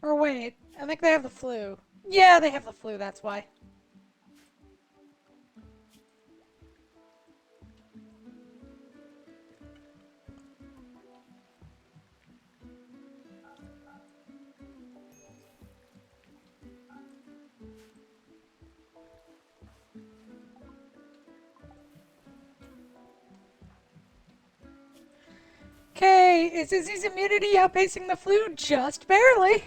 Or wait, I think they have the flu. Yeah, they have the flu, that's why. Okay, is Izzy's immunity outpacing the flu? Just barely.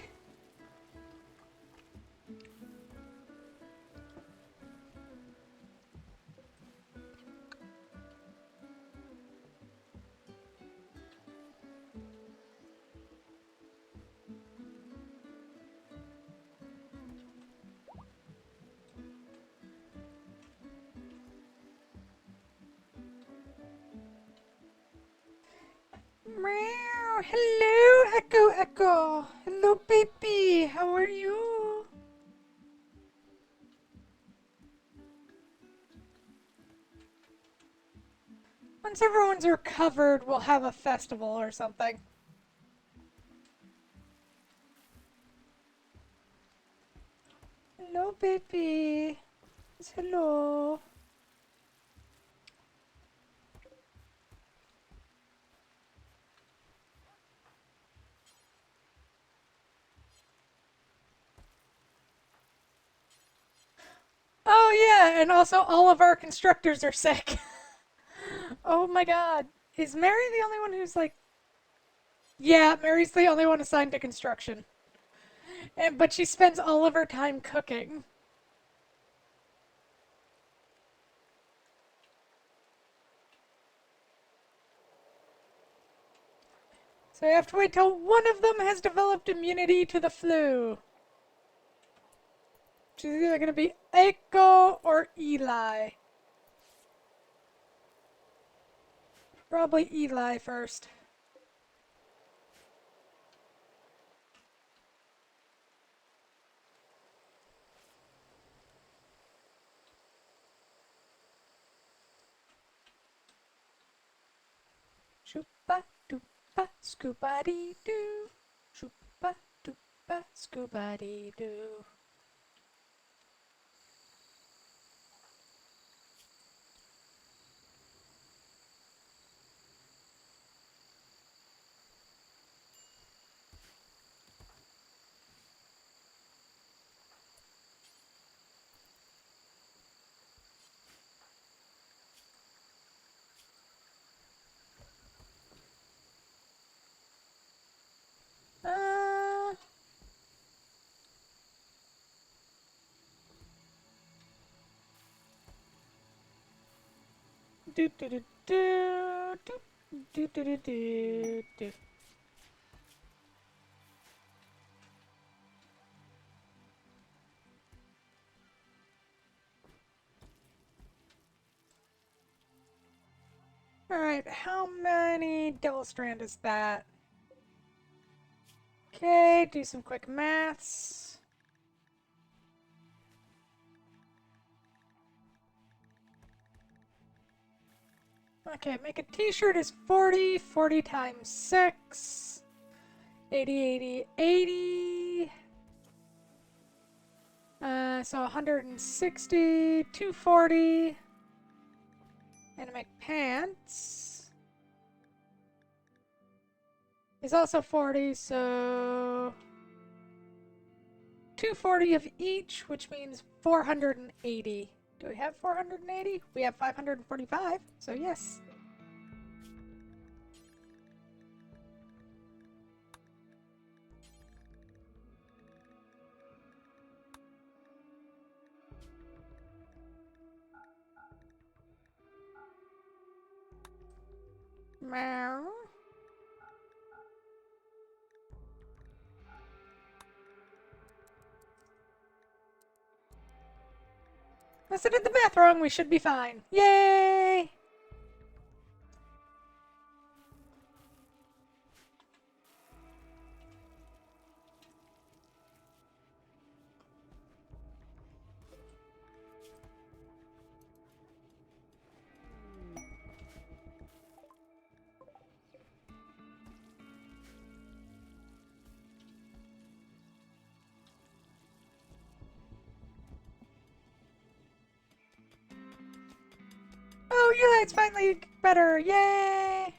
Meow. Hello, Echo Echo. Hello, baby. How are you? Once everyone's recovered, we'll have a festival or something. Hello, baby. Yes, hello. Oh, yeah, and also all of our constructors are sick. Oh my god. Is Mary the only one who's like. Yeah, Mary's the only one assigned to construction. But she spends all of her time cooking. So I have to wait till one of them has developed immunity to the flu. Which is either going to be Eiko or Eli. Probably Eli first. Shoopa doopa scoopa dee doo. Shoopa doopa scoopa dee doo. Uh. Do do do do do do do do do. Alright, how many Devil Strand is that? Okay, do some quick maths. Okay, make a t-shirt is 40. 40 times 6. 80, 80, 80. So 160, 240. And to make pants is also 40, so 240 of each, which means 480. Do we have 480? We have 545, so yes. Meow. Unless I did the math wrong, we should be fine. Yay! Eli's finally better. Yay!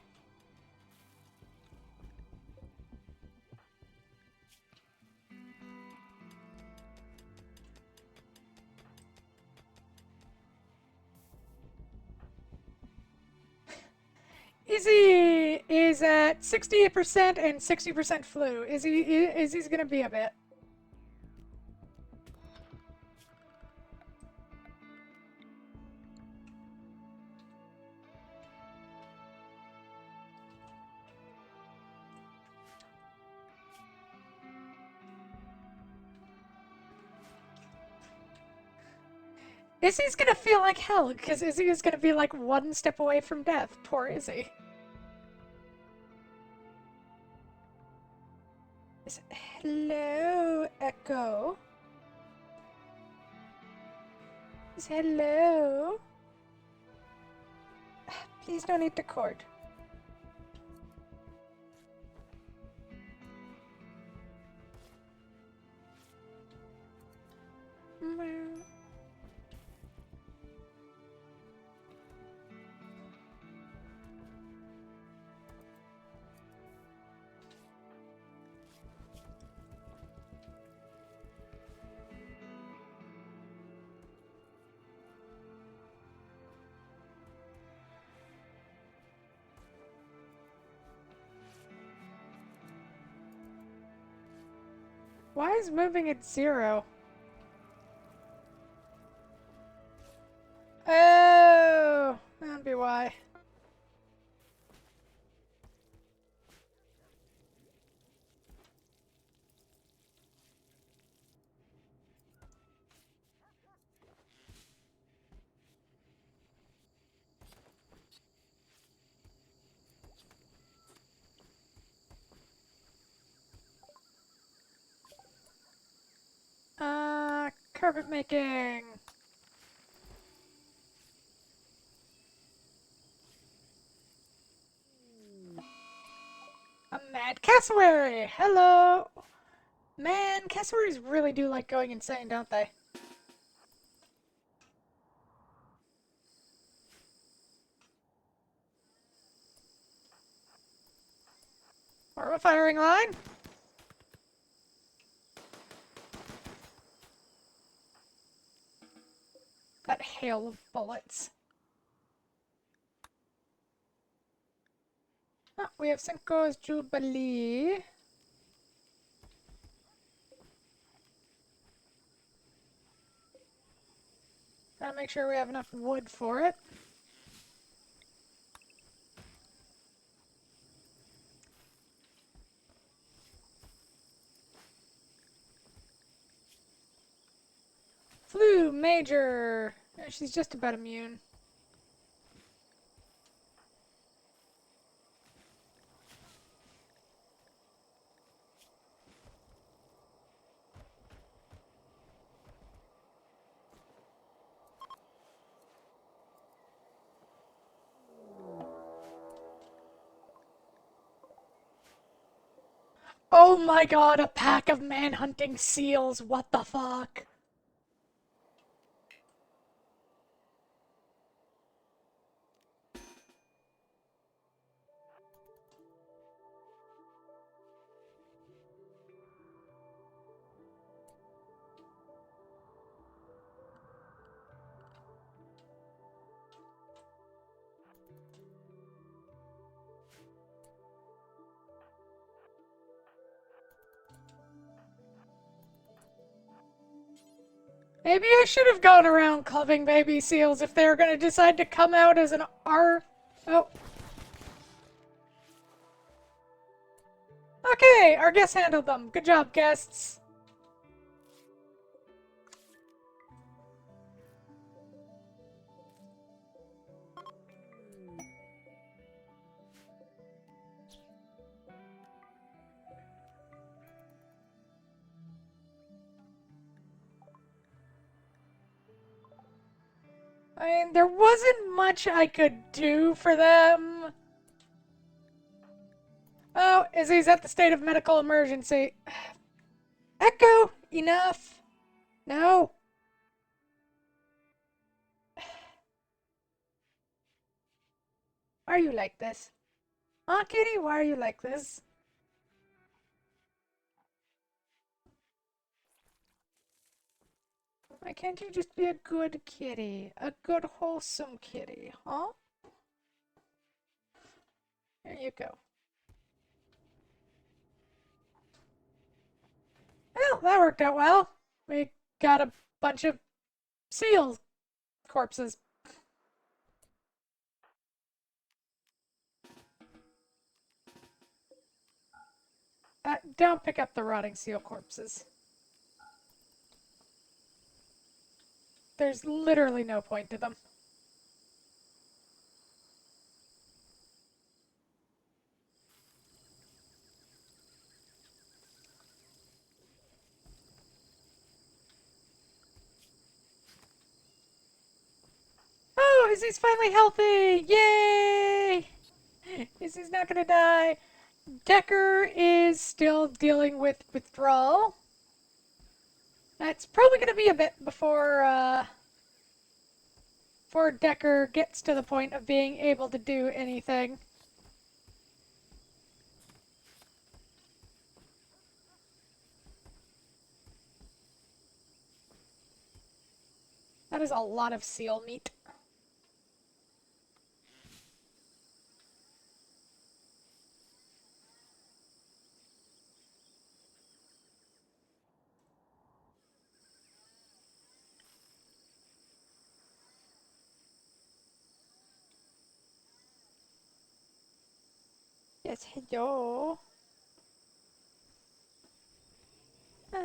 Izzy is at 68% and 60% flu. Izzy's gonna be a bit. Izzy's gonna feel like hell because Izzy is gonna be like one step away from death. Poor Izzy. Hello, Echo. Hello. Please don't eat the cord. Why is moving at 0? Oh, that'd be why. Carpet making. A mad cassowary. Hello. Man, cassowaries really do like going insane, don't they? Or a firing line. That hail of bullets. Oh, we have Cinco's Jubilee. Gotta make sure we have enough wood for it. Flu Major. She's just about immune. Oh my god, a pack of man-hunting seals. What the fuck? Maybe I should have gone around clubbing baby seals if they were going to decide to come out as an R. Oh. Okay, our guests handled them. Good job, guests. I mean, there wasn't much I could do for them. Oh, Izzy's at the state of medical emergency. Echo, enough. No. Why are you like this? Huh, kitty? Why are you like this? Why can't you just be a good kitty? A good, wholesome kitty, huh? There you go. Well, that worked out well. We got a bunch of seal corpses. Don't pick up the rotting seal corpses. There's literally no point to them. Oh, Izzy's finally healthy! Yay! Izzy's not gonna die. Decker is still dealing with withdrawal. It's probably gonna be a bit before Decker gets to the point of being able to do anything. That is a lot of seal meat. Yes, hello. Uh,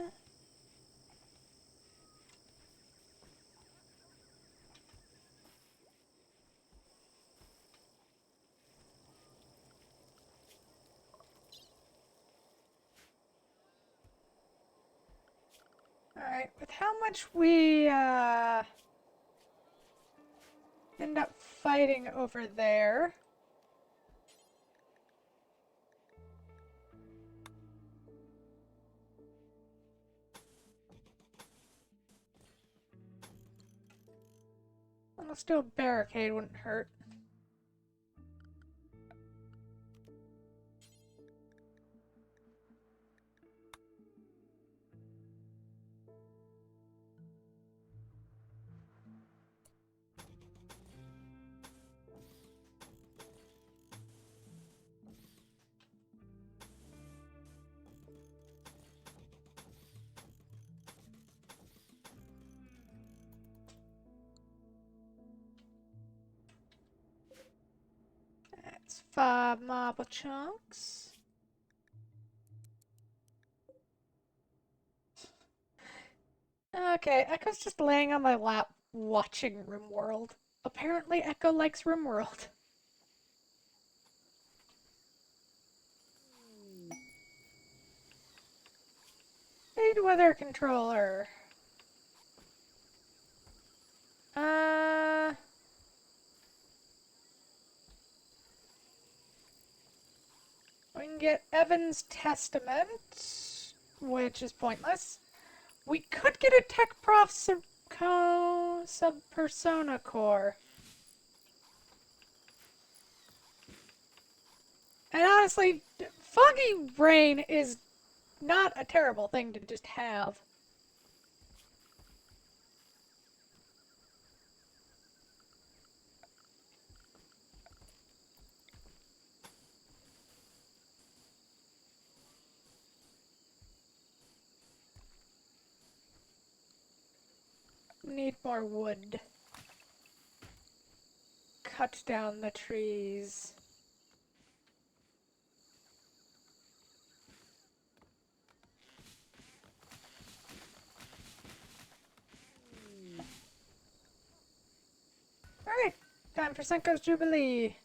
Alright, with how much we end up fighting over there. Let's do a barricade, wouldn't hurt. That's 5 marble chunks. Okay, Echo's just laying on my lap watching Rimworld. Apparently Echo likes Rimworld. Aid weather controller. Uh... We can get Evan's Testament, which is pointless. We could get a Tech Prof Sub Persona Core. And honestly, Foggy Rain is not a terrible thing to just have. Need more wood. Cut down the trees. Alright, time for Senko's Jubilee.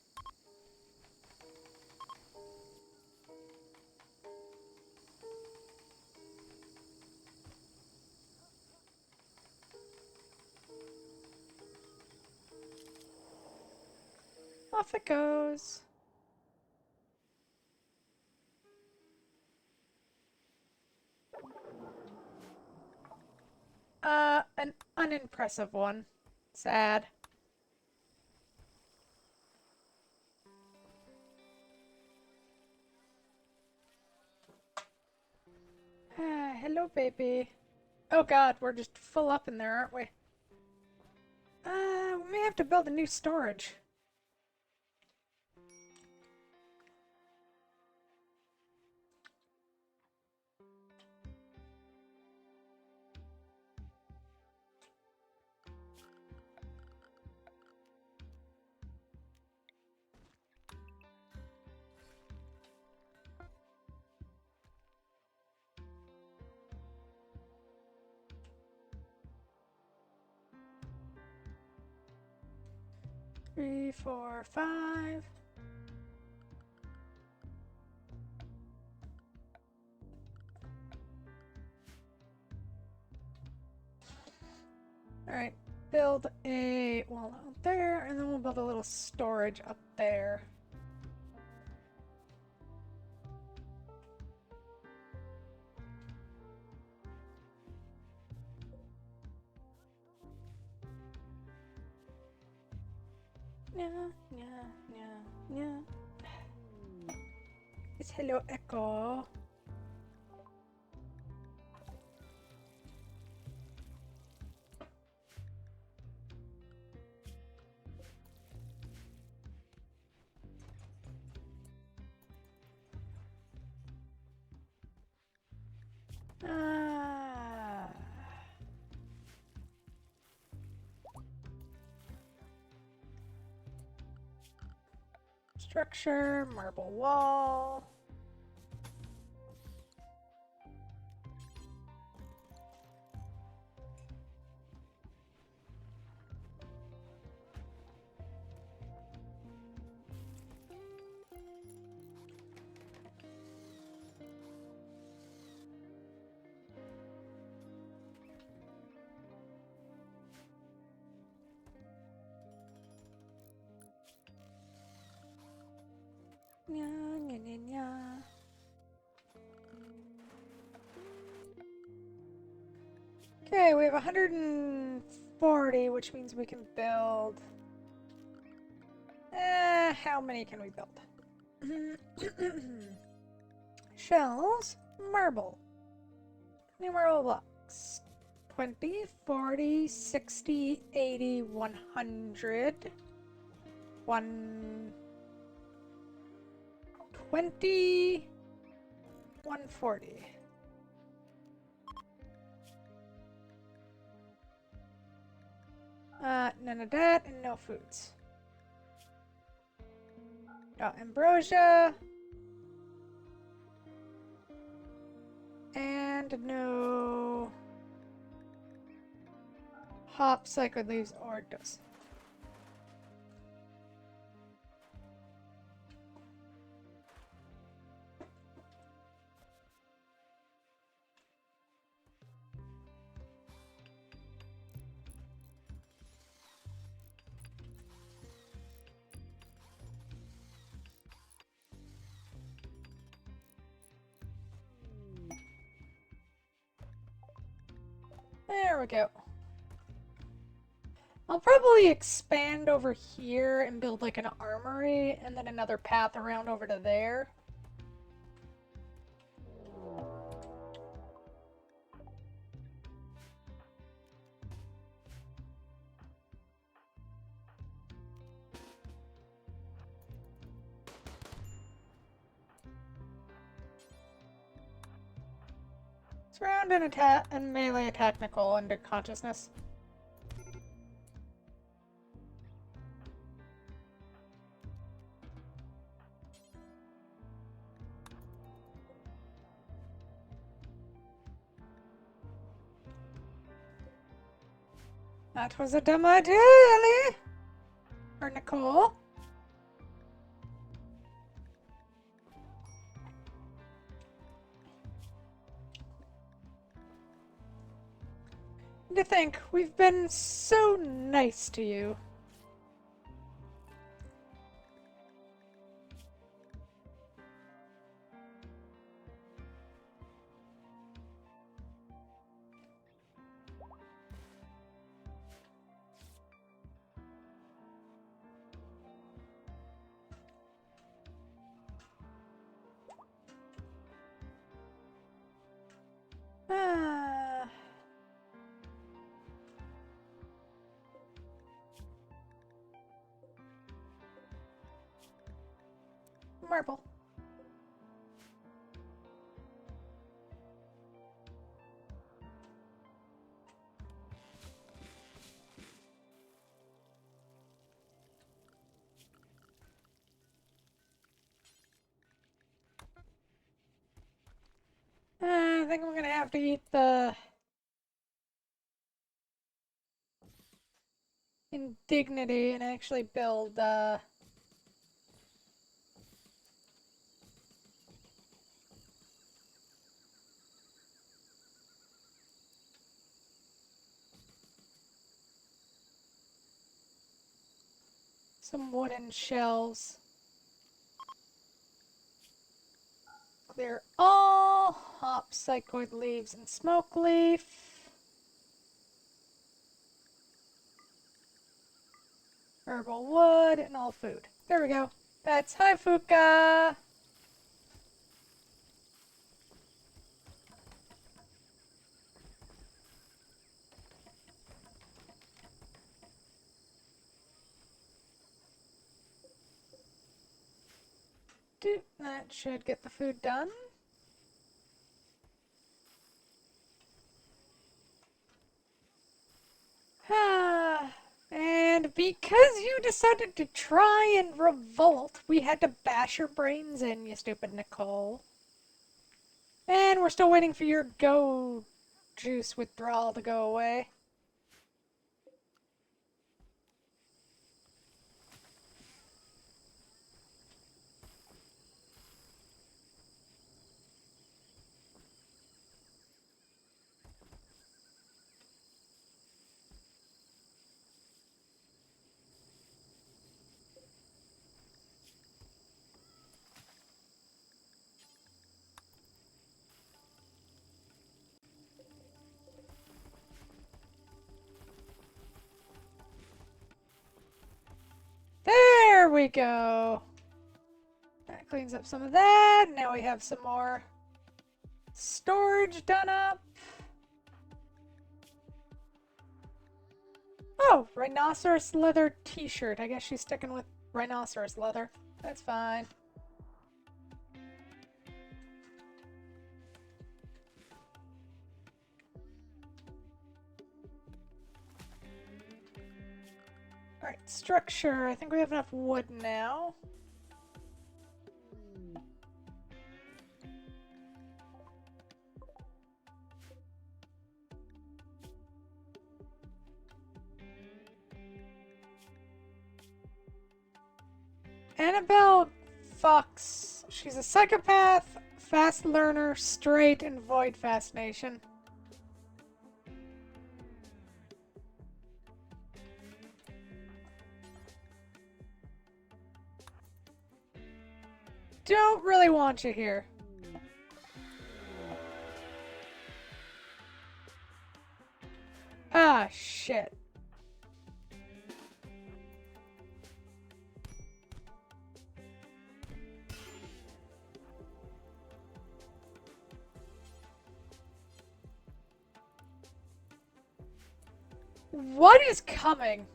Off it goes. An unimpressive one. Sad. Hello, baby. Oh god, we're just full up in there, aren't we? We may have to build a new storage. Three, four, five. Alright, build a wall out there, and then we'll build a little storage up there. Yeah, yeah, yeah, yeah. It's hello, Echo. Ah. Structure, marble wall. Nya, nya, nya, nya. Okay, we have 140, which means we can build. How many can we build? Shells, marble. New marble blocks. 20, 40, 60, 80, 100. 120, 140. None of that, and no foods. No ambrosia. And no hops, sacred leaves, or dust. There we go. I'll probably expand over here and build like an armory and then another path around over to there. Surround and attack and melee attack Nicole under consciousness. That was a dumb idea, Ellie! Or Nicole. To think, we've been so nice to you. marble. I think I'm gonna have to eat the indignity and actually build some wooden shells. Clear all hop, psychoid leaves, and smoke leaf. Herbal wood and all food. There we go. That's hi Fuka. That should get the food done. And because you decided to try and revolt, we had to bash your brains in, you stupid Nicole. And we're still waiting for your go juice withdrawal to go away. There we go. That cleans up some of that. Now we have some more storage done up. Oh, rhinoceros leather t-shirt. I guess she's sticking with rhinoceros leather. That's fine. Alright, structure. I think we have enough wood now. Annabelle Fox. She's a psychopath, fast learner, straight, and void fascination. Don't really want you here. Ah, shit. What is coming?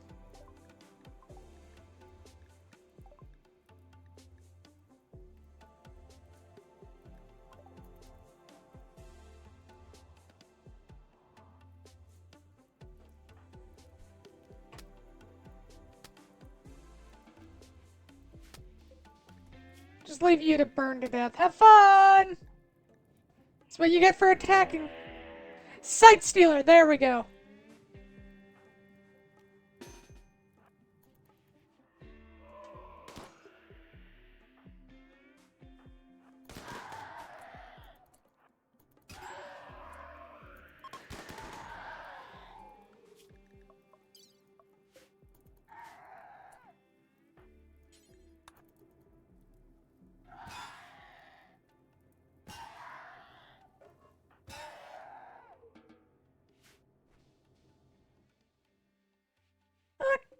Just leave you to burn to death. Have fun! That's what you get for attacking. Sight Stealer, there we go.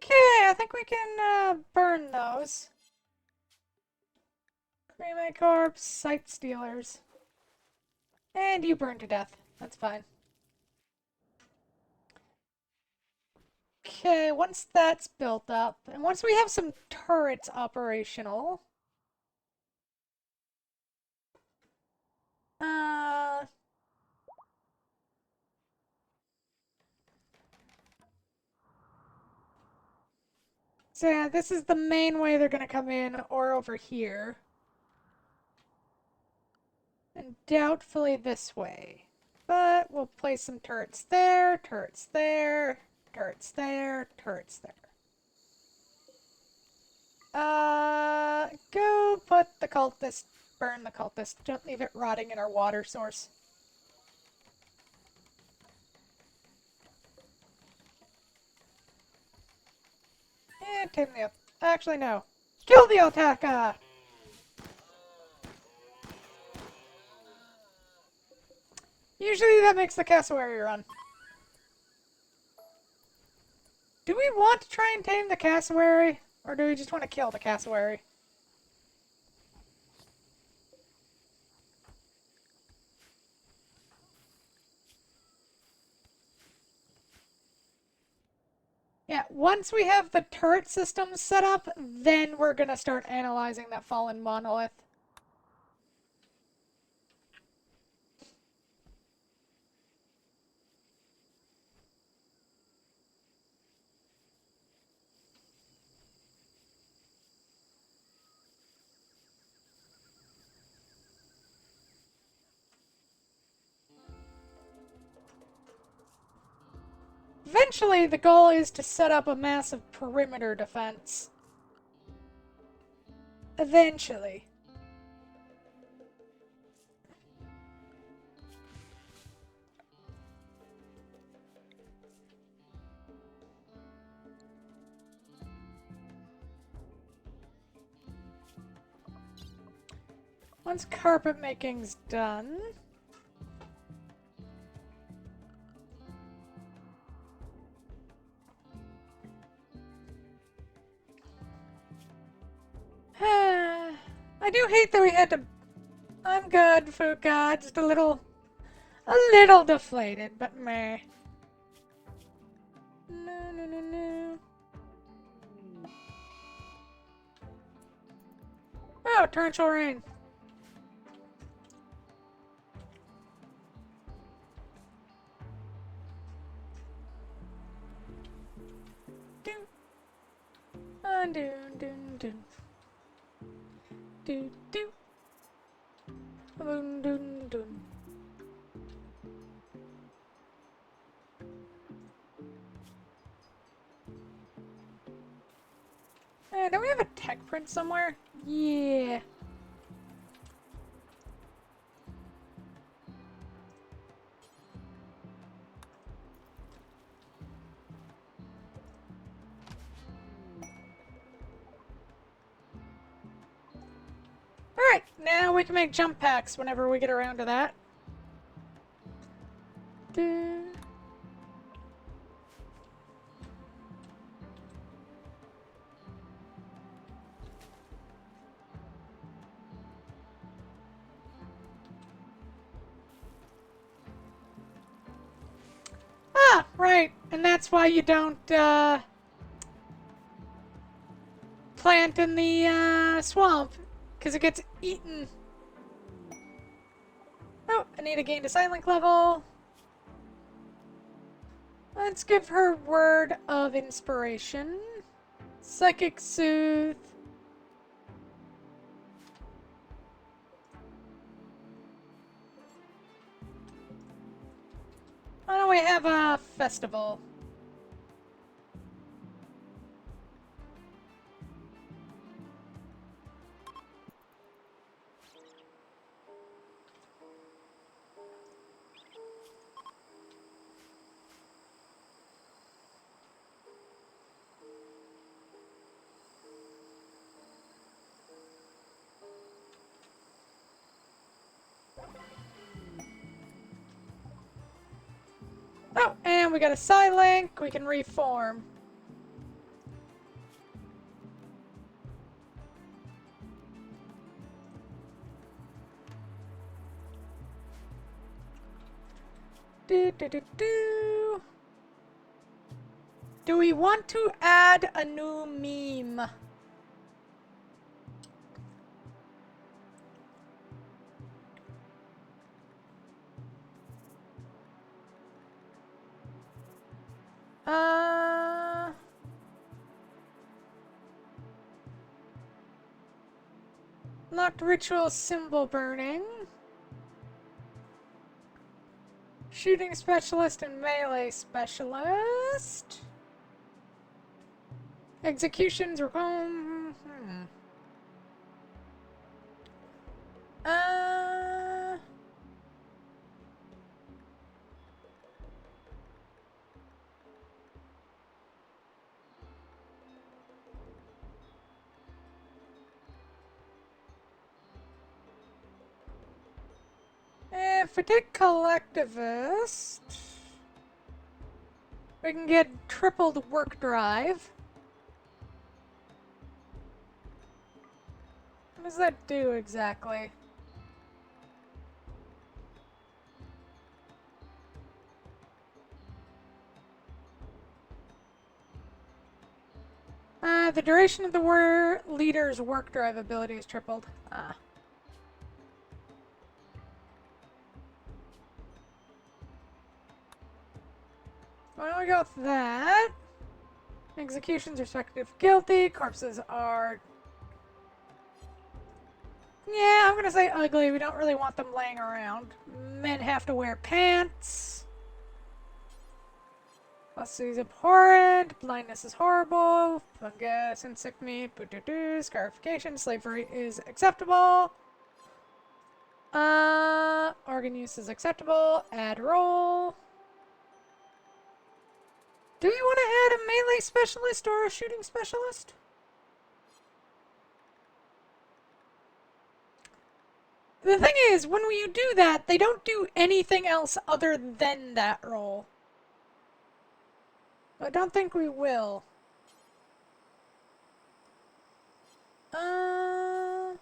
Okay, I think we can burn those. Cremate corpse, sight stealers. And you burn to death. That's fine. Okay, once that's built up, and once we have some turrets operational, Uh. So yeah, this is the main way they're gonna come in, or over here. And doubtfully this way. But we'll place some turrets there, turrets there, turrets there, turrets there. Go put the cultist, burn the cultist. Don't leave it rotting in our water source. And tame the, actually no. Kill the Otaka! Usually that makes the cassowary run. Do we want to try and tame the cassowary? Or do we just want to kill the cassowary? Yeah, once we have the turret systems set up, then we're gonna start analyzing that fallen monolith. Eventually, the goal is to set up a massive perimeter defense. Eventually. Once carpet making's done... I do hate that we had to... I'm good, Fuka. Just a little deflated, but meh. No, no, no, no. Oh, torrential rain. Dun. Dun, dun, dun. Do, do. Dun, dun, dun. Don't we have a tech print somewhere? Yeah. Alright, now we can make jump packs whenever we get around to that. Dun. Ah, right. And that's why you don't, plant in the, swamp. Because it gets eaten. Oh, Anita gained a silent level. Let's give her word of inspiration. Psychic Soothe. Why don't we have a festival? Oh, and we got a Psylink. We can reform. Do, do, do, do. Do we want to add a new meme? Unlocked ritual symbol burning. Shooting specialist and melee specialist. Executions are home. Uh. If we take collectivist, we can get tripled work drive. What does that do exactly? The duration of the leader's work drive ability is tripled. Why don't we go with that? Executions are effective guilty. Corpses are... Yeah, I'm gonna say ugly. We don't really want them laying around. Men have to wear pants. Pussy is abhorrent. Blindness is horrible. Fungus, insect meat, scarification, slavery is acceptable. Organ use is acceptable. Add roll. Do you want to add a melee specialist or a shooting specialist? The thing is, when you do that, they don't do anything else other than that role. I don't think we will. Uh...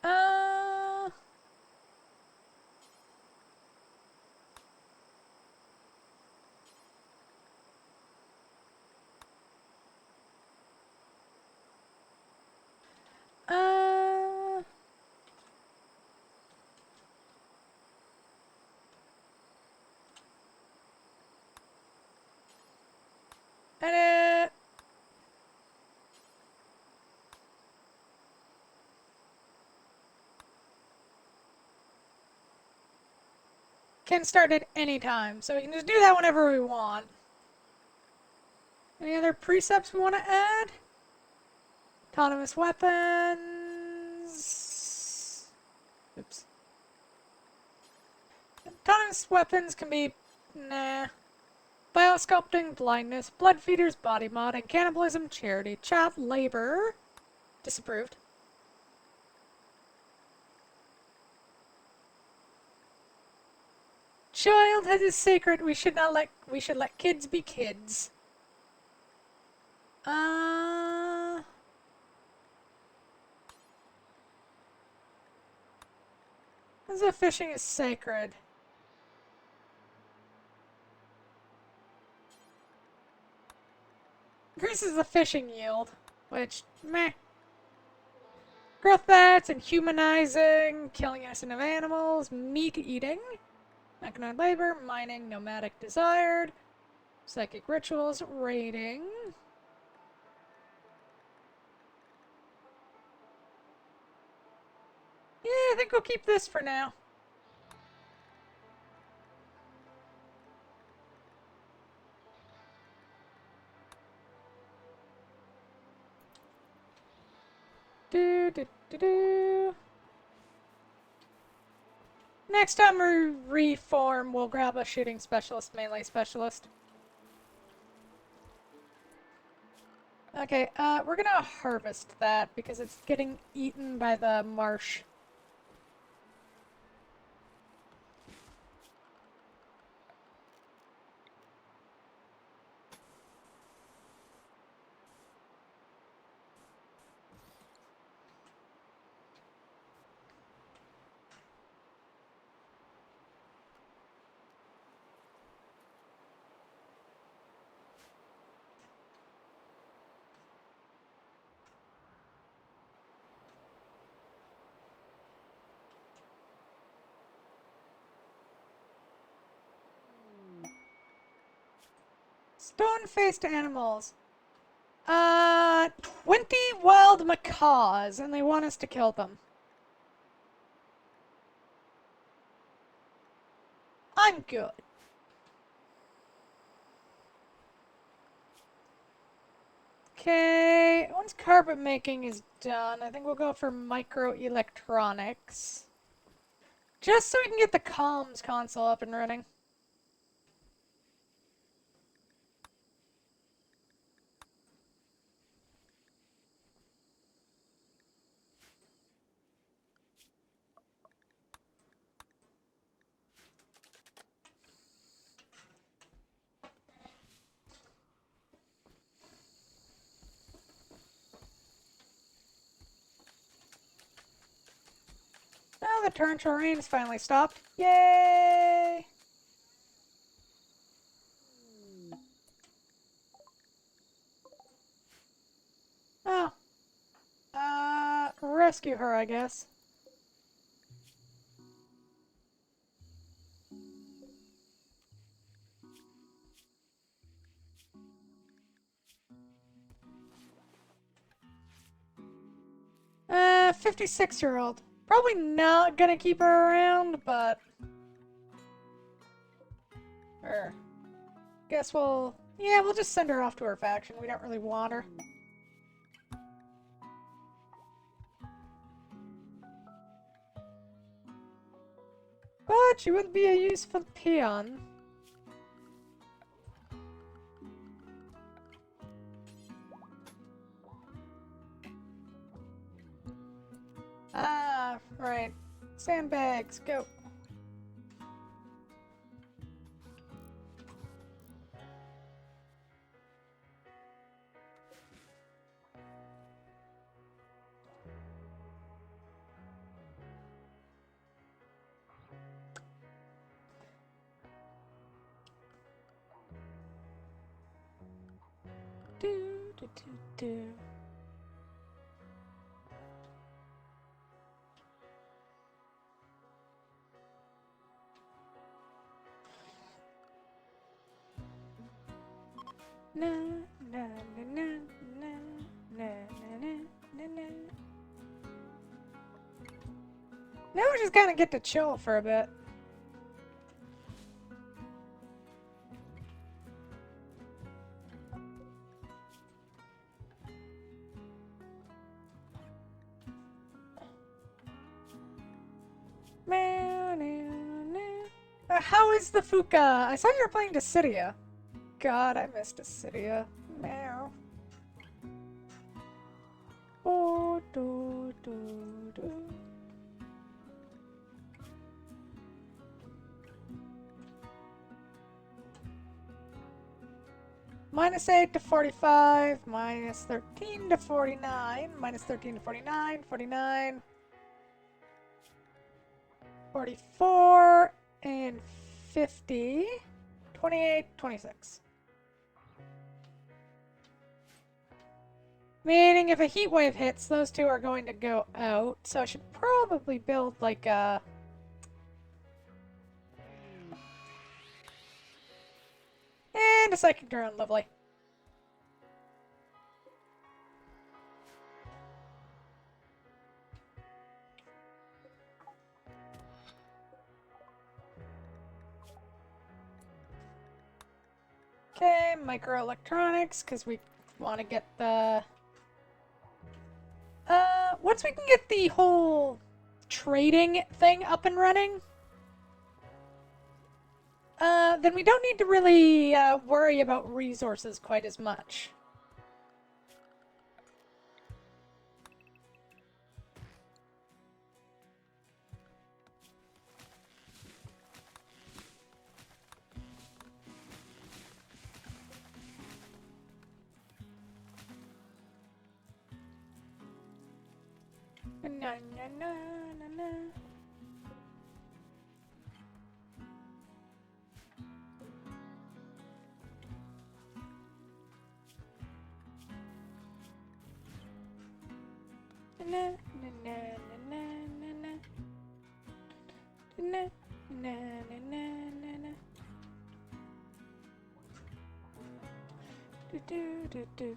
Uh... Uh... Edit. Can start at any time, so we can just do that whenever we want. Any other precepts we want to add? Autonomous weapons. Oops. Autonomous weapons can be... Nah. Biosculpting, blindness, blood feeders, body modding, cannibalism, charity, child labor. Disapproved. Childhood is sacred. We should let kids be kids. As if fishing is sacred. Increases the fishing yield, which, meh. Growth bats and humanizing, killing innocent animals, meat eating, mechanoid labor, mining, nomadic desired, psychic rituals, raiding. Yeah, I think we'll keep this for now. Do. Next time we reform, we'll grab a shooting specialist, melee specialist. Okay, we're gonna harvest that because it's getting eaten by the marsh. Stone-faced animals. Wimpy wild macaws, and they want us to kill them. I'm good. Okay, once carpet making is done, I think we'll go for microelectronics. Just so we can get the comms console up and running. Oh, the torrential rain's finally stopped. Yay! Oh. Rescue her, I guess. 56-year-old. Probably not gonna keep her around, but... Guess we'll... Yeah, we'll just send her off to her faction. We don't really want her. But she would be a useful peon. Ah, right. Sandbags, go. Do, do, do, do. Na, na, na, na, na, na, na, na, na. Now we just kind of get to chill for a bit. How is the Fuka? I saw you were playing Dissidia. God, I missed Dissidia. Meow. Oh, do, do, do. -8 to 45, -13 to 49, -13 to 49, 49, 44, and 50, 28, 26. Meaning if a heat wave hits, those two are going to go out, so I should probably build like a... And a psychic drone, lovely. Okay, microelectronics, because we want to get the... once we can get the whole trading thing up and running, then we don't need to really worry about resources quite as much. Na na na na na. Na na na na na na na. Na na na na na na. do do do.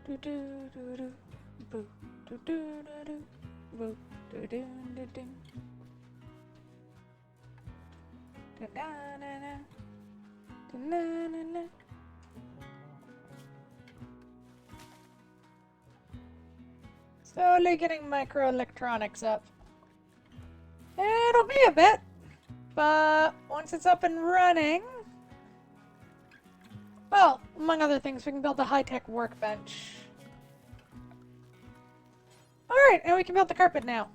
Do do do do. Boo do do do do. Boo do do do do. Da da da da. Da na na na. Slowly getting microelectronics up. It'll be a bit, but once it's up and running, well, among other things, we can build a high-tech workbench. Alright, and we can build the carpet now.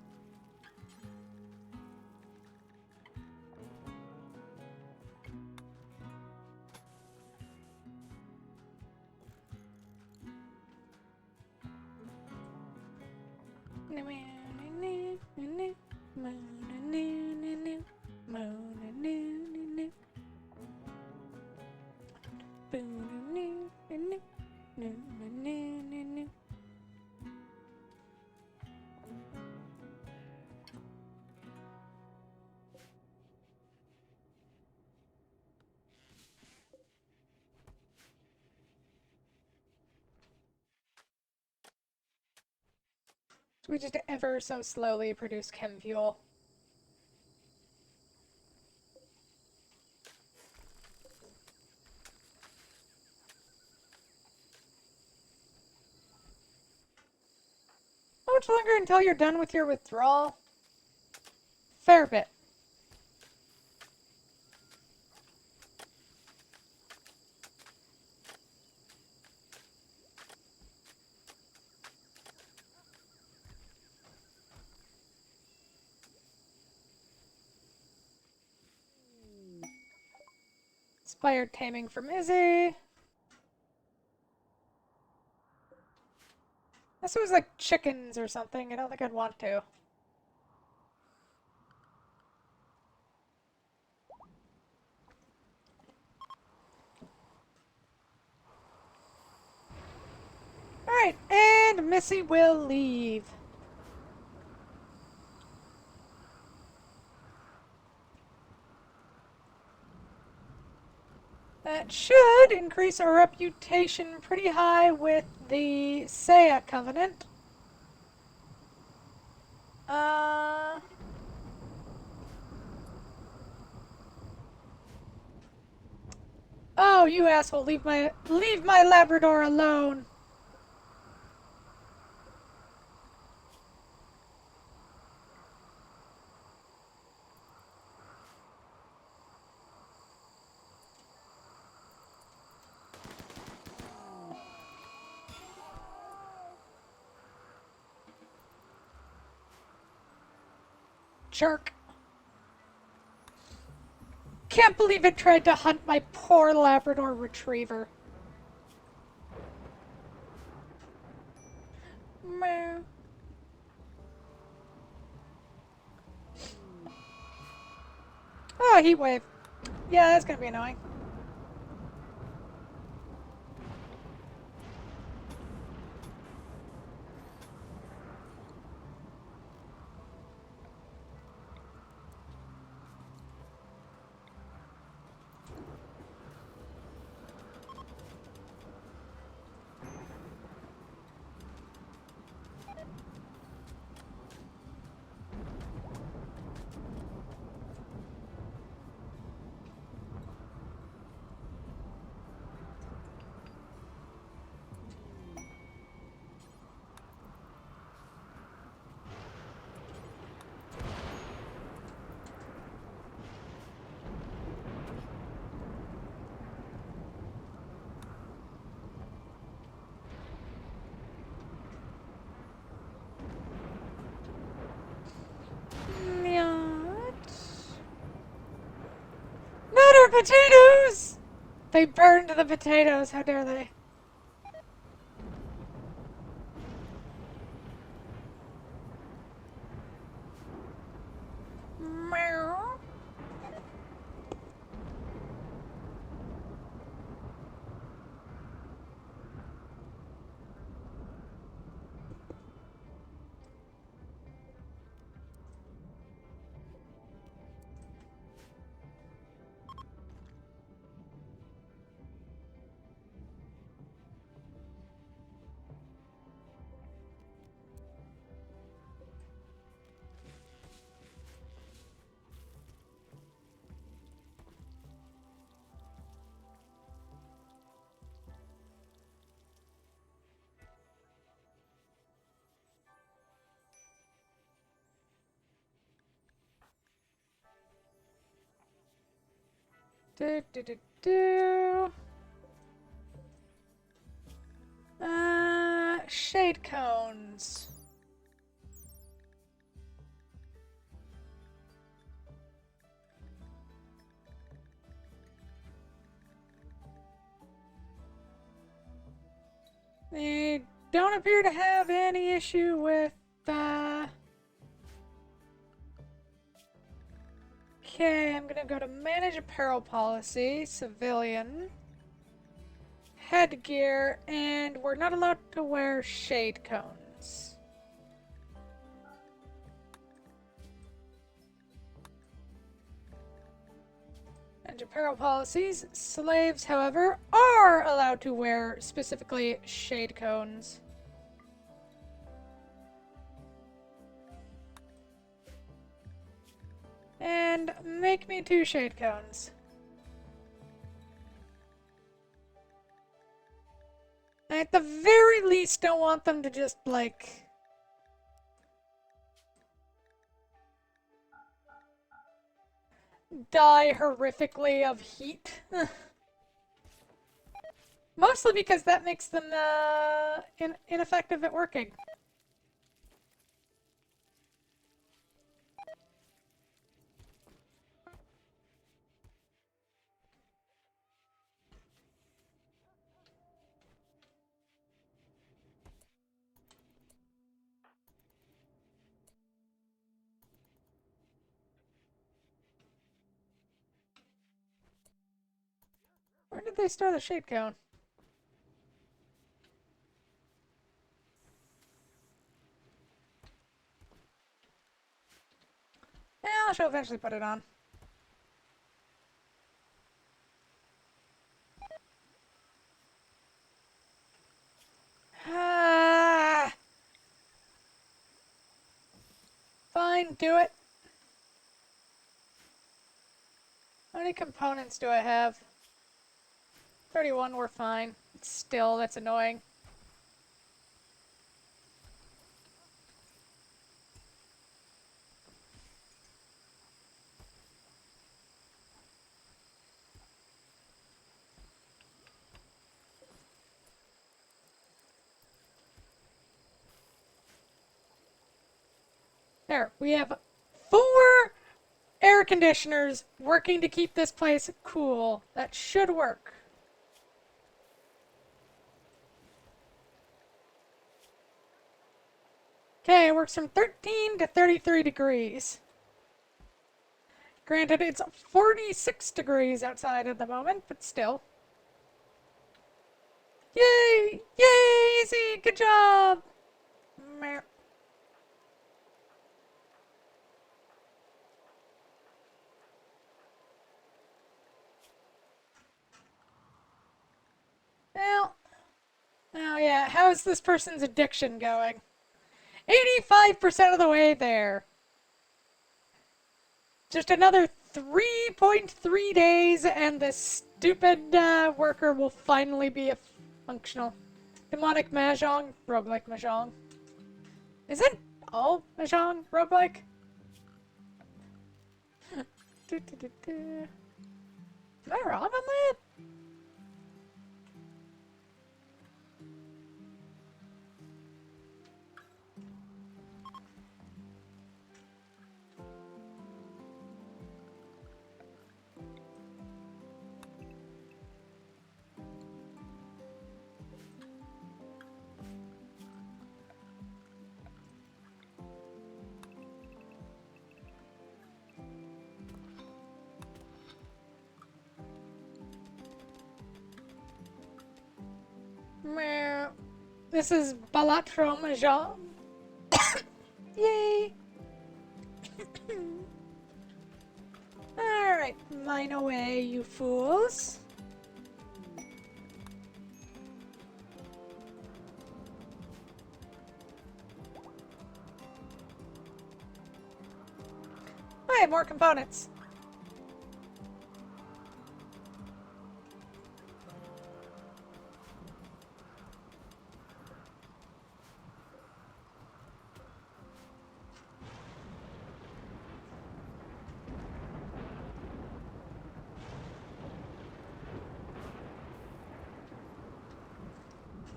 We just ever so slowly produce chem fuel. How much longer until you're done with your withdrawal? Fair bit. Inspired taming from Izzy. This was like chickens or something. I don't think I'd want to. Alright, and Missy will leave. That should increase our reputation pretty high with the Saya Covenant. Oh, you asshole, leave my Labrador alone. Jerk. Can't believe it tried to hunt my poor Labrador retriever. Meow. Oh, heat wave. Yeah, that's gonna be annoying. Not our potatoes! They burned the potatoes, how dare they? Meow. Do, do, do, do. Shade cones. They don't appear to have any issue with, Okay, I'm gonna go to Manage Apparel Policy, Civilian, Headgear, and we're not allowed to wear shade cones. Manage Apparel Policies, slaves, however, are allowed to wear specifically shade cones. And make me 2 shade cones. I at the very least don't want them to just, like... die horrifically of heat. Mostly because that makes them, ineffective at working. Where did they store the shade cone? Yeah, I shall eventually put it on. Ah, fine, do it. How many components do I have? 31, we're fine. Still, that's annoying. There, we have 4 air conditioners working to keep this place cool. That should work. Okay, it works from 13 to 33 degrees. Granted, it's 46 degrees outside at the moment, but still. Yay! Yay, easy! Good job! Meh. Well, oh yeah, how's this person's addiction going? 85% of the way there. Just another 3.3 days and this stupid worker will finally be functional. Demonic Mahjong, roguelike Mahjong. Is it all Mahjong roguelike? Am I wrong on that? Meh. This is Balatro Mahjong. Yay! Alright, mine away, you fools. I have more components.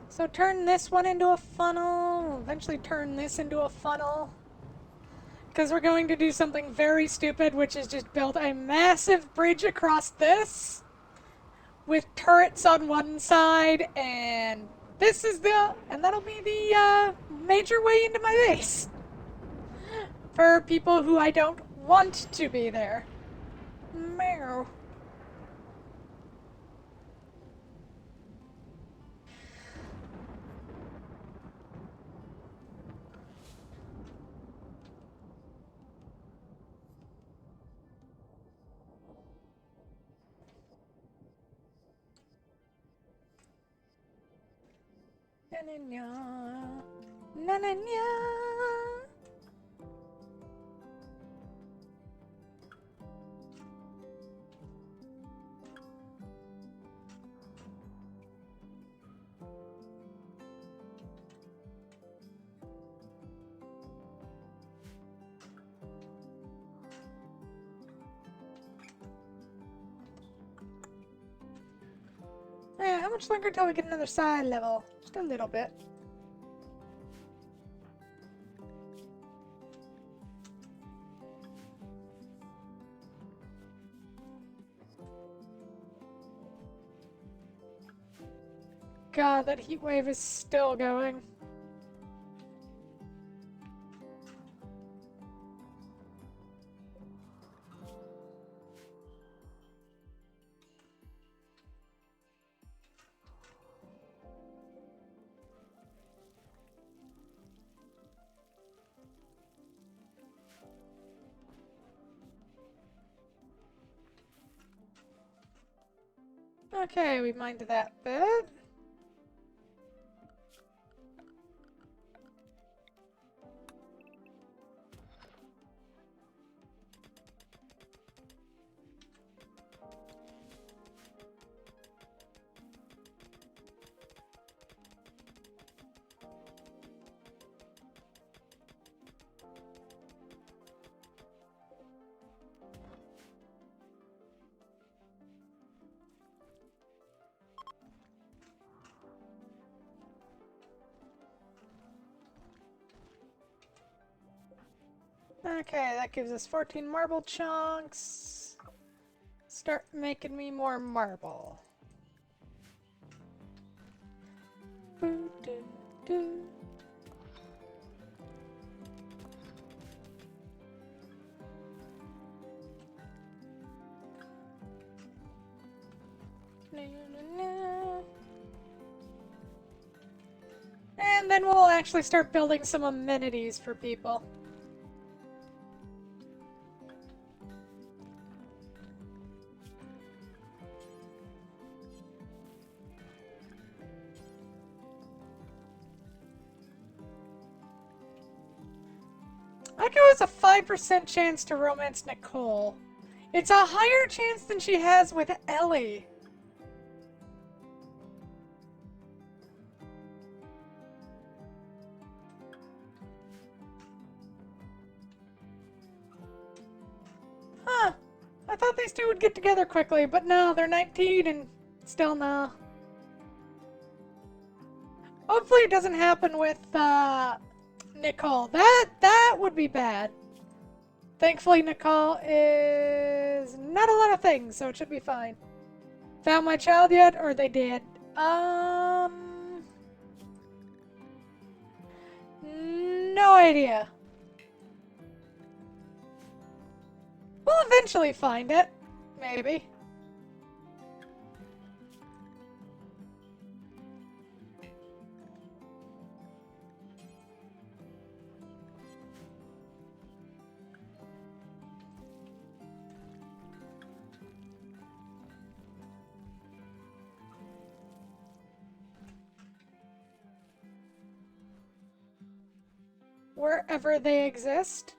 So turn this one into a funnel. Eventually turn this into a funnel. Because we're going to do something very stupid, which is just build a massive bridge across this with turrets on one side, and that'll be the major way into my base for people who I don't want to be there. Meow. Na na na. Na na na. Yeah, how much longer till we get another side level? Just a little bit. God, that heat wave is still going. Okay, we mined that bit. Okay, that gives us 14 marble chunks. Start making me more marble. Boo, doo, doo. Na, na, na. And then we'll actually start building some amenities for people. I go as a 5% chance to romance Nicole. It's a higher chance than she has with Ellie. Huh. I thought these two would get together quickly, but no, they're 19 and still no. Hopefully it doesn't happen with, Nicole. That would be bad. Thankfully, Nicole is not a lot of things, so it should be fine. Found my child yet, or they did? No idea. We'll eventually find it. Maybe. Wherever they exist.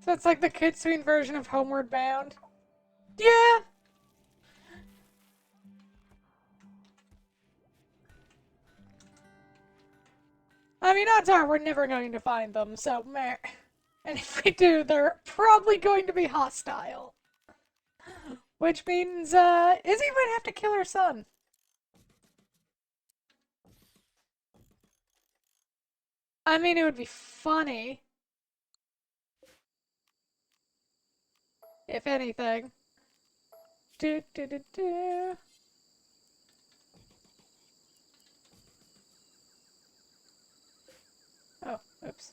So it's like the Kitsune version of Homeward Bound. Yeah! I mean, odds are we're never going to find them, so meh. And if we do, they're probably going to be hostile. Which means, Izzy might have to kill her son. I mean, it would be funny. If anything. Do, do, do, do. Oh, oops.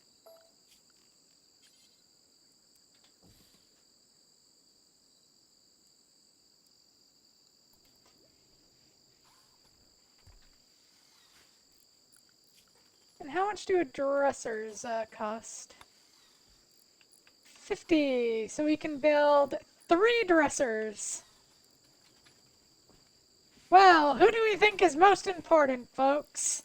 And how much do dressers cost? 50. So we can build 3 dressers. Well, who do we think is most important, folks?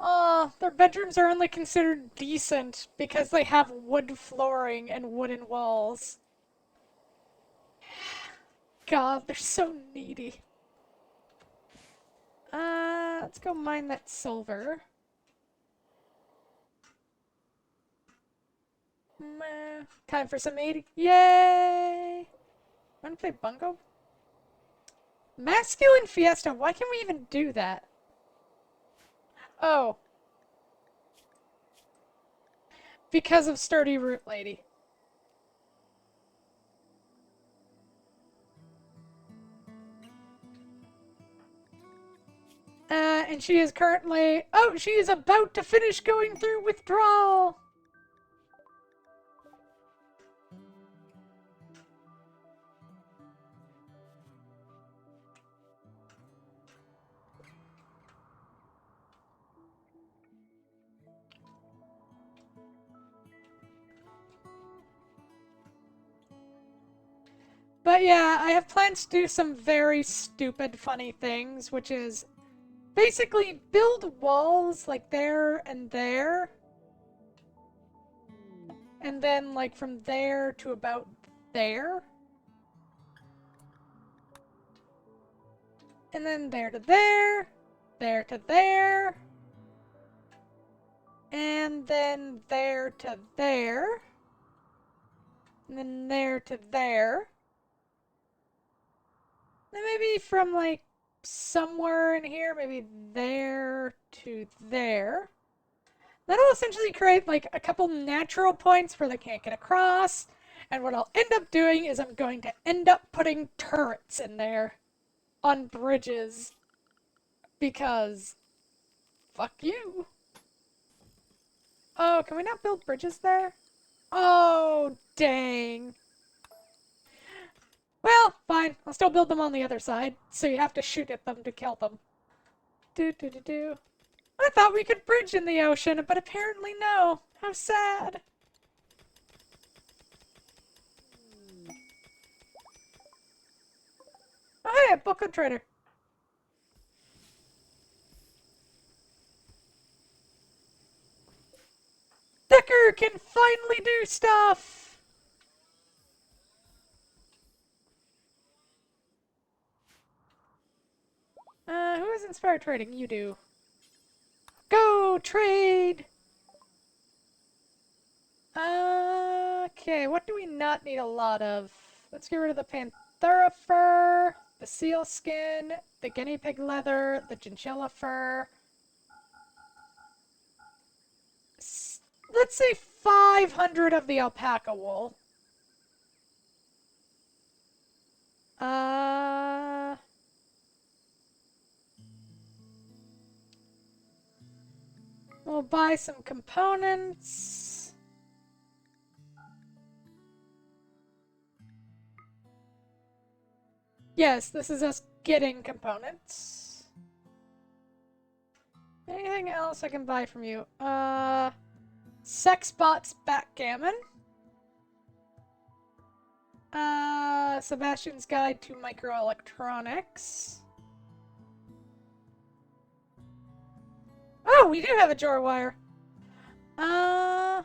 Oh, their bedrooms are only considered decent because they have wood flooring and wooden walls. God, they're so needy. Let's go mine that silver. Time for some eating. Yay! Wanna play bungo? Masculine Fiesta, why can we even do that? Oh. Because of Sturdy Root Lady. And she is currently... Oh, she is about to finish going through withdrawal! But yeah, I have plans to do some very stupid, funny things, which is basically build walls like there and there. And then like from there to about there. And then there to there. There to there. And then there to there. And then there to there. Then maybe from like somewhere in here, maybe there to there. That'll essentially create like a couple natural points where they can't get across. And what I'll end up doing is I'm going to end up putting turrets in there on bridges because fuck you. Oh, can we not build bridges there? Oh, dang. Well, fine. I'll still build them on the other side, so you have to shoot at them to kill them. Do do do do. I thought we could bridge in the ocean, but apparently no. How sad. Oh, hey, a book of trader. Decker can finally do stuff! Who has inspired trading? You do. Go trade! Okay, what do we not need a lot of? Let's get rid of the Panthera fur, the seal skin, the guinea pig leather, the chinchilla fur. Let's say 500 of the alpaca wool. We'll buy some components. Yes, this is us getting components. Anything else I can buy from you? Sexbot's Backgammon. Sebastian's Guide to Microelectronics. Oh, we do have a drawer wire. Uh...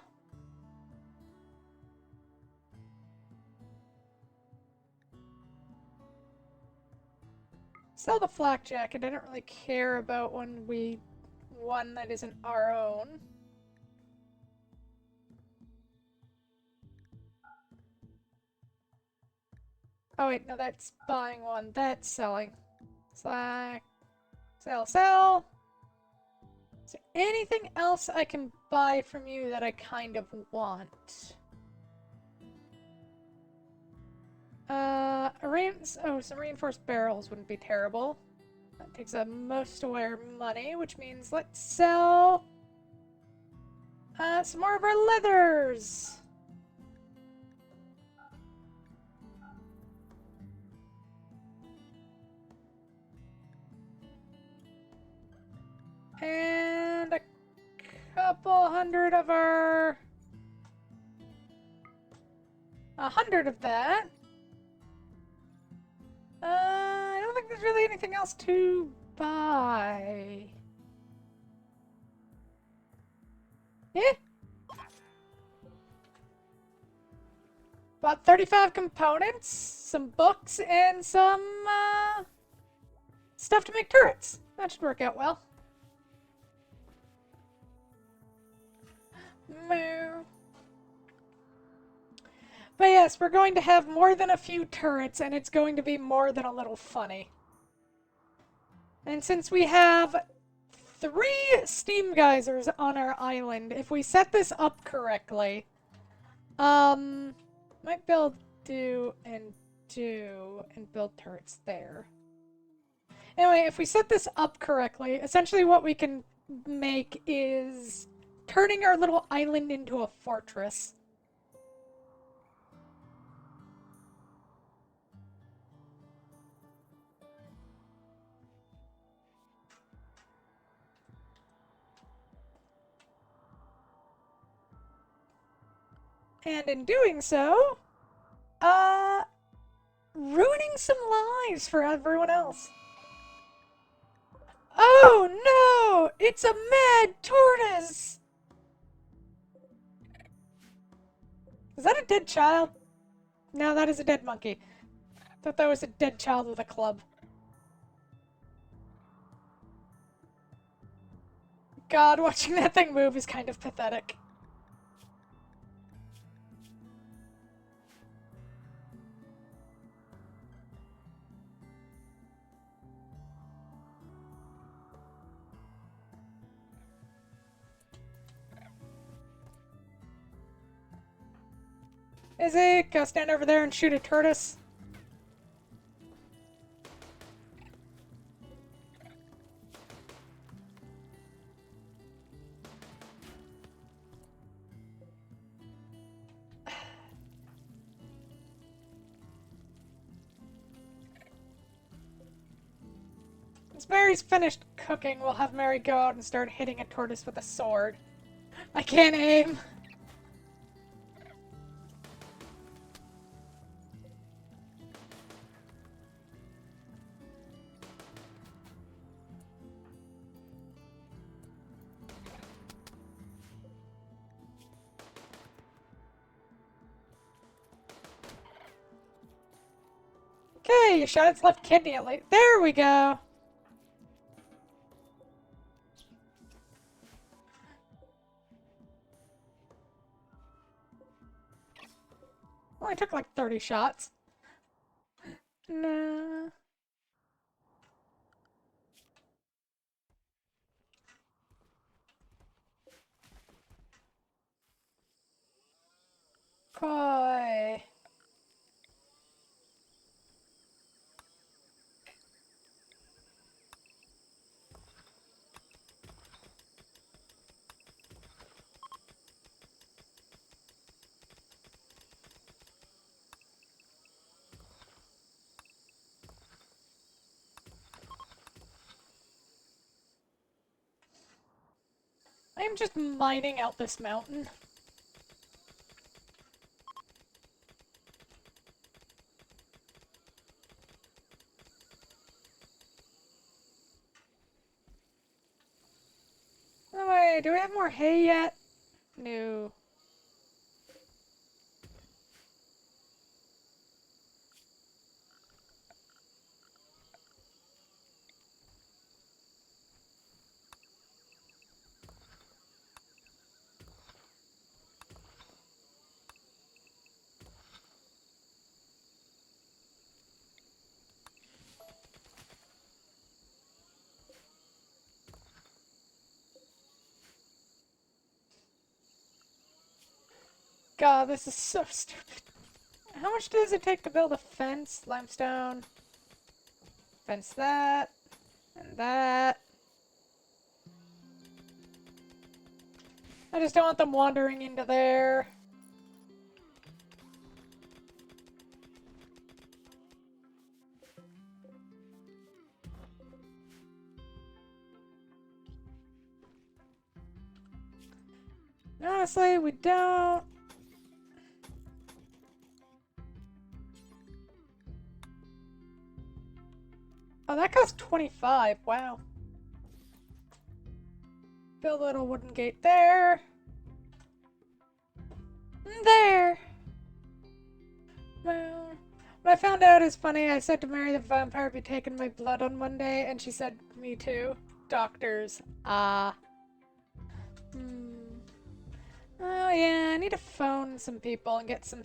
Sell the flak jacket. I don't really care about one that isn't our own. Oh wait, no, that's buying one. That's selling. Slack. Sell, sell. Is there anything else I can buy from you that I kind of want? Some reinforced barrels wouldn't be terrible. That takes up most of our money, which means let's sell some more of our leathers. And a couple hundred of our... 100 of that. I don't think there's really anything else to buy. Yeah. About 35 components, some books, and some, stuff to make turrets. That should work out well. Moo. But yes, we're going to have more than a few turrets, and it's going to be more than a little funny. And since we have 3 steam geysers on our island, if we set this up correctly, might build and build turrets there. Anyway, if we set this up correctly, essentially what we can make is turning our little island into a fortress. And in doing so, ruining some lives for everyone else. Oh no! It's a mad tortoise! Is that a dead child? No, that is a dead monkey. Thought that was a dead child with a club. God, watching that thing move is kind of pathetic. Izzy, go stand over there and shoot a tortoise. Once Mary's finished cooking, we'll have Mary go out and start hitting a tortoise with a sword. I can't aim. Okay, you shot its left kidney at least. There we go. Only took like 30 shots. Nah. Koi. I'm just mining out this mountain. Hey, do we have more hay yet? No. God, this is so stupid. How much does it take to build a fence? Limestone. Fence that. And that. I just don't want them wandering into there. Honestly, we don't. Oh, that costs 25. Wow. Build a little wooden gate there. And there. Well, what I found out is funny. I said to Mary the vampire be taking my blood on Monday, and she said, me too. Doctors. Ah. Oh yeah, I need to phone some people and get some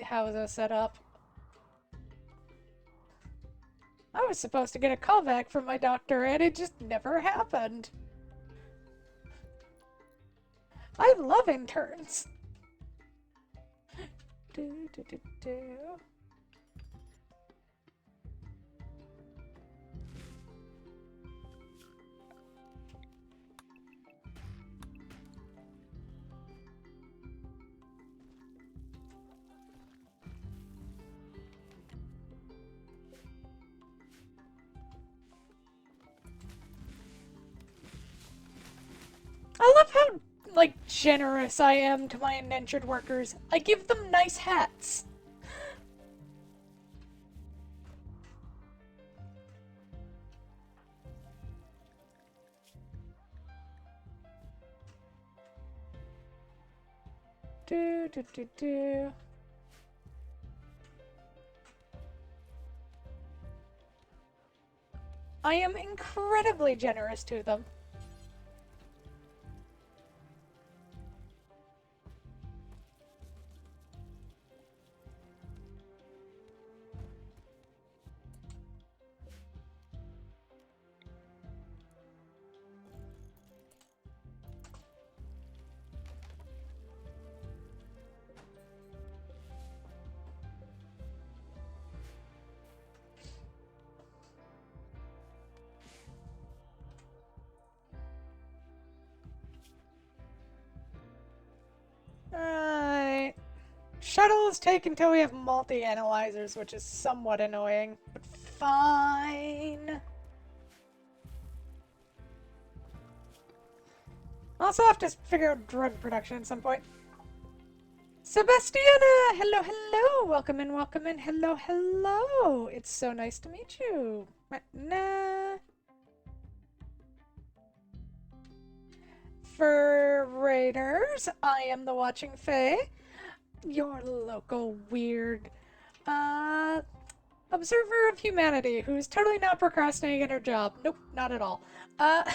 houses set up. I was supposed to get a call back from my doctor, and it just never happened. I love interns. Do, do, do, do. I love how, like, generous I am to my indentured workers. I give them nice hats. Do, do, do, do. I am incredibly generous to them. Alright. Shuttles take until we have multi-analyzers, which is somewhat annoying, but fine. Also have to figure out drug production at some point. Sebastiana! Hello, hello! Welcome in, welcome in. Hello, hello! It's so nice to meet you. Nah. For Raiders, I am the Watching Fae, your local weird, observer of humanity who's totally not procrastinating at her job. Nope, not at all. And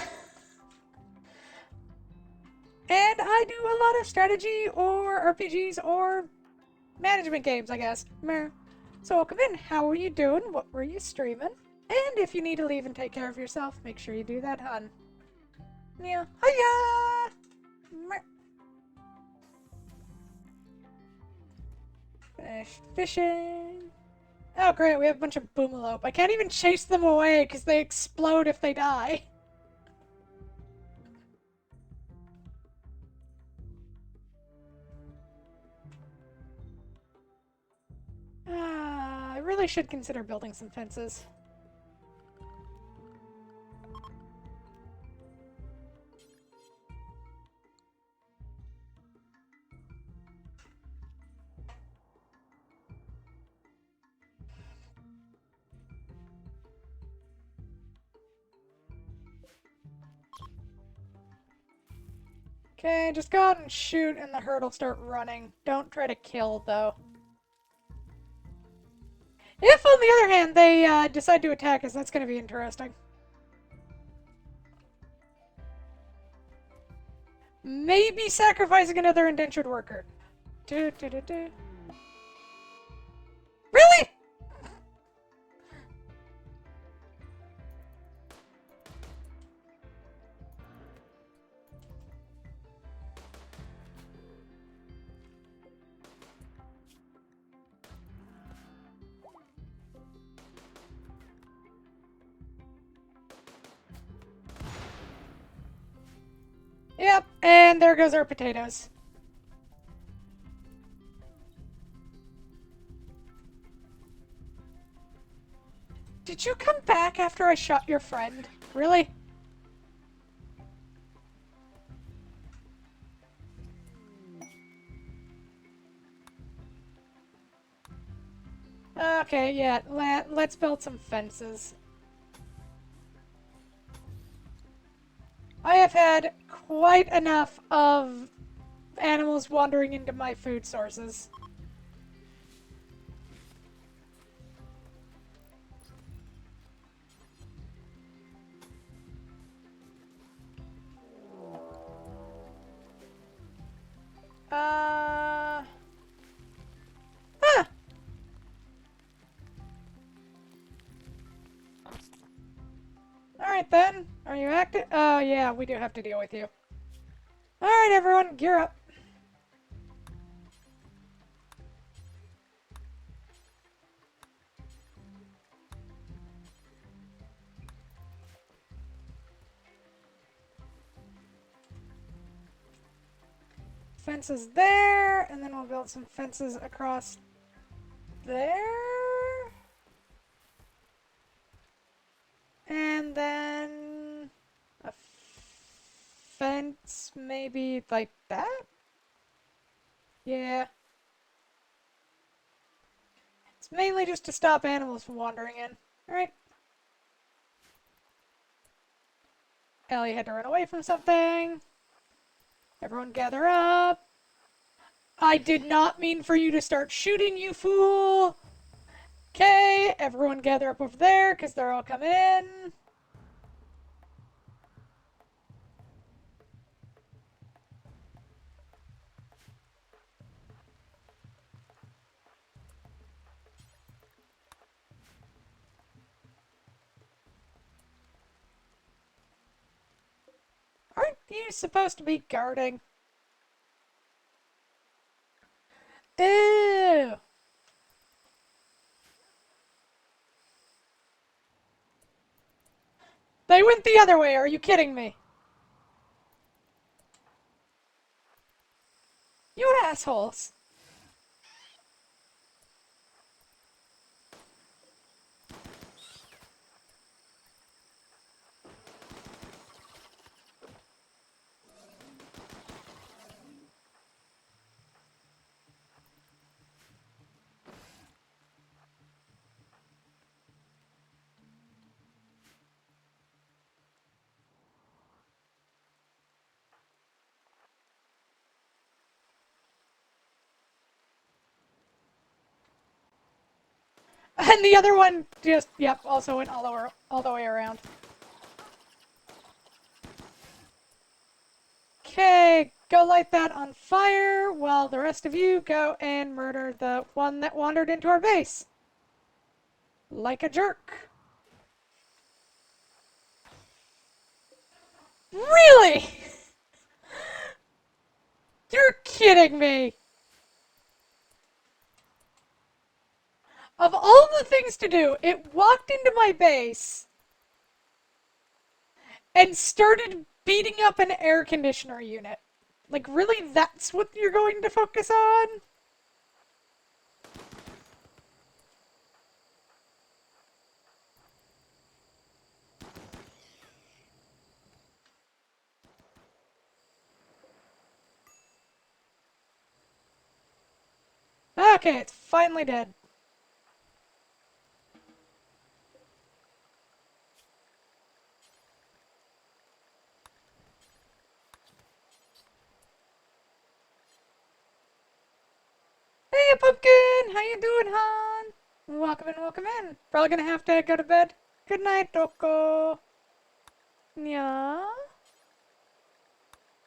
I do a lot of strategy or RPGs or management games, I guess. Meh. So welcome in. How are you doing? What were you streaming? And if you need to leave and take care of yourself, make sure you do that, hun. Yeah. Hiya! Meh. Finished fishing. Oh great, we have a bunch of boomalope. I can't even chase them away because they explode if they die. I really should consider building some fences. Okay, just go out and shoot and the herd will start running. Don't try to kill, though. If, on the other hand, they decide to attack us, that's going to be interesting. Maybe sacrificing another indentured worker. Do, do, do, do. Really? Yep, and there goes our potatoes. Did you come back after I shot your friend? Really? Okay, yeah, let's build some fences. I have had quite enough of animals wandering into my food sources. Huh. Alright then. Are you active? Oh yeah, we do have to deal with you. Alright everyone, gear up. Fences there, and then we'll build some fences across there. And then a fence maybe like that? Yeah. It's mainly just to stop animals from wandering in. Alright. Ellie had to run away from something. Everyone gather up. I did not mean for you to start shooting, you fool! Okay, everyone gather up over there, because they're all coming in. Aren't you supposed to be guarding? Ew! They went the other way, are you kidding me? You assholes. And the other one just, yep, also went all the way around. Okay, go light that on fire while the rest of you go and murder the one that wandered into our base. Like a jerk. Really? You're kidding me. Of all the things to do, it walked into my base and started beating up an air conditioner unit. Like, really, that's what you're going to focus on? Okay, it's finally dead. Hey, Pumpkin! How you doing, hon? Welcome in, welcome in. Probably gonna have to go to bed. Good night, Toko. Yeah?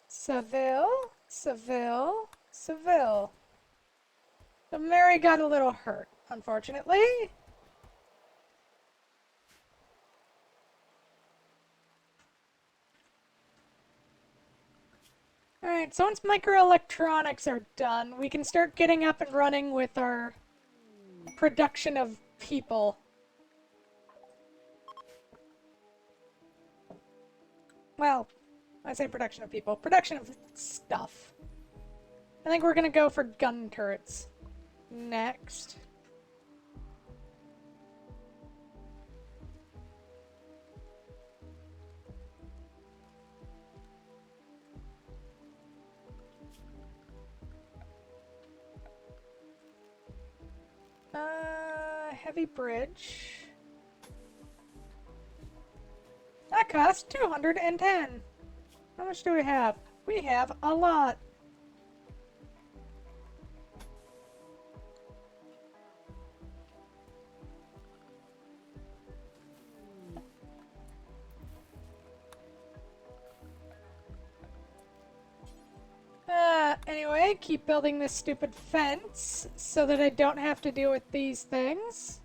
Seville? Seville? Seville. So Mary got a little hurt, unfortunately. Alright, so once microelectronics are done, we can start getting up and running with our production of people. Well, I say production of people. Production of stuff. I think we're gonna go for gun turrets next. Heavy bridge. That costs 210. How much do we have? We have a lot. Anyway, keep building this stupid fence so that I don't have to deal with these things.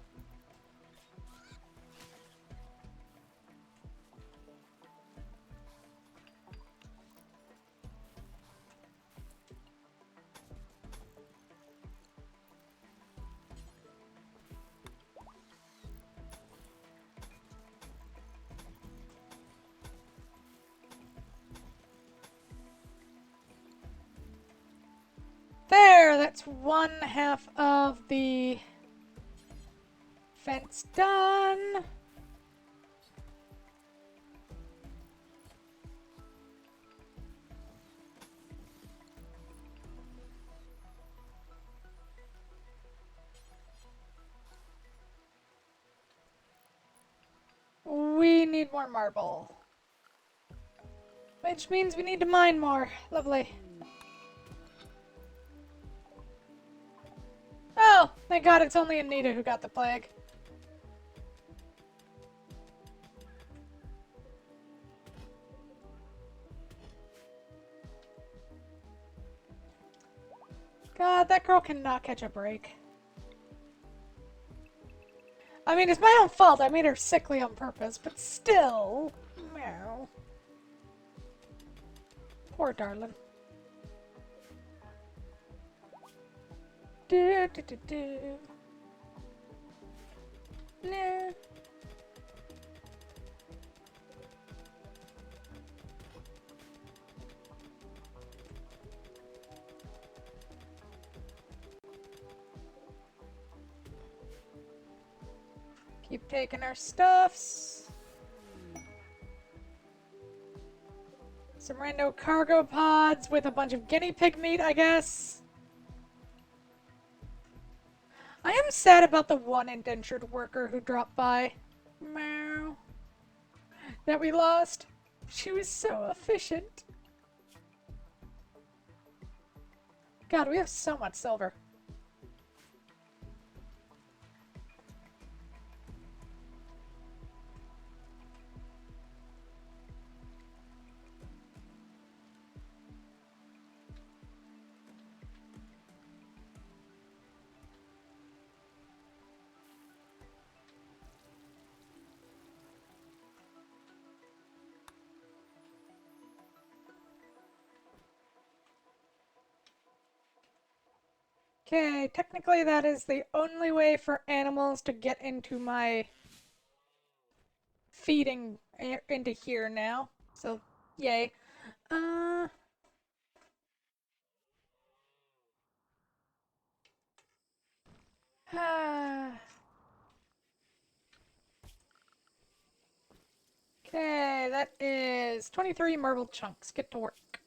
There, that's one half of the fence done. We need more marble. Which means we need to mine more. Lovely. Oh, thank God it's only Anita who got the plague. God, that girl cannot catch a break. I mean, it's my own fault. I made her sickly on purpose, but still. Meow. Poor darling. Do do do do. No. Keep taking our stuffs. Some rando cargo pods with a bunch of guinea pig meat, I guess. I am sad about the one indentured worker who dropped by. Meow. That we lost. She was so efficient. God, we have so much silver. Okay, technically that is the only way for animals to get into my feeding into here now. So, yay. Uh... Okay, that is 23 marble chunks. Get to work.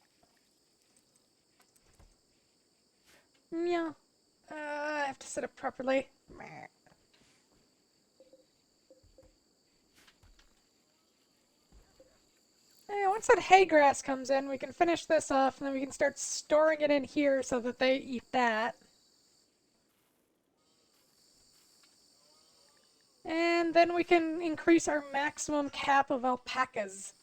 Meow. I have to set it properly. Meh. Hey, once that hay grass comes in, we can finish this off, and then we can start storing it in here so that they eat that. And then we can increase our maximum cap of alpacas.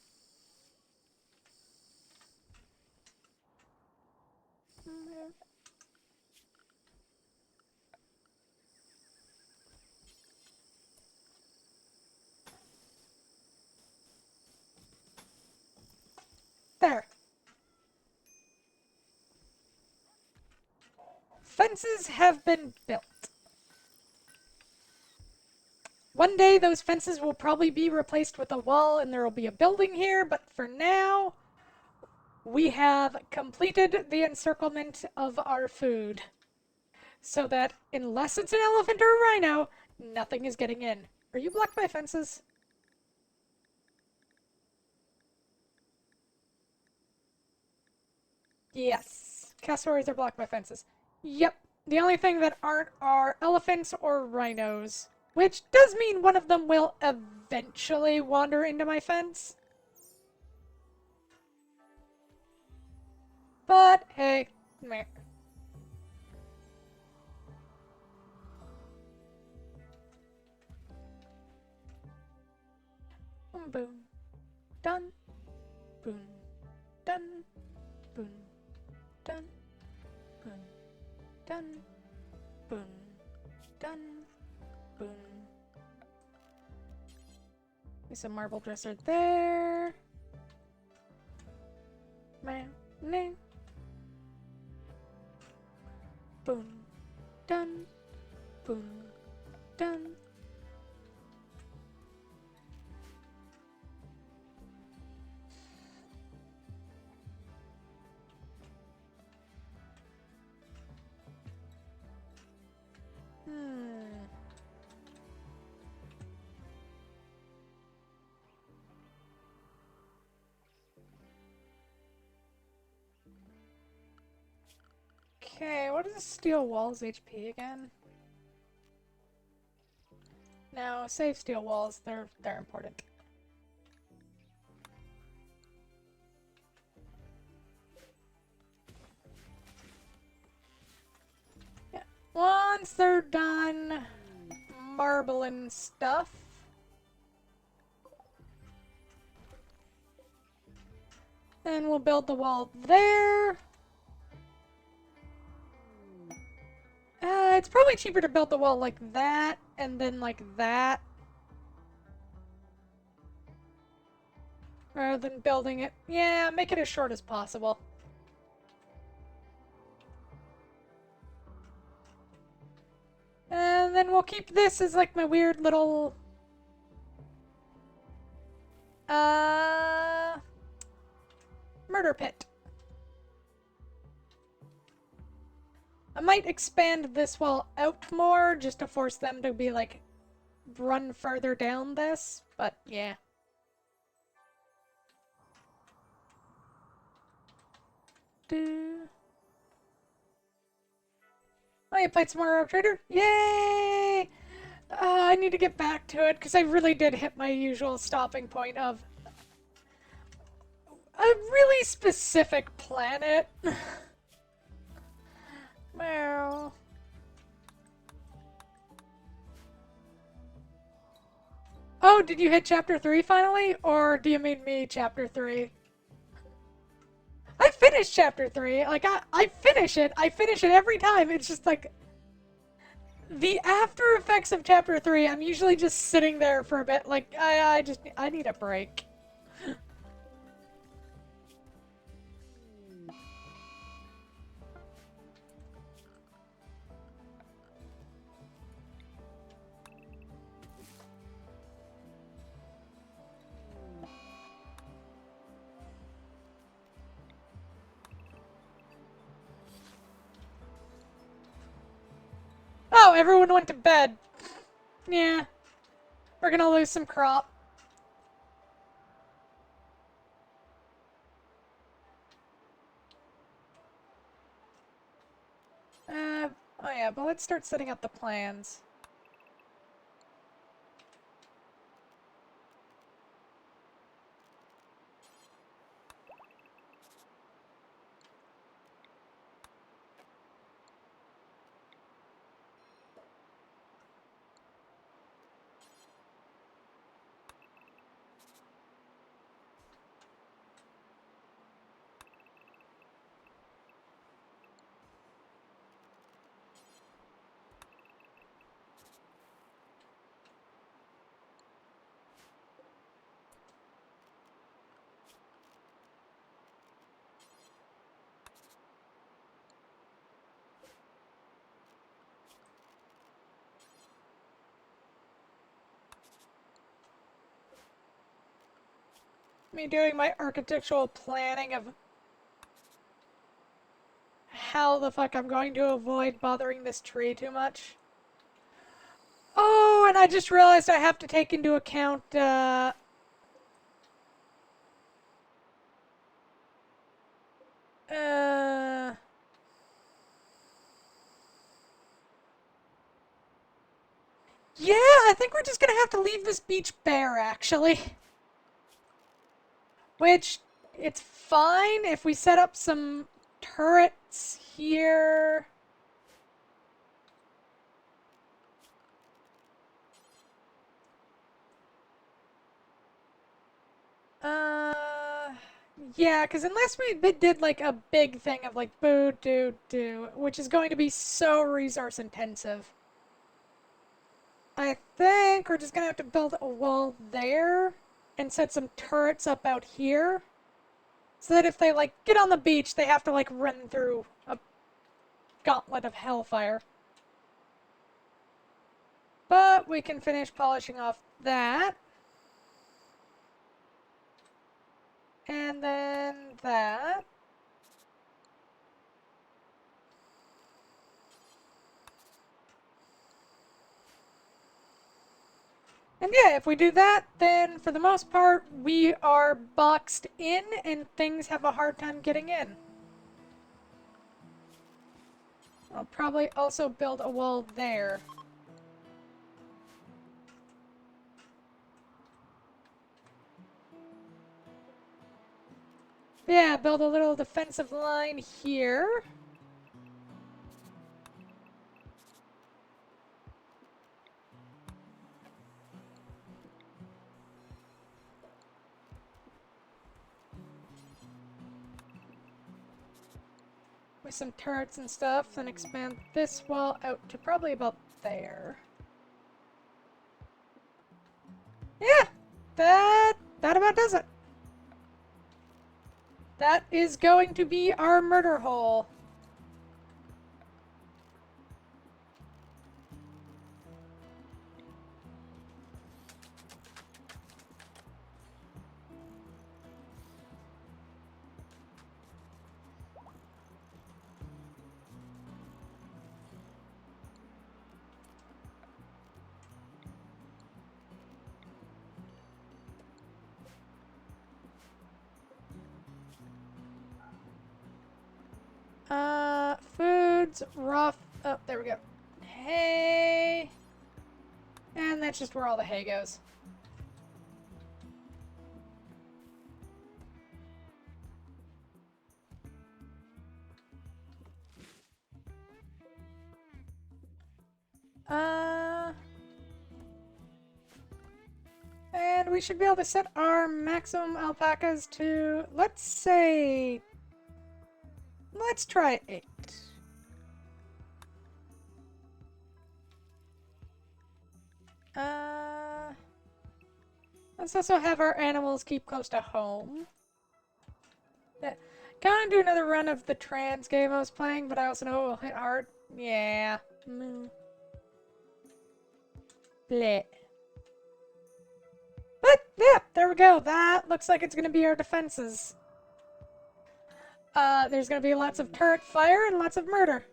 There. Fences have been built. One day those fences will probably be replaced with a wall and there will be a building here, but for now, we have completed the encirclement of our food. So that unless it's an elephant or a rhino, nothing is getting in. Are you blocked by fences? Yes. Cassowaries are blocked by fences. Yep. The only thing that aren't are elephants or rhinos. Which does mean one of them will eventually wander into my fence. But hey, meh. Boom. Done. Boom. Done. Boom. Done. Boom. Done. Boom. Done. Boom. There's a marble dresser there. Man. Name. Boom. Done. Boom. Done. Okay, what is the steel walls HP again? No, save steel walls. They're important. Yeah. Once they're done marbling stuff, then we'll build the wall there. It's probably cheaper to build the wall like that, and then like that. Rather than building it. Yeah, make it as short as possible. And then we'll keep this as like my weird little... murder pit. I might expand this wall out more just to force them to be like run further down this, but yeah. Oh, you played some more Rogue Trader? Yay! I need to get back to it because I really did hit my usual stopping point of a really specific planet. Meow. Oh, did you hit chapter 3 finally? Or do you mean me, chapter 3? I finished chapter 3. Like, I finish it. I finish it every time. It's just like... The after effects of chapter 3, I'm usually just sitting there for a bit. Like, I need a break. Oh, everyone went to bed. Yeah. We're gonna lose some crop. Oh yeah, but let's start setting up the plans. me doing my architectural planning of how the fuck I'm going to avoid bothering this tree too much. Oh, and I just realized I have to take into account, yeah, I think we're just gonna have to leave this beach bare, actually. Which, it's fine if we set up some turrets here. Yeah, because unless we did like a big thing of like boo, do, which is going to be so resource intensive. I think we're just gonna have to build a wall there and set some turrets up out here. So that if they like get on the beach, they have to like run through a gauntlet of hellfire. But we can finish polishing off that. And then that. And yeah, if we do that, then for the most part, we are boxed in and things have a hard time getting in. I'll probably also build a wall there. Yeah, build a little defensive line here. With some turrets and stuff, and expand this wall out to probably about there. Yeah, that about does it. That is going to be our murder hole. Foods, rough. Oh, there we go. Hay. And that's just where all the hay goes. And we should be able to set our maximum alpacas to, let's say, let's try 8. Let's also have our animals keep close to home. Yeah. Kind of do another run of the trans game I was playing, but I also know it will hit hard. Yeah. Bleh. But, yeah, there we go. That looks like it's going to be our defenses. There's going to be lots of turret fire and lots of murder.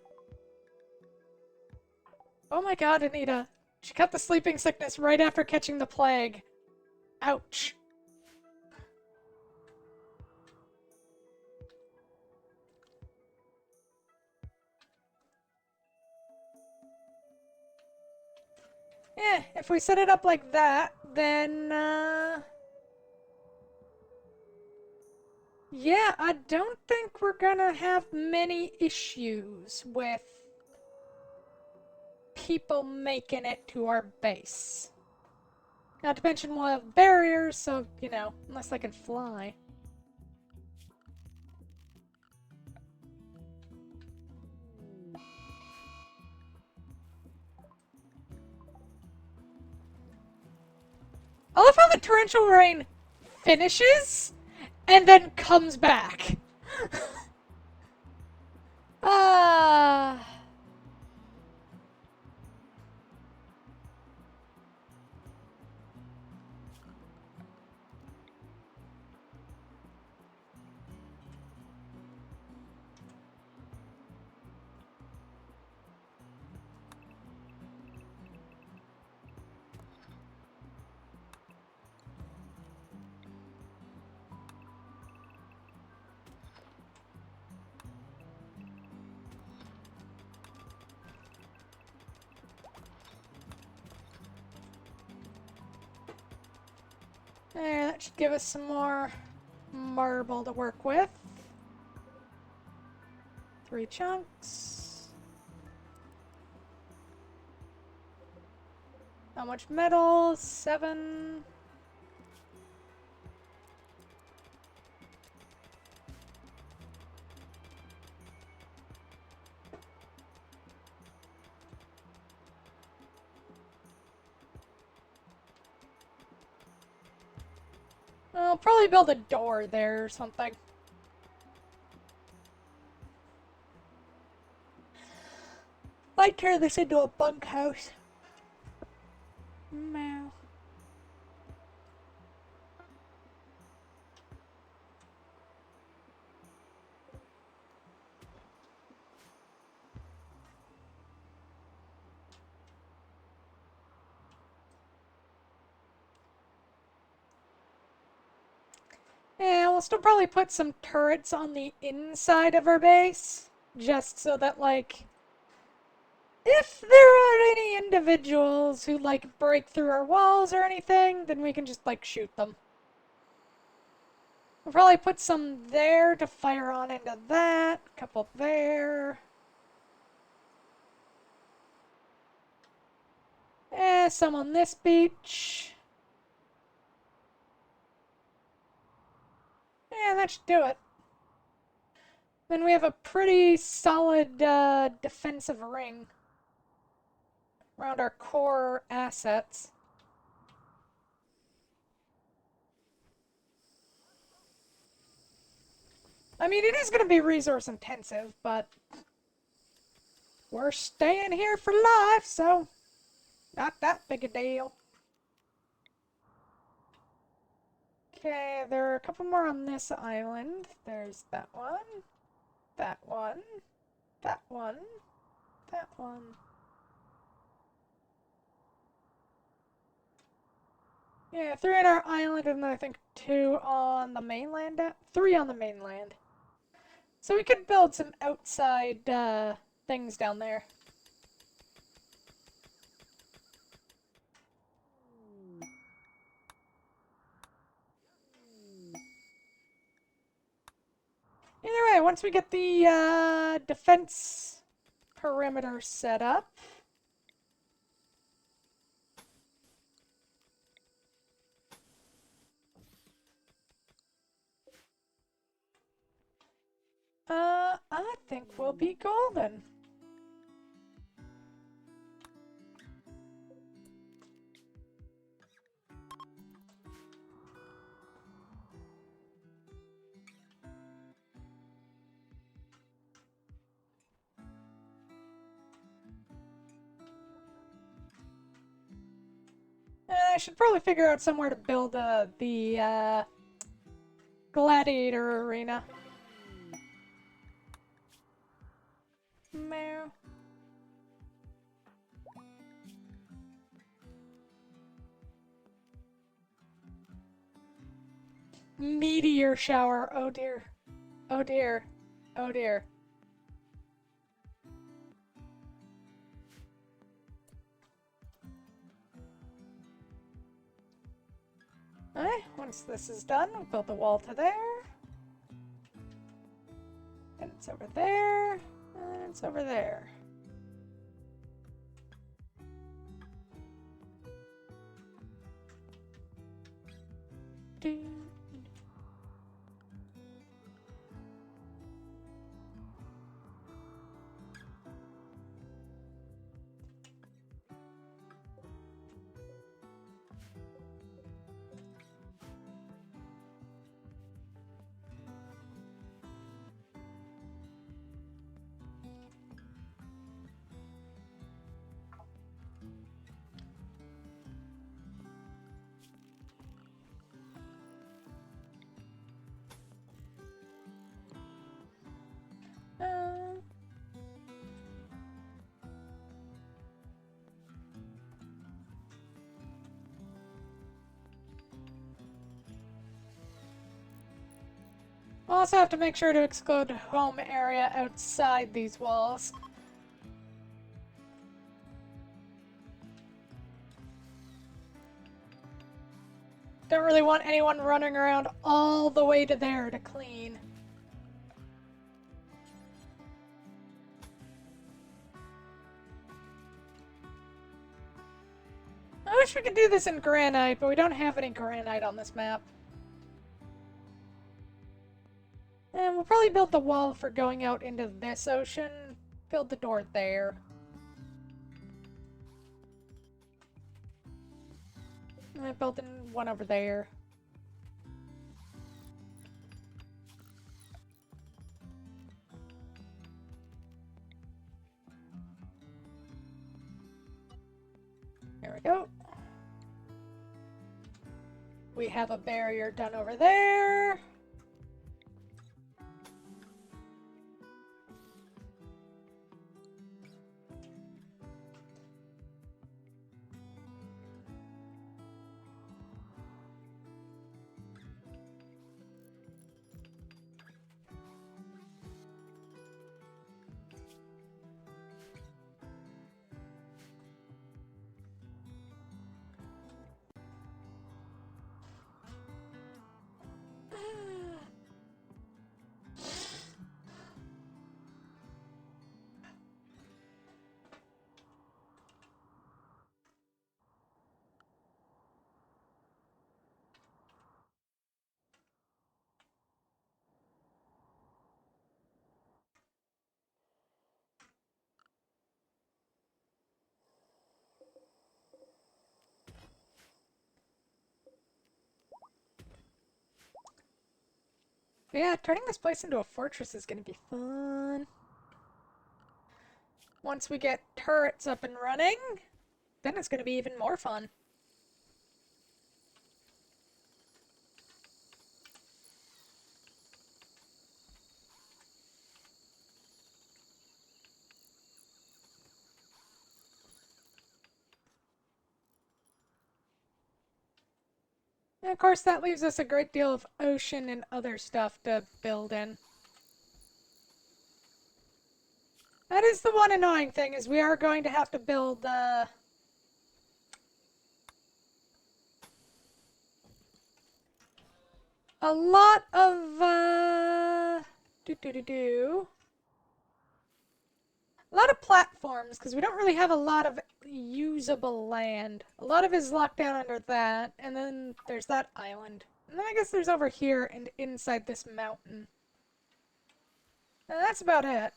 Oh my god, Anita. She got the sleeping sickness right after catching the plague. Ouch. Yeah, if we set it up like that, then, yeah, I don't think we're gonna have many issues with people making it to our base. Not to mention we'll have barriers, so, you know, unless I can fly. I love how the torrential rain finishes and then comes back. Ah. Should give us some more marble to work with. 3 chunks. How much metal? 7. I'll probably build a door there or something. Might turn this into a bunkhouse. Meow. Yeah, we'll still probably put some turrets on the inside of our base. Just so that, like, if there are any individuals who, like, break through our walls or anything, then we can just, like, shoot them. We'll probably put some there to fire on into that. A couple there. Some on this beach. Yeah, that should do it. Then we have a pretty solid defensive ring around our core assets. I mean, it is going to be resource intensive, but we're staying here for life, so not that big a deal. Okay, there are a couple more on this island. There's that one, that one, that one, that one. Yeah, 3 on our island, and then I think 2 on the mainland. 3 on the mainland. So we could build some outside things down there. Either way, once we get the defense perimeter set up, I think we'll be golden. I should probably figure out somewhere to build the gladiator arena. Meow. Meteor shower. Oh dear. Oh dear. Oh dear. Alright, once this is done, we'll build the wall to there. And it's over there. And it's over there. Do. Uh, We'll also have to make sure to exclude home area outside these walls. Don't really want anyone running around all the way to there to clean. I wish we could do this in granite, but we don't have any granite on this map. And we'll probably build the wall for going out into this ocean. Build the door there. And I built one over there. There we go. We have a barrier done over there. But yeah, turning this place into a fortress is going to be fun. Once we get turrets up and running, then it's going to be even more fun. And of course, that leaves us a great deal of ocean and other stuff to build in. That is the one annoying thing, is we are going to have to build, a lot of, a lot of platforms, because we don't really have a lot of usable land. A lot of it is locked down under that, and then there's that island. And then I guess there's over here and inside this mountain. And that's about it.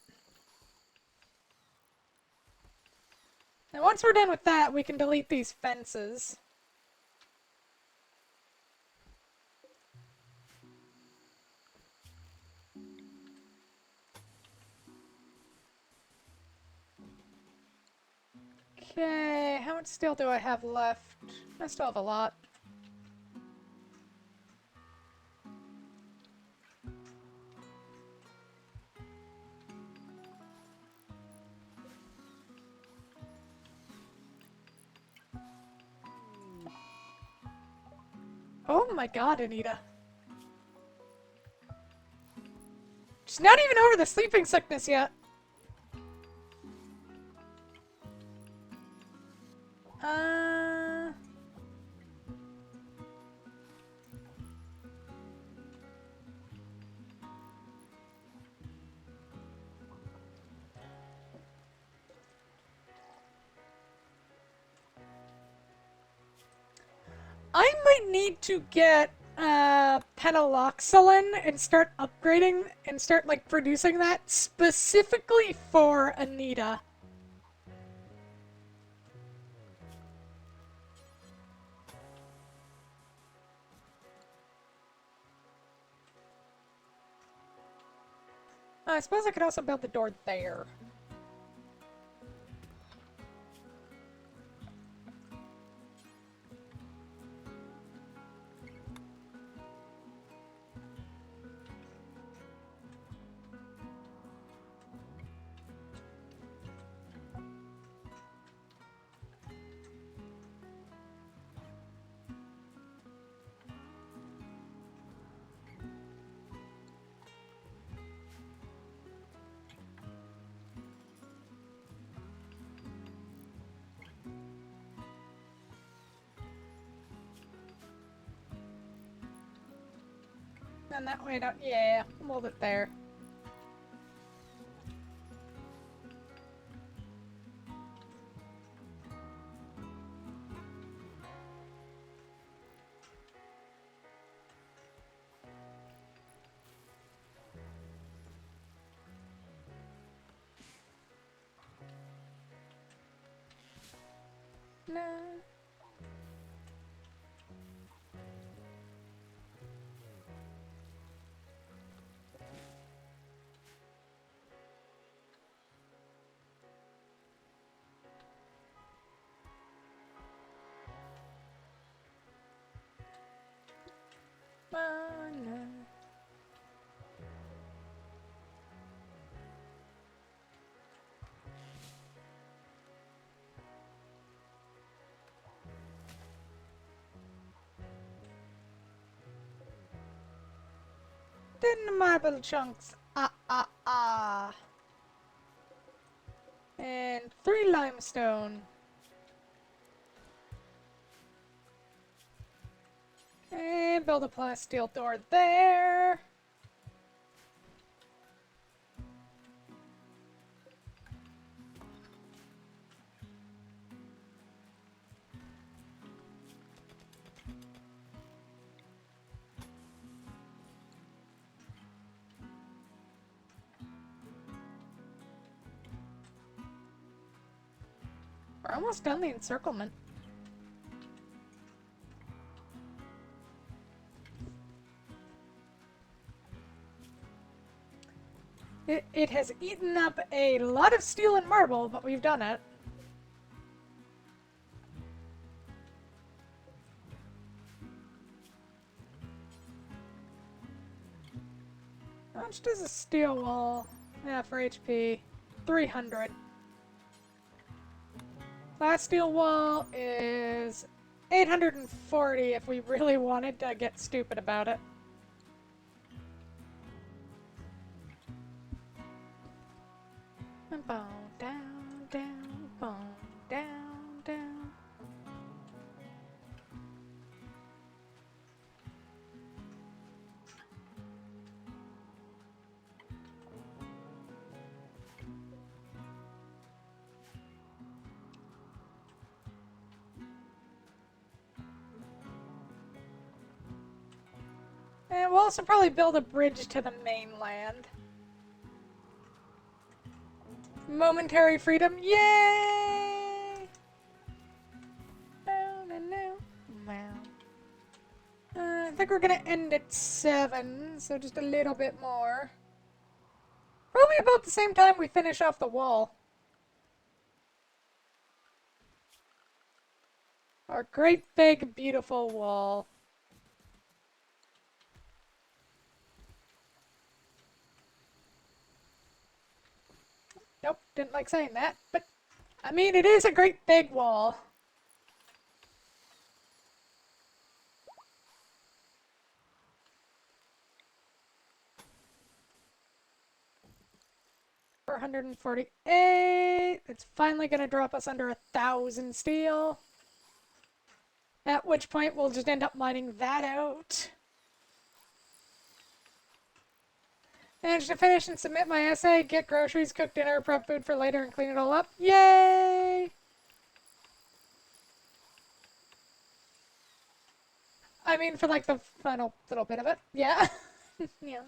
And once we're done with that, we can delete these fences. Okay, how much steel do I have left? I still have a lot. Oh my god, Anita. She's not even over the sleeping sickness yet. Uh... I might need to get penaloxolin and start upgrading and start like producing that specifically for Anita. I suppose I could also build the door there. then that way down. Yeah, hold it there. No. No. Then marble chunks. And 3 limestone. And build a plasteel door there. We're almost done the encirclement. It has eaten up a lot of steel and marble, but we've done it. How much does a steel wall? Yeah, for HP. 300. Last steel wall is 840 if we really wanted to get stupid about it. Boom, down, down, boom, down, down. And we'll also probably build a bridge to the mainland. Momentary freedom, yay! No, no, no. Wow. I think we're gonna end at 7, so just a little bit more. Probably about the same time we finish off the wall. Our great big beautiful wall. Nope, didn't like saying that, but I mean it is a great big wall. For 148, it's finally gonna drop us under 1,000 steel. At which point we'll just end up mining that out. Managed to finish and submit my essay, get groceries, cook dinner, prep food for later, and clean it all up. Yay! I mean, for like the final little bit of it. Yeah. Yeah.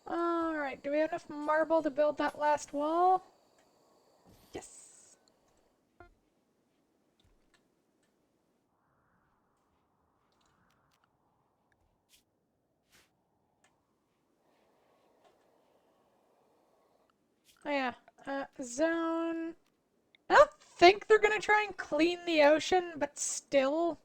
Alright, do we have enough marble to build that last wall? Yes. Oh yeah, zone. I don't think they're gonna try and clean the ocean, but still.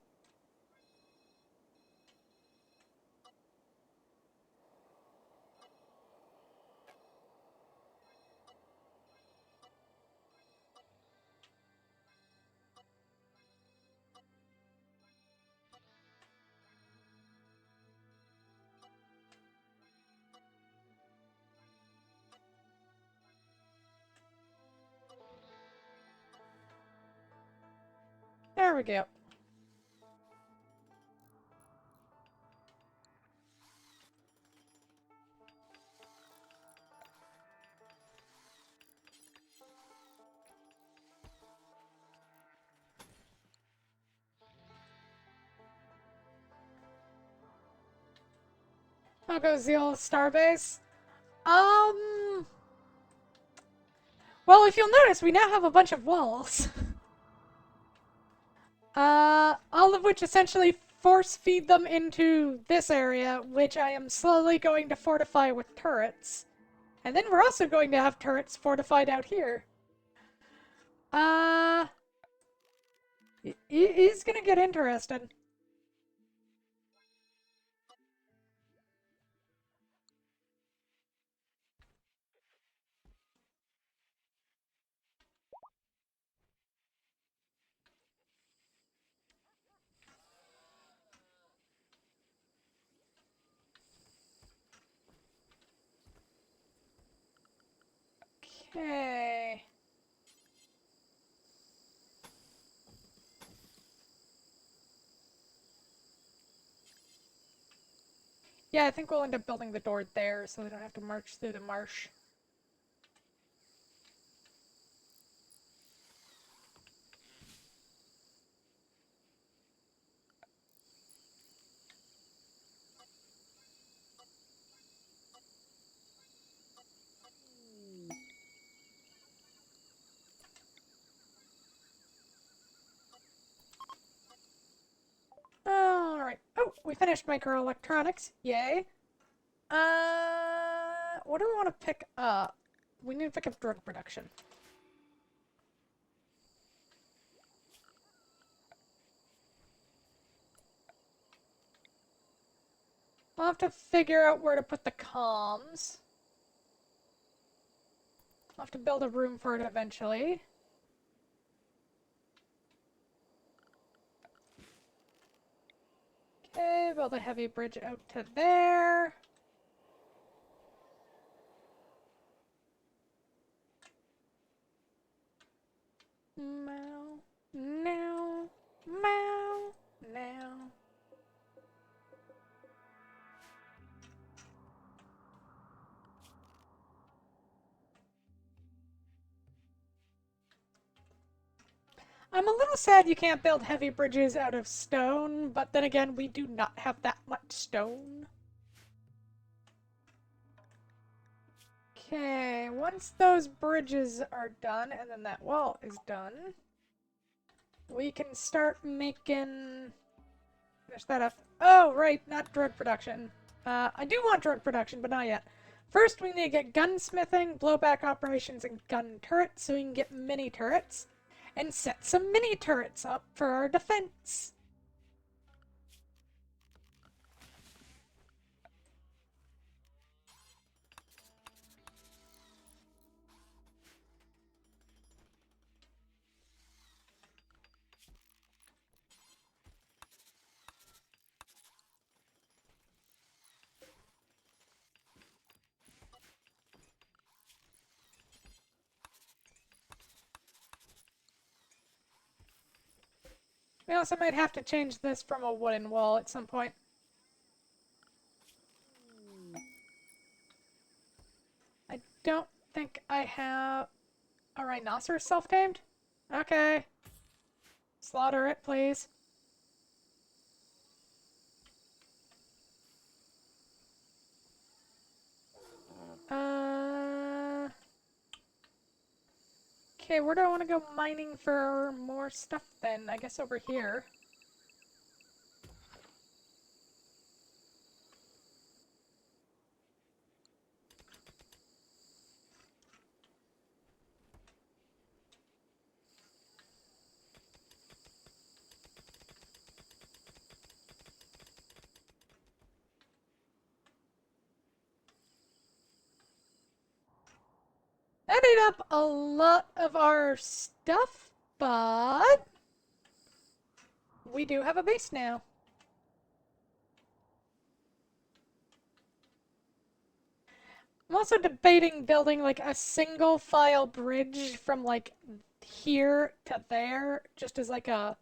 we go. How goes the old starbase? Well, if you'll notice, we now have a bunch of walls. All of which essentially force feed them into this area, which I am slowly going to fortify with turrets. And then we're also going to have turrets fortified out here. It is gonna get interesting. Okay. Yeah, I think we'll end up building the door there so they don't have to march through the marsh. Alright. Oh, we finished microelectronics. Yay. What do we want to pick up? We need to pick up drug production. We'll have to figure out where to put the comms. I'll have to build a room for it eventually. Okay, build a heavy bridge out to there. Meow, meow, meow, meow. I'm a little sad you can't build heavy bridges out of stone, but then again, we do not have that much stone. Okay, once those bridges are done, and then that wall is done, we can start making... Finish that up. Oh, right, not drug production. I do want drug production, but not yet. First, we need to get gunsmithing, blowback operations, and gun turrets so we can get mini turrets. And set some mini turrets up for our defense. We also might have to change this from a wooden wall at some point. I don't think I have a rhinoceros self-tamed. Okay. Slaughter it, please. Okay, where do I want to go mining for more stuff then? I guess over here. That ate up a lot of our stuff, but we do have a base now. I'm also debating building like a single file bridge from like here to there, just as like a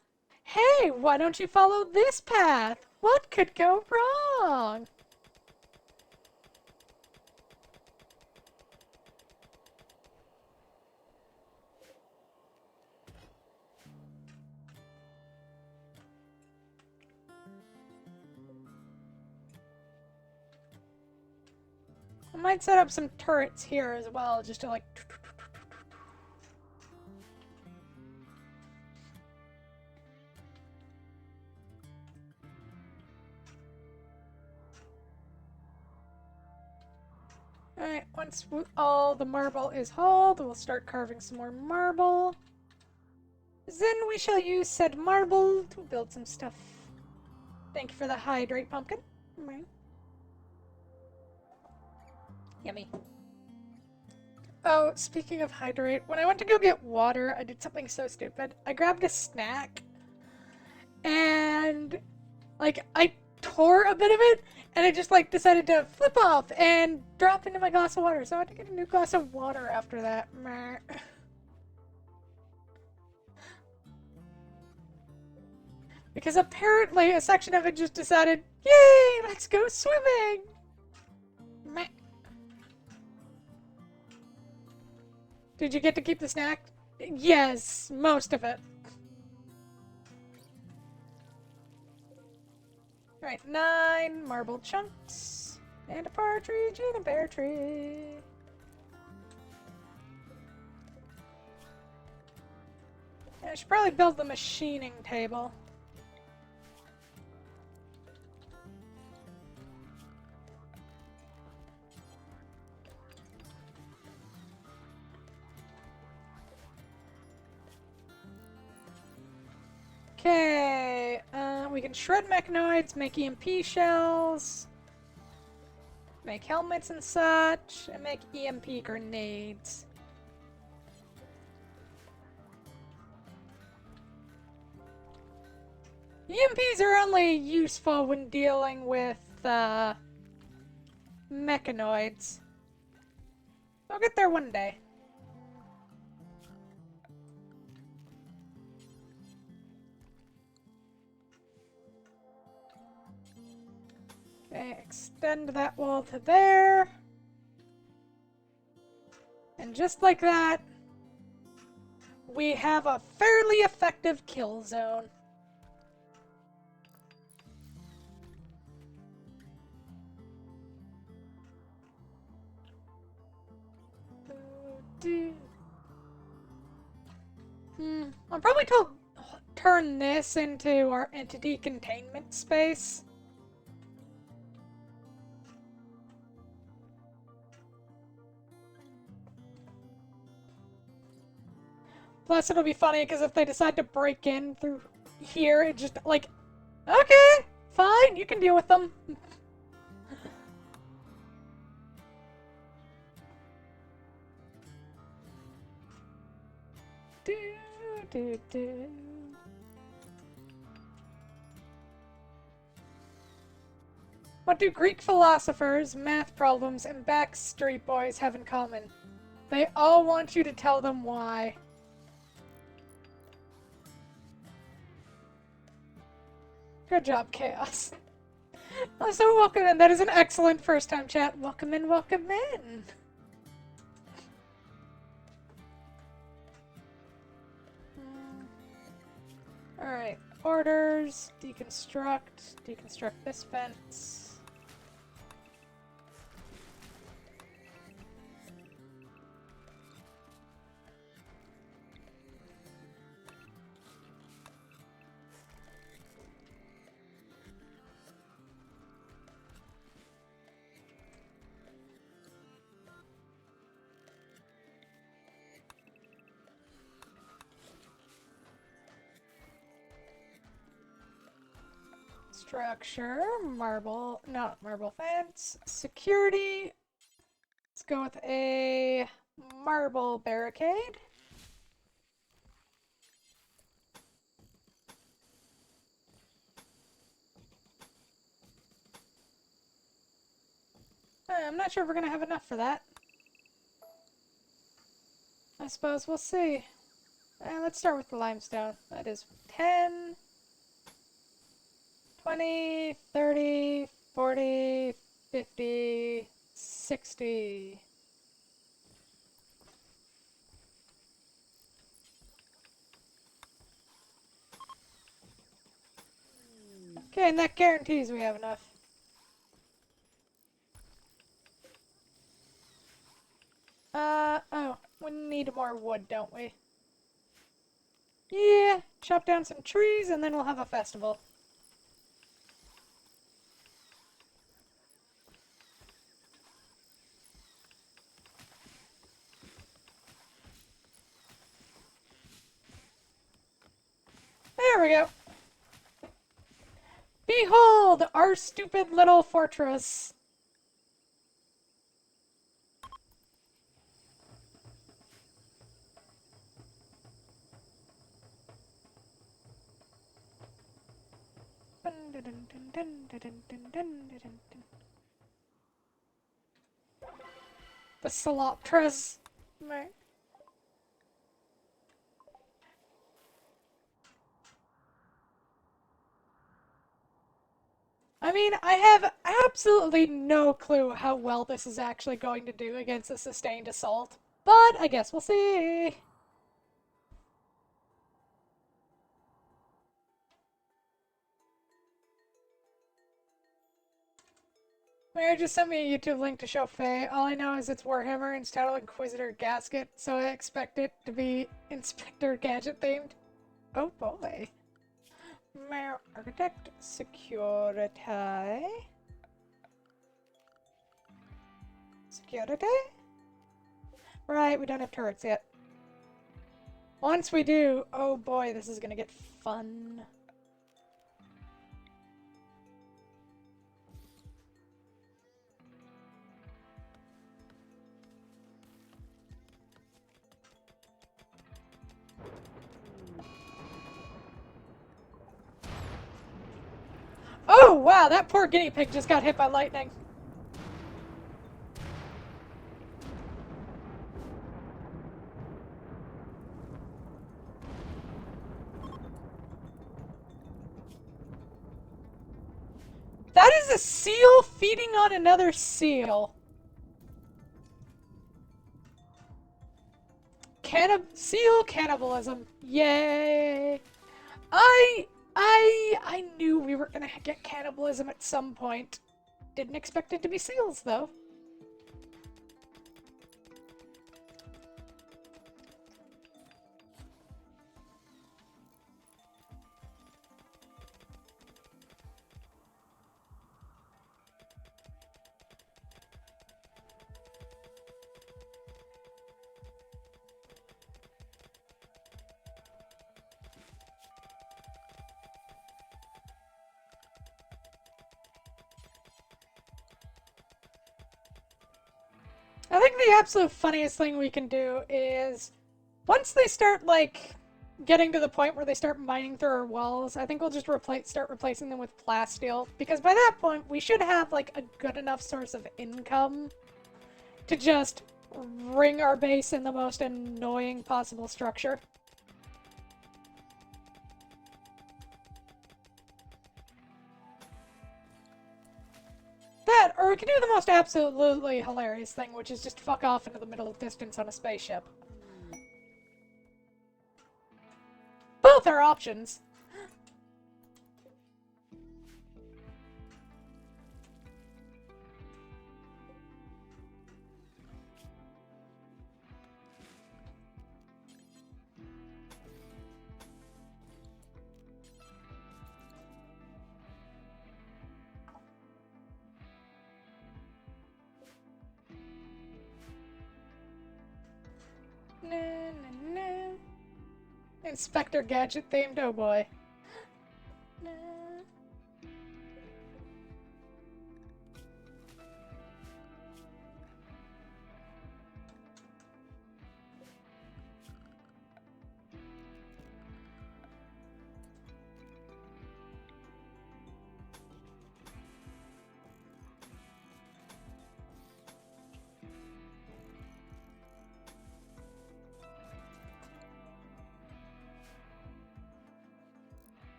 Hey, why don't you follow this path? What could go wrong? I might set up some turrets here as well, just to like... Alright, once all the marble is hauled, we'll start carving some more marble. Then we shall use said marble to build some stuff. Thank you for the hydrate, pumpkin. Right. Yummy. Oh, speaking of hydrate, when I went to go get water, I did something so stupid. I grabbed a snack, and, like, I tore a bit of it, and I just, like, decided to flip off and drop into my glass of water, so I had to get a new glass of water after that. Meh. Because apparently a section of it just decided, yay, let's go swimming! Meh. Did you get to keep the snack? Yes, most of it. Alright, 9 marble chunks. And a partridge in a pear tree. I should probably build the machining table. Okay, we can shred mechanoids, make EMP shells, make helmets and such, and make EMP grenades. EMPs are only useful when dealing with, mechanoids. I'll get there one day. Okay, extend that wall to there. And just like that, we have a fairly effective kill zone. I'll probably turn this into our entity containment space. Plus, it'll be funny because if they decide to break in through here, it just like, okay, fine, you can deal with them. Do. What do Greek philosophers, math problems, and Backstreet Boys have in common? They all want you to tell them why. Good job, Chaos. Also, welcome in. That is an excellent first time chat. Welcome in, welcome in. Alright, orders, deconstruct this fence. Structure, not marble fence. Security. Let's go with a marble barricade. I'm not sure if we're gonna have enough for that. I suppose we'll see. Let's start with the limestone. That is 10. 20, 30, 40, 50, 60. Okay, and that guarantees we have enough. Oh, we need more wood, don't we? Yeah, chop down some trees and then we'll have a festival. There we go. Behold, our stupid little fortress. The Saloptras. I mean, I have absolutely no clue how well this is actually going to do against a sustained assault, but I guess we'll see. Mary just sent me a YouTube link to show Faye. All I know is it's Warhammer and it's titled Inquisitor Gasket, so I expect it to be Inspector Gadget themed. Oh boy. Mayor Architect Security. Security? Right, we don't have turrets yet. Once we do, oh boy, this is gonna get fun. Oh wow, that poor guinea pig just got hit by lightning. That is a seal feeding on another seal. Seal cannibalism. Yay. I knew we were gonna get cannibalism at some point. Didn't expect it to be seals, though. I think the absolute funniest thing we can do is once they start, like, getting to the point where they start mining through our walls, I think we'll just start replacing them with plasteel, because by that point we should have, like, a good enough source of income to just ring our base in the most annoying possible structure. That, or we can do the most absolutely hilarious thing, which is just fuck off into the middle of distance on a spaceship. Both are options. Na, na, na. Inspector Gadget themed, oh boy. Na.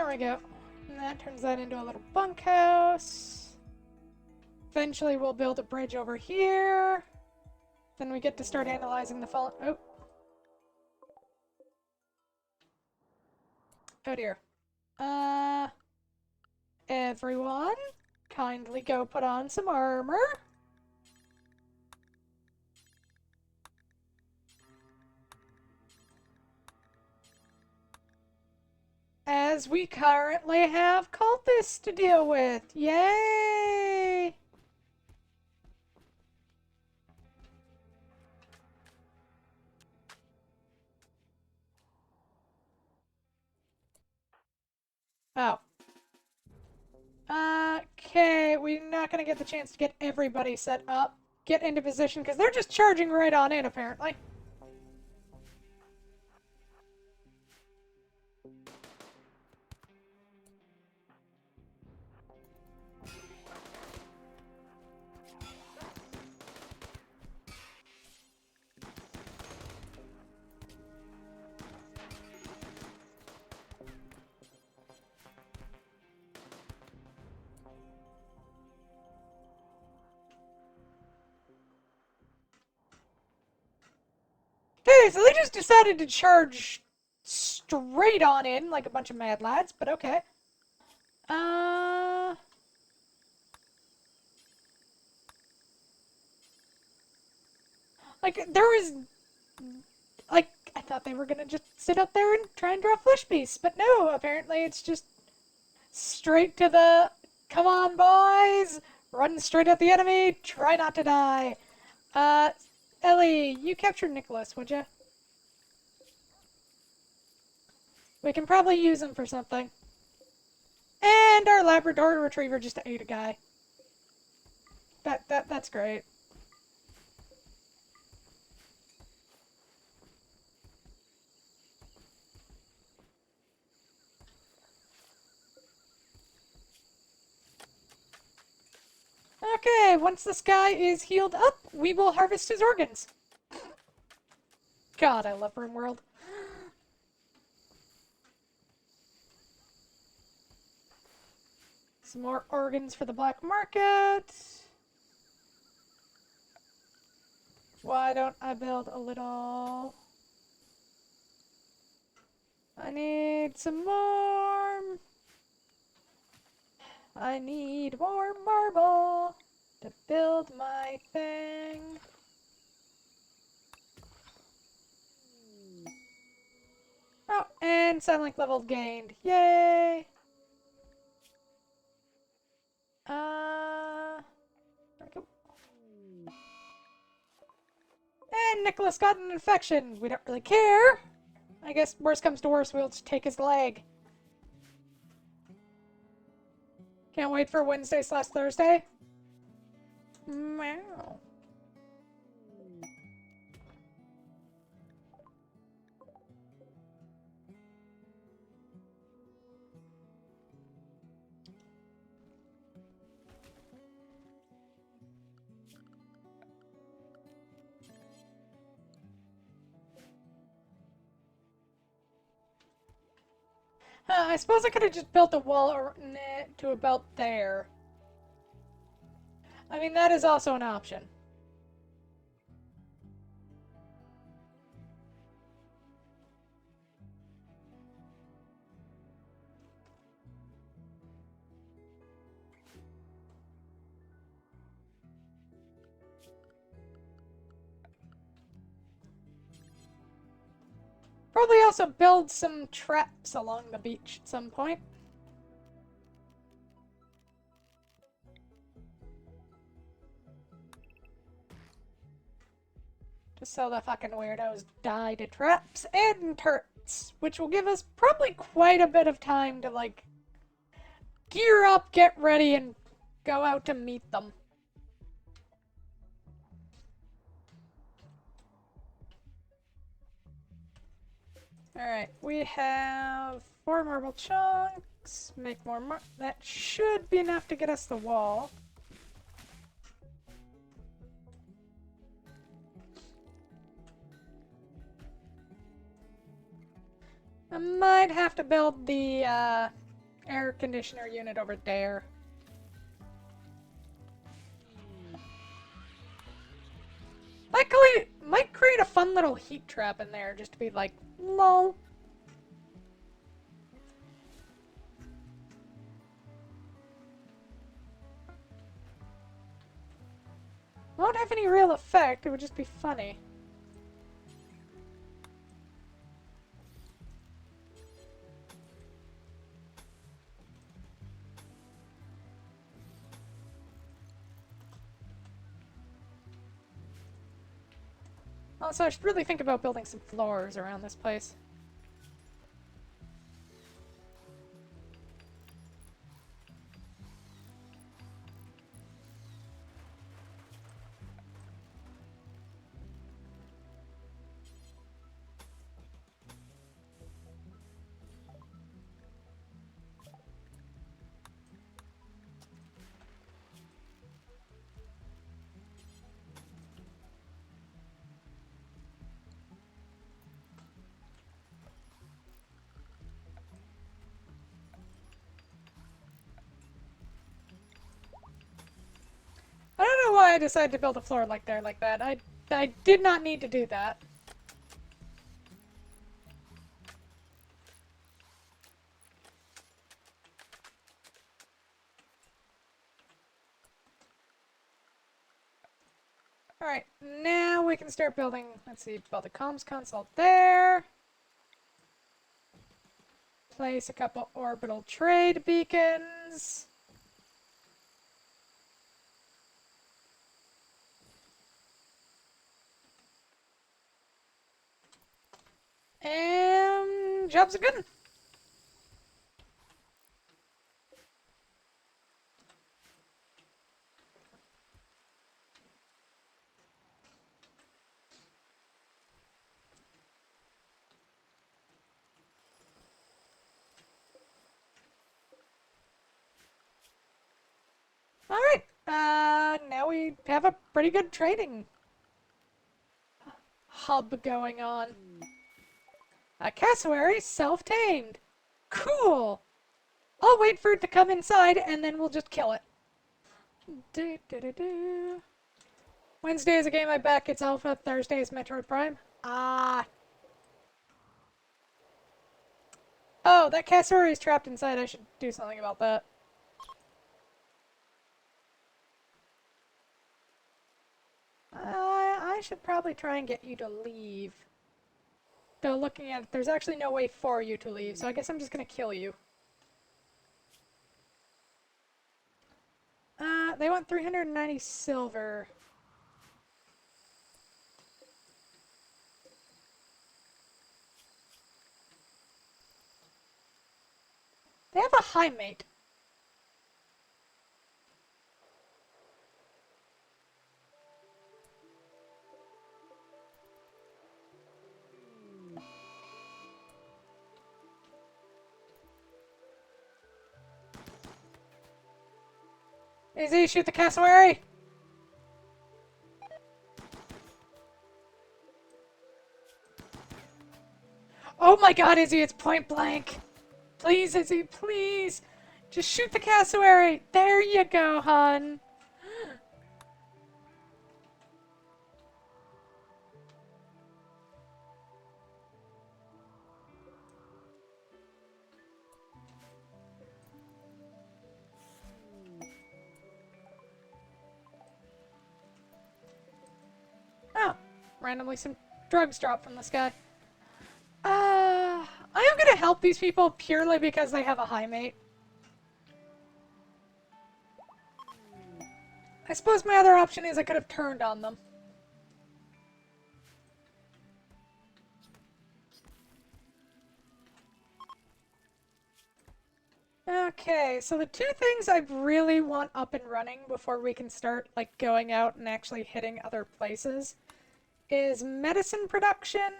we go. And that turns that into a little bunkhouse. Eventually we'll build a bridge over here. Then we get to start analyzing the fallen... Oh. Oh dear. Everyone, kindly go put on some armor. As we currently have cultists to deal with. Yay! Oh. Okay, we're not gonna get the chance to get everybody set up. Get into position, because they're just charging right on in, apparently. Hey, so they just decided to charge straight on in like a bunch of mad lads, but okay. Like, there was... Like, I thought they were gonna just sit up there and try and draw flesh beasts, but no, apparently it's just straight to the... Come on, boys! Run straight at the enemy, try not to die. Ellie, you captured Nicholas, would you? We can probably use him for something. And our Labrador Retriever just ate a guy. That's great. Okay, once this guy is healed up, we will harvest his organs. God, I love Rimworld. Some more organs for the black market. Why don't I build a little... I need some more... I need more marble to build my thing. Oh, and Sunlink level gained. Yay! There we go. And Nicholas got an infection. We don't really care. I guess worst comes to worst, we'll just take his leg. Can't wait for Wednesday/Thursday. Meow. I suppose I could have just built a wall to about there. I mean, that is also an option. Probably also build some traps along the beach at some point. Just so the fucking weirdos die to traps and turrets, which will give us probably quite a bit of time to, like, gear up, get ready, and go out to meet them. Alright, we have 4 marble chunks. Make more that should be enough to get us the wall. I might have to build the air conditioner unit over there. Might create a fun little heat trap in there just to be like, lol. Won't have any real effect, it would just be funny. Also, I should really think about building some floors around this place. I don't know why I decided to build a floor like that. I did not need to do that. Alright, now we can start building, let's see, build a comms console there. Place a couple orbital trade beacons. And jobs are good. Alright, now we have a pretty good trading hub going on. A cassowary self-tamed. Cool! I'll wait for it to come inside and then we'll just kill it. Wednesday is a game I back. It's Alpha. Thursday is Metroid Prime. Ah. Oh, that cassowary is trapped inside. I should do something about that. I should probably try and get you to leave. Though looking at it, there's actually no way for you to leave, so I guess I'm just gonna kill you. They want 390 silver. They have a high mate. Izzy, shoot the cassowary! Oh my god, Izzy, it's point blank! Please, Izzy, please! Just shoot the cassowary! There you go, hun! Oh, randomly some drugs drop from the sky. I am gonna help these people purely because they have a high mate. I suppose my other option is I could have turned on them. Okay, so the two things I really want up and running before we can start, like, going out and actually hitting other places is medicine production,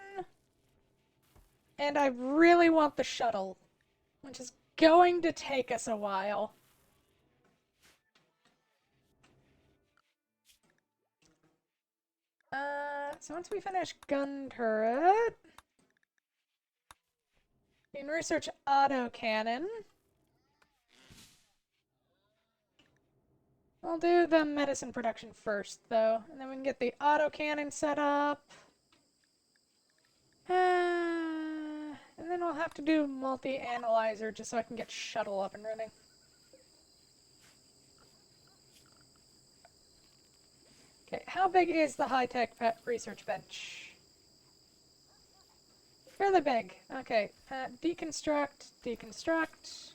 and I really want the shuttle, which is going to take us a while. So once we finish gun turret, we can research autocannon. We'll do the medicine production first, though, and then we can get the autocannon set up. And then we'll have to do multi-analyzer just so I can get shuttle up and running. Okay, how big is the high-tech research bench? Fairly big. Okay, deconstruct, deconstruct.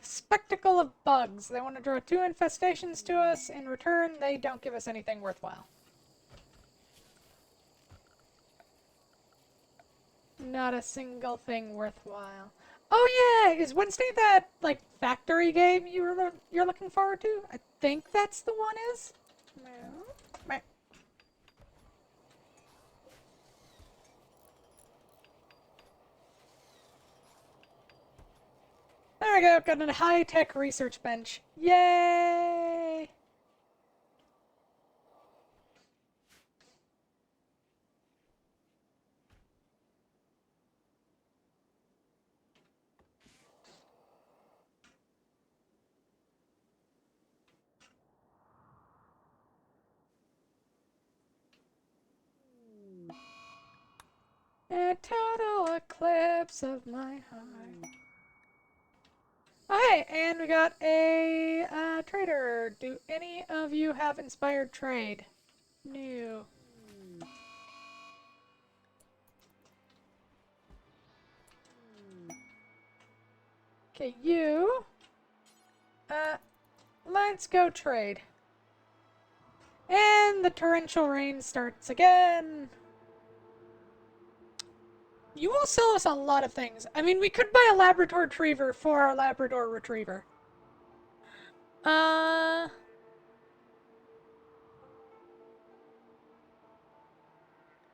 Spectacle of bugs. They want to draw 2 infestations to us. In return, they don't give us anything worthwhile. Not a single thing worthwhile. Oh yeah, is Wednesday that like factory game you're looking forward to? I think that's the one. Is. Meh. There we go. Got a high-tech research bench. Yay! A total eclipse of my heart. Oh, hey, and we got a trader. Do any of you have inspired trade? No. Okay, you. Let's go trade. And the torrential rain starts again. You will sell us a lot of things. I mean, we could buy a Labrador Retriever for our Labrador Retriever.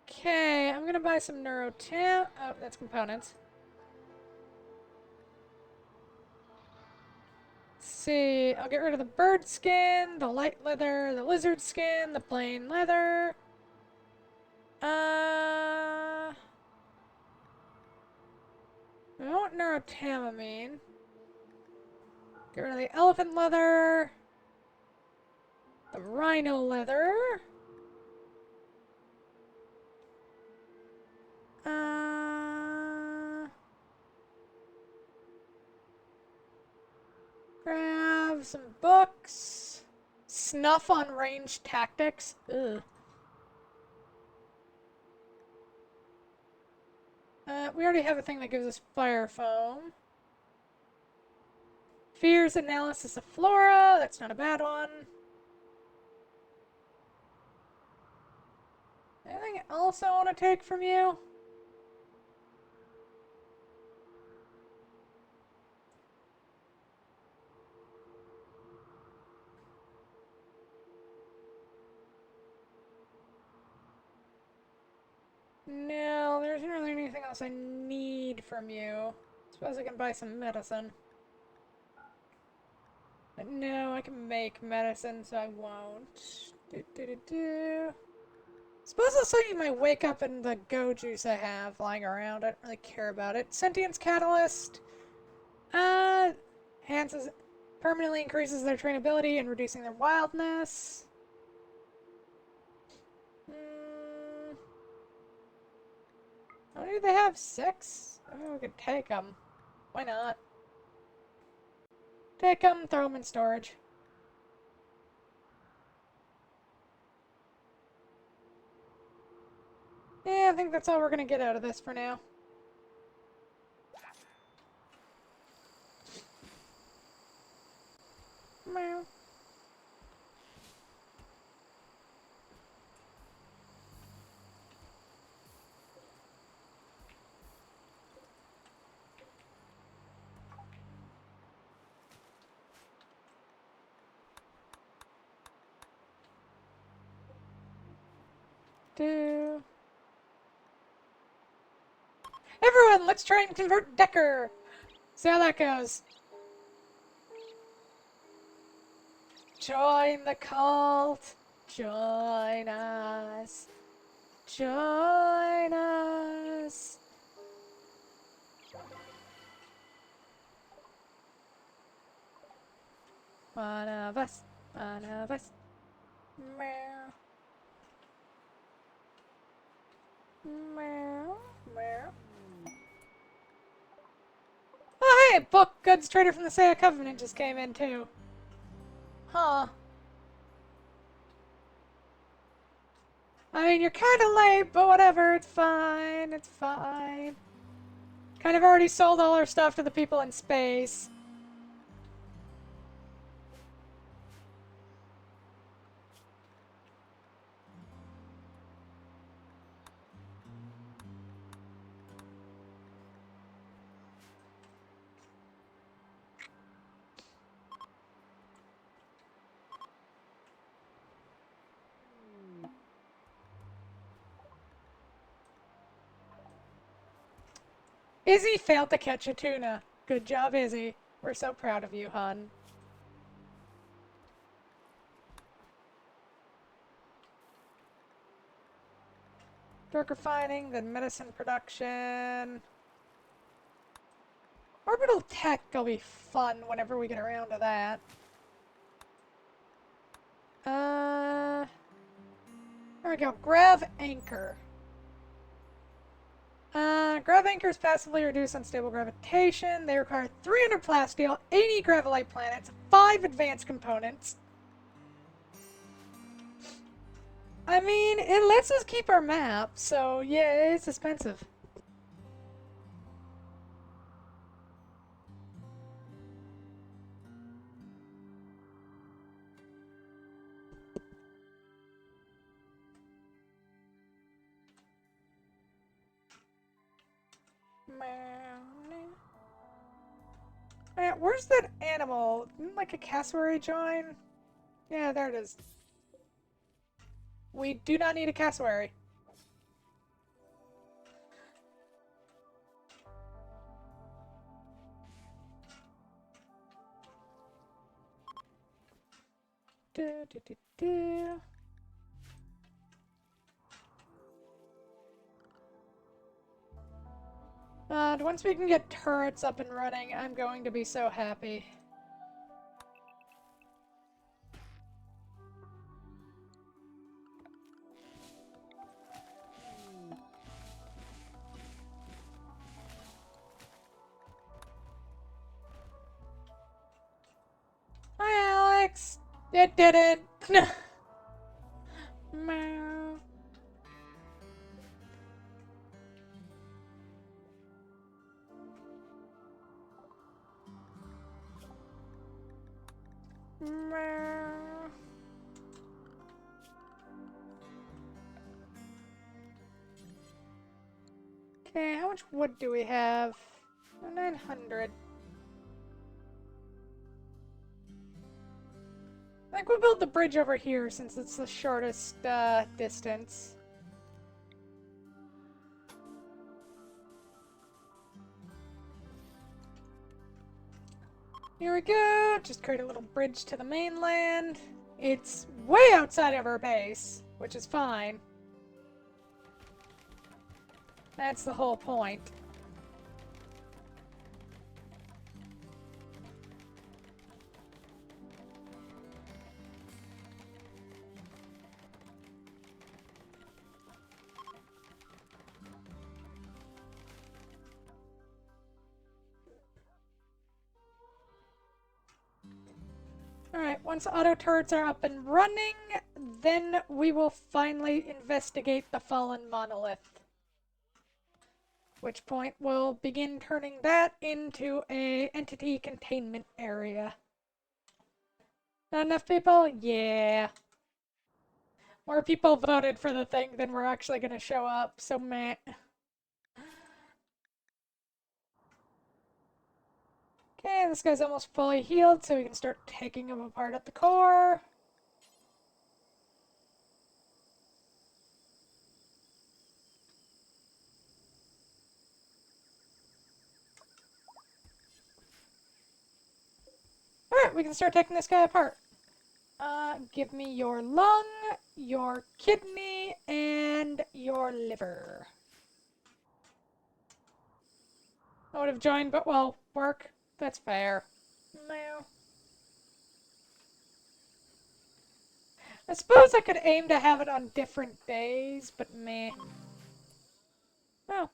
Okay, I'm gonna buy some Neurotam. Oh, that's components. Let's see, I'll get rid of the bird skin, the light leather, the lizard skin, the plain leather. I want neurotamamine. Get rid of the elephant leather. The rhino leather. Grab some books. Snuff on ranged tactics. Ugh. We already have a thing that gives us fire foam. Fears analysis of flora. That's not a bad one. Anything else I want to take from you? No, there isn't really anything else I need from you. Suppose I can buy some medicine. But no, I can make medicine, so I won't. Suppose I'll sell you my wake up and the go juice I have lying around. I don't really care about it. Sentience catalyst. Enhances, permanently increases their trainability and reducing their wildness. How many do they have? 6? Oh, we could take them. Why not? Take them, throw them in storage. Yeah, I think that's all we're gonna get out of this for now. Meow. Do. Everyone, let's try and convert Decker. See how that goes. Join the cult. Join us. Join us. One of us. One of us. Meow. Meow. Meow. Oh, hey! Book goods trader from the Saya Covenant just came in, too. Huh. I mean, you're kind of late, but whatever. It's fine. It's fine. Kind of already sold all our stuff to the people in space. Izzy failed to catch a tuna. Good job, Izzy. We're so proud of you, hon. Drug refining, then medicine production. Orbital tech will be fun whenever we get around to that. There we go. Grav anchor. Grav anchors passively reduce unstable gravitation. They require 300 plasteel, 80 gravelite planets, 5 advanced components. I mean, it lets us keep our map, so yeah, it's expensive. Man, where's that animal? Didn't like a cassowary join? Yeah, there it is. We do not need a cassowary. Do, do, do, do. Once we can get turrets up and running, I'm going to be so happy. Hi, Alex! It did it! Meow. Meow. Okay, how much wood do we have? 900. I think we'll build the bridge over here since it's the shortest distance. Here we go. Just create a little bridge to the mainland. It's way outside of our base, which is fine. That's the whole point. Alright, once auto turrets are up and running, then we will finally investigate the fallen monolith. Which point we'll begin turning that into a entity containment area. Not enough people? Yeah. More people voted for the thing than were actually gonna show up, so meh. Okay, this guy's almost fully healed, so we can start taking him apart at the core. Alright, we can start taking this guy apart. Give me your lung, your kidney, and your liver. I would have joined, but well, work. That's fair. No. I suppose I could aim to have it on different days, but meh. Oh.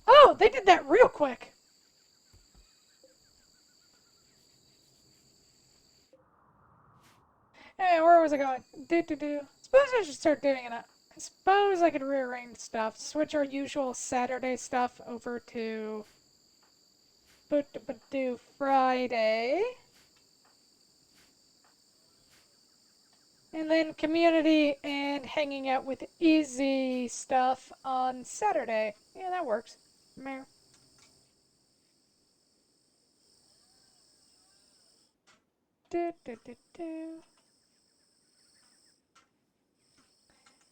Oh, they did that real quick. Hey, where was I going? Do. Suppose I should start doing it. I suppose I could rearrange stuff. Switch our usual Saturday stuff over to do Friday. And then community and hanging out with Easy stuff on Saturday. Yeah, that works. Meh. Do.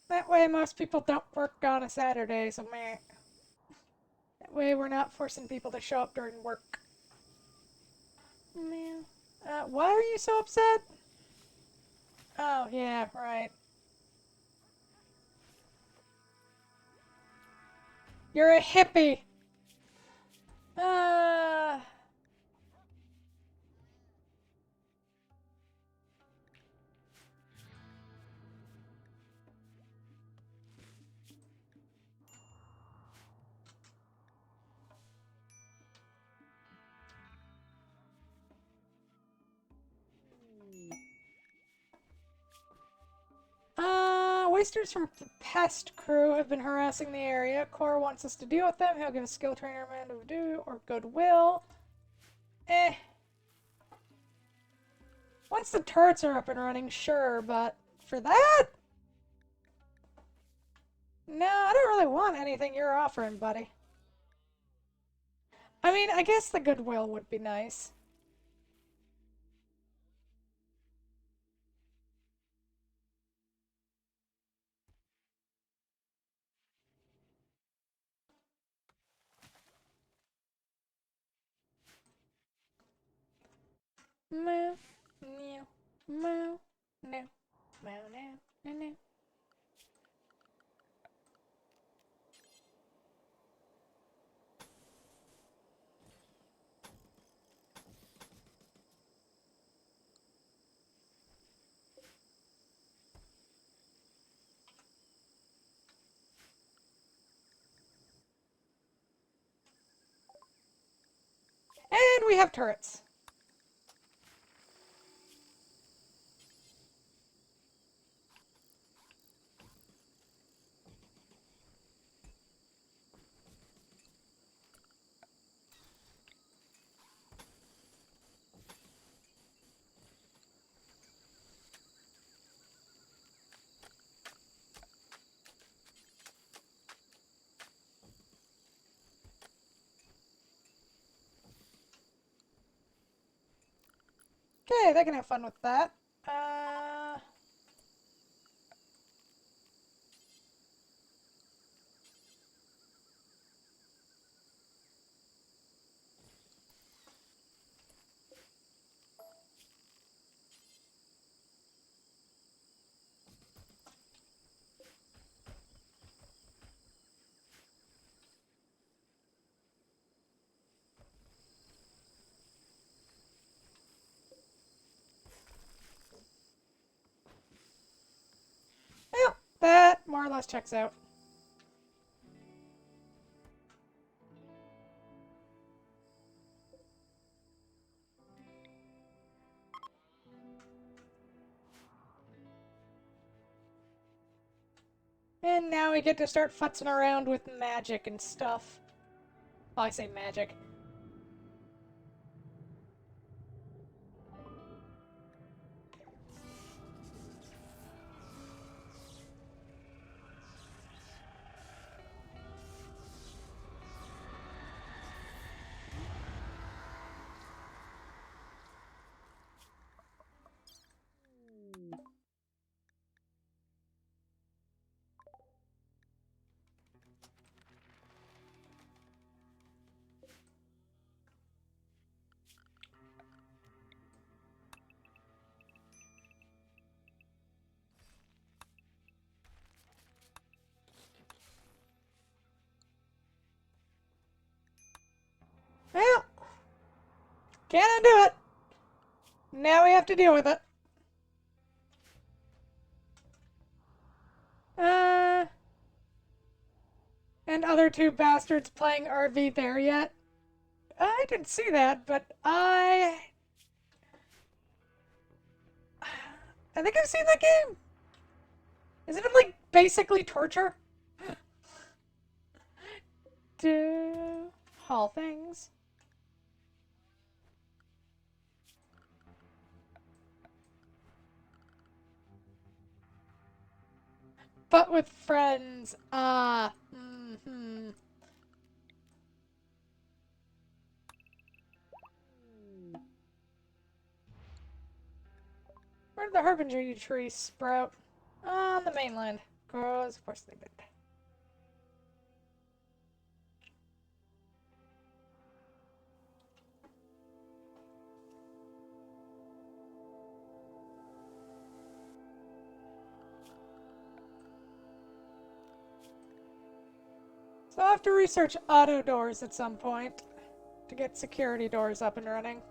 That way most people don't work on a Saturday, so meh. That way we're not forcing people to show up during work. Meh. Why are you so upset? Oh, yeah, right. You're a hippie. Uh, Wasters from the pest crew have been harassing the area. Cora wants us to deal with them. He'll give a skill trainer a man to do or goodwill. Eh. Once the turrets are up and running, sure, but for that? No, I don't really want anything you're offering, buddy. I mean, I guess the goodwill would be nice. Moo, meow, moo, no, meow, no. And we have turrets. Okay, they can have fun with that. Well, that more or less checks out. And now we get to start futzing around with magic and stuff. Well, I say magic. Can't undo it. Now we have to deal with it. And other two bastards playing RV there yet? I didn't see that, but I think I've seen that game. Isn't it like basically torture? Do haul things. But with friends. Mm-hmm. Where did the harbinger trees sprout? On the mainland. Of course they did. So I'll have to research auto doors at some point to get security doors up and running.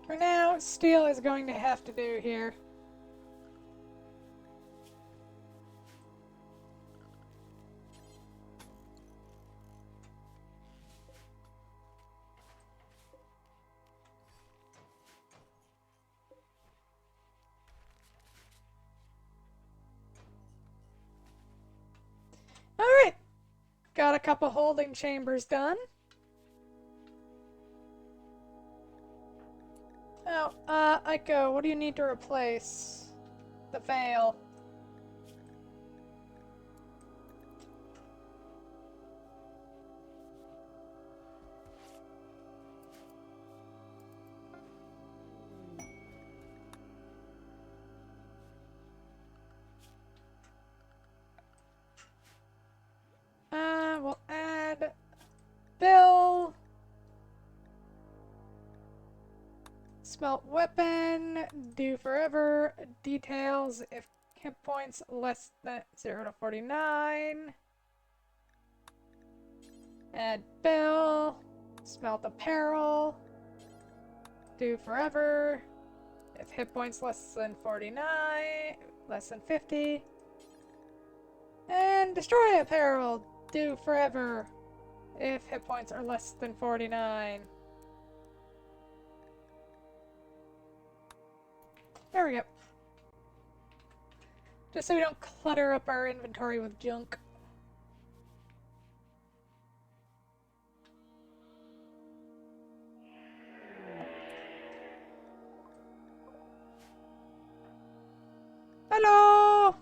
For now, steel is going to have to do here. Alright, got a couple holding chambers done. Oh, Aiko, what do you need to replace? The veil. We'll add Bill. Smelt weapon, do forever, details if hit points less than 0 to 49. Add Bill, smelt apparel, do forever, if hit points less than 49, less than 50. And destroy apparel, do forever, if hit points are less than 49. There we go. Just so we don't clutter up our inventory with junk. Hello!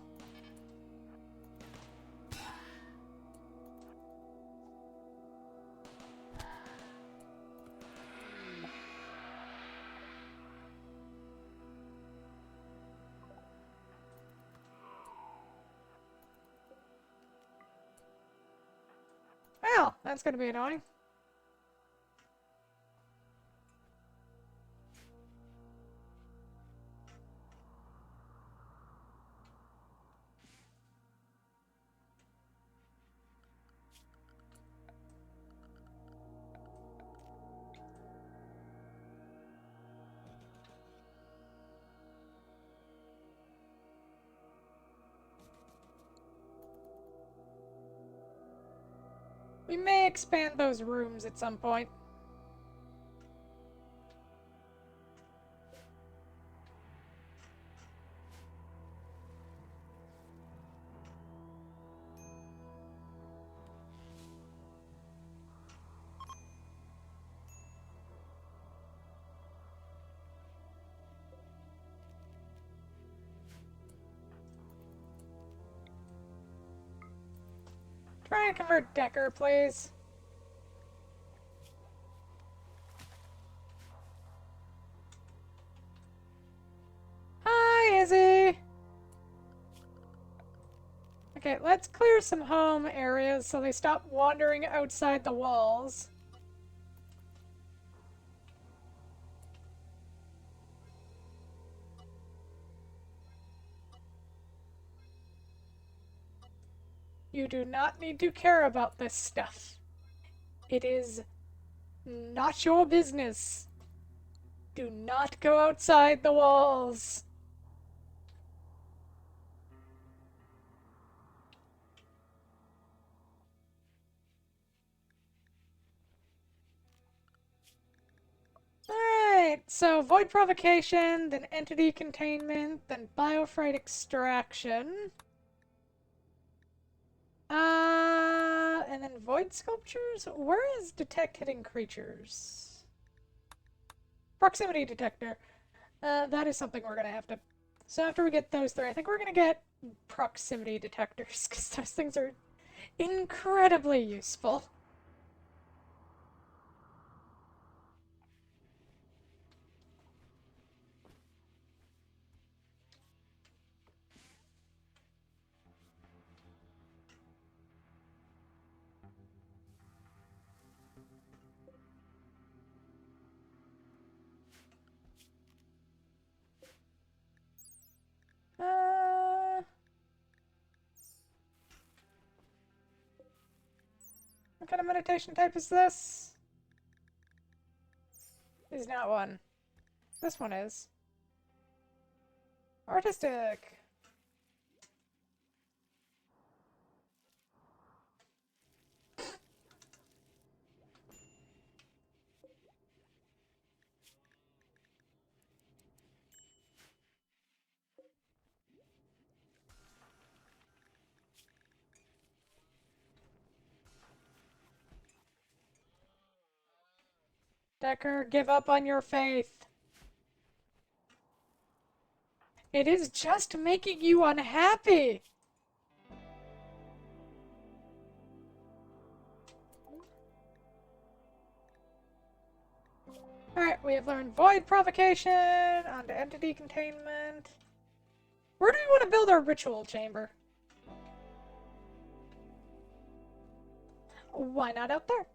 Well, that's gonna be annoying. We may expand those rooms at some point. Try and convert Decker, please. Hi, Izzy! Okay, let's clear some home areas so they stop wandering outside the walls. You do not need to care about this stuff. It is not your business. Do not go outside the walls. Alright, so void provocation, then entity containment, then biofright extraction. And then void sculptures? Where is detect hidden creatures? Proximity detector. That is something we're gonna have to... So after we get those three, I think we're gonna get proximity detectors, because those things are incredibly useful. What kind of meditation type is this? Is not one. This one is. Artistic. Decker, give up on your faith. It is just making you unhappy. Alright, we have learned void provocation, onto entity containment. Where do we want to build our ritual chamber? Why not out there?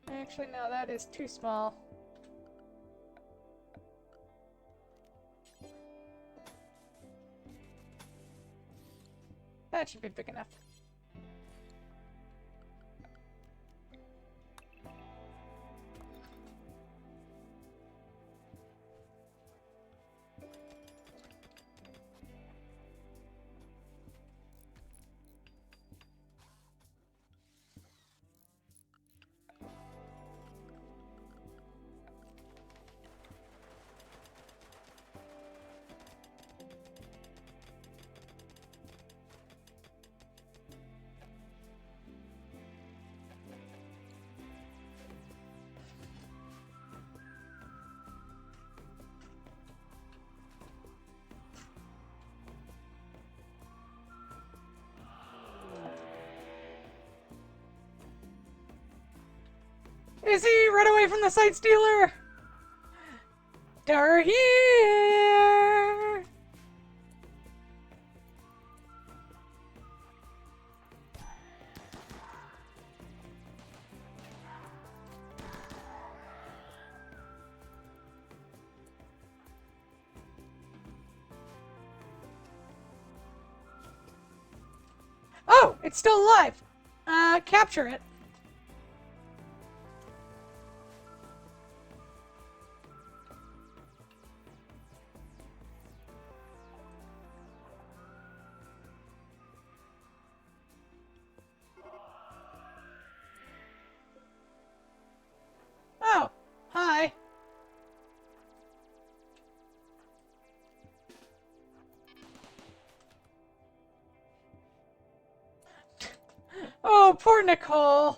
Actually, no, that is too small. That should be big enough. Is he? Run away from the sight stealer! They're here! Oh, it's still alive! Capture it. Oh, hi. Oh, poor Nicole.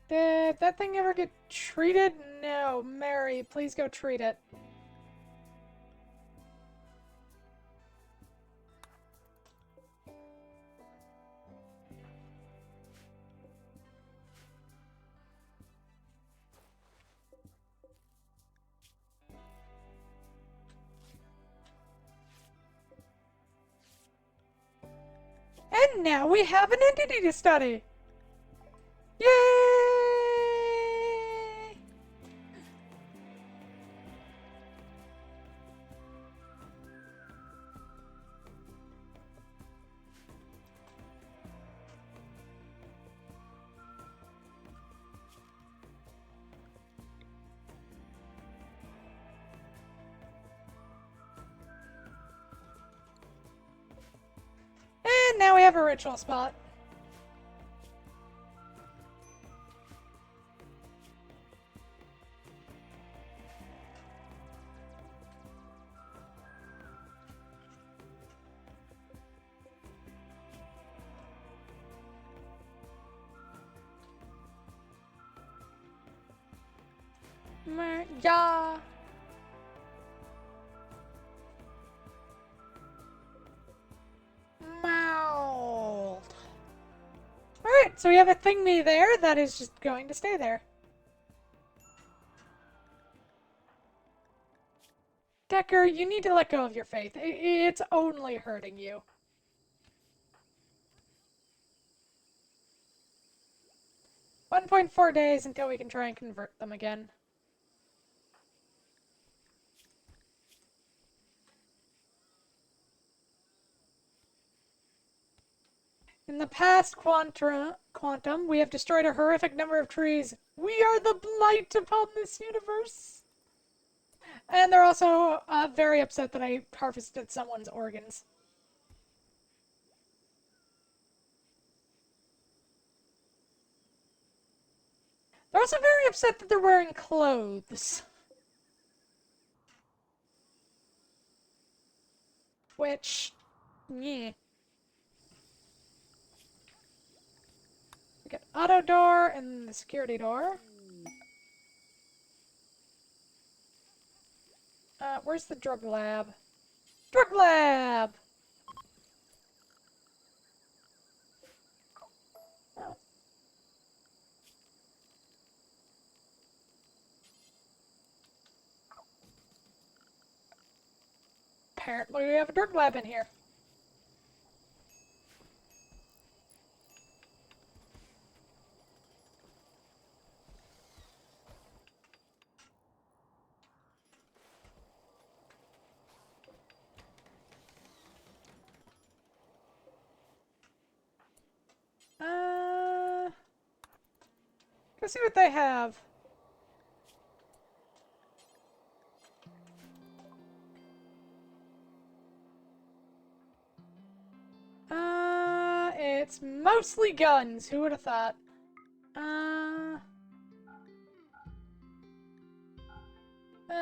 Did that thing ever get treated? No. Mary, please go treat it. And now we have an entity to study! Yay! And now we have a ritual spot. Yeah. Mold. Alright, so we have a thingy there that is just going to stay there. Decker, you need to let go of your faith. It's only hurting you. .4 days until we can try and convert them again. In the past quantum, we have destroyed a horrific number of trees. We are the blight upon this universe. And they're also very upset that I harvested someone's organs. They're also very upset that they're wearing clothes. Which, yeah. We got auto door and the security door. Where's the drug lab? Drug lab! Oh. Apparently we have a drug lab in here. Let's see what they have. It's mostly guns. Who would have thought? Well,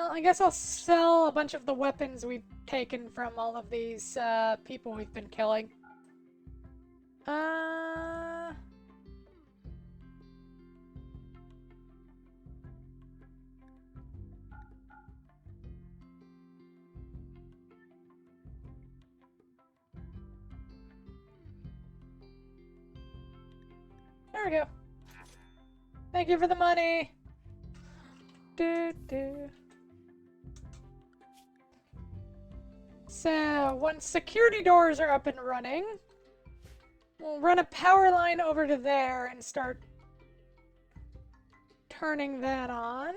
I guess I'll sell a bunch of the weapons we've taken from all of these, people we've been killing. There we go. Thank you for the money. So, once security doors are up and running, we'll run a power line over to there and start turning that on.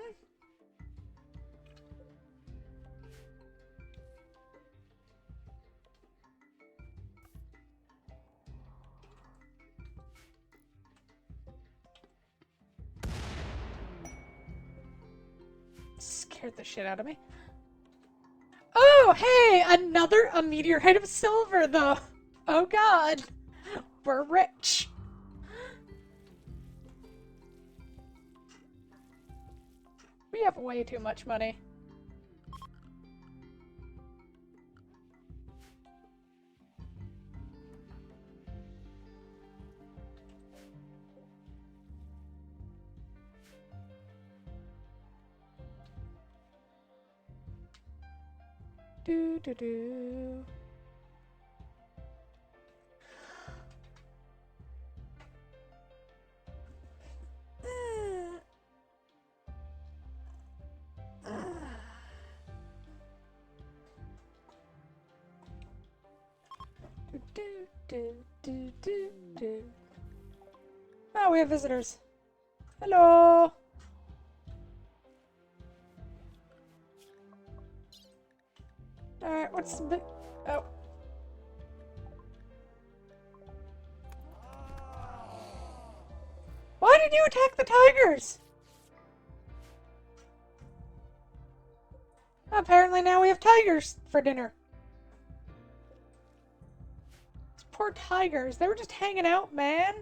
scared the shit out of me. Oh, hey! A meteorite of silver, though. Oh, God. We're rich. We have way too much money. Do do do. Do. Oh, we have visitors. Hello. Alright, what's the bit? Oh. Why did you attack the tigers? Apparently now we have tigers for dinner. These poor tigers, they were just hanging out, man.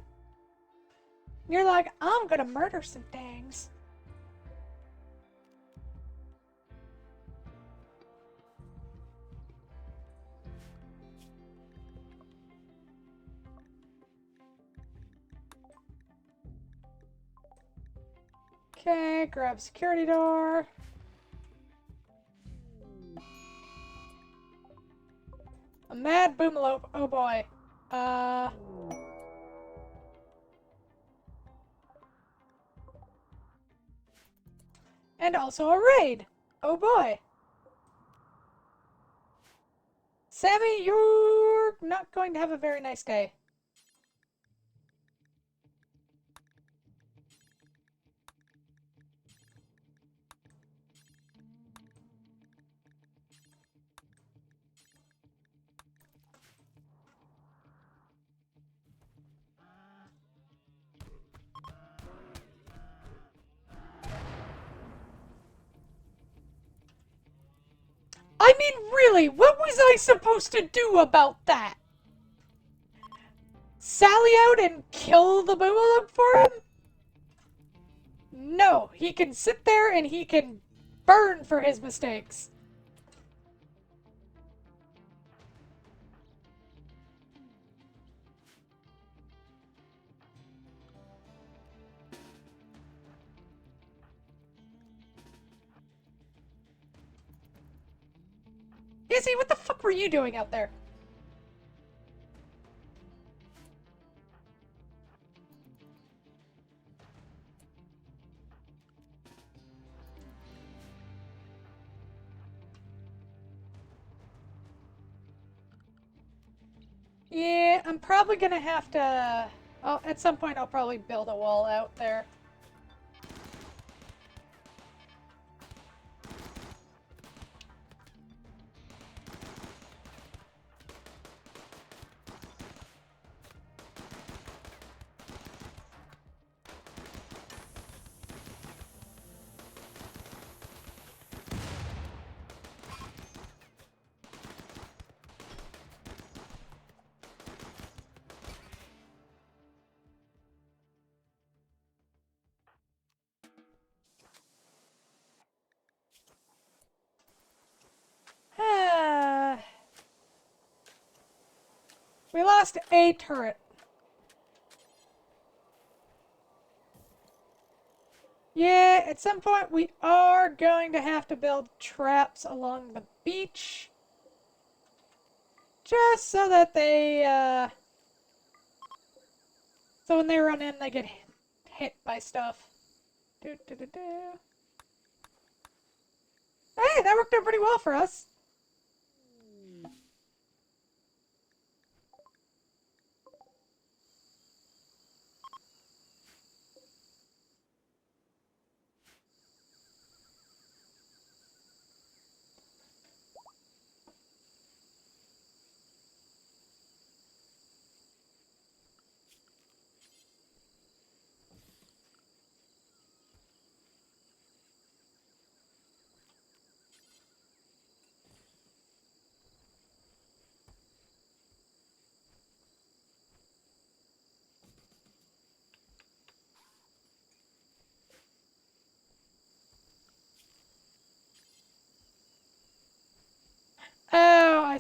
You're like, I'm gonna murder some things. Okay, grab security door. A mad boomalope. Oh boy. And also a raid. Oh boy. Sammy, you're not going to have a very nice day. I mean, really, what was I supposed to do about that? Sally out and kill the Boomaloo for him? No, he can sit there and he can burn for his mistakes. Izzy, what the fuck were you doing out there? Yeah, I'm probably gonna have to... Oh, at some point I'll probably build a wall out there. We lost a turret. Yeah, at some point we are going to have to build traps along the beach. Just so that they, so when they run in, they get hit by stuff. Do, do, do, do. Hey, that worked out pretty well for us.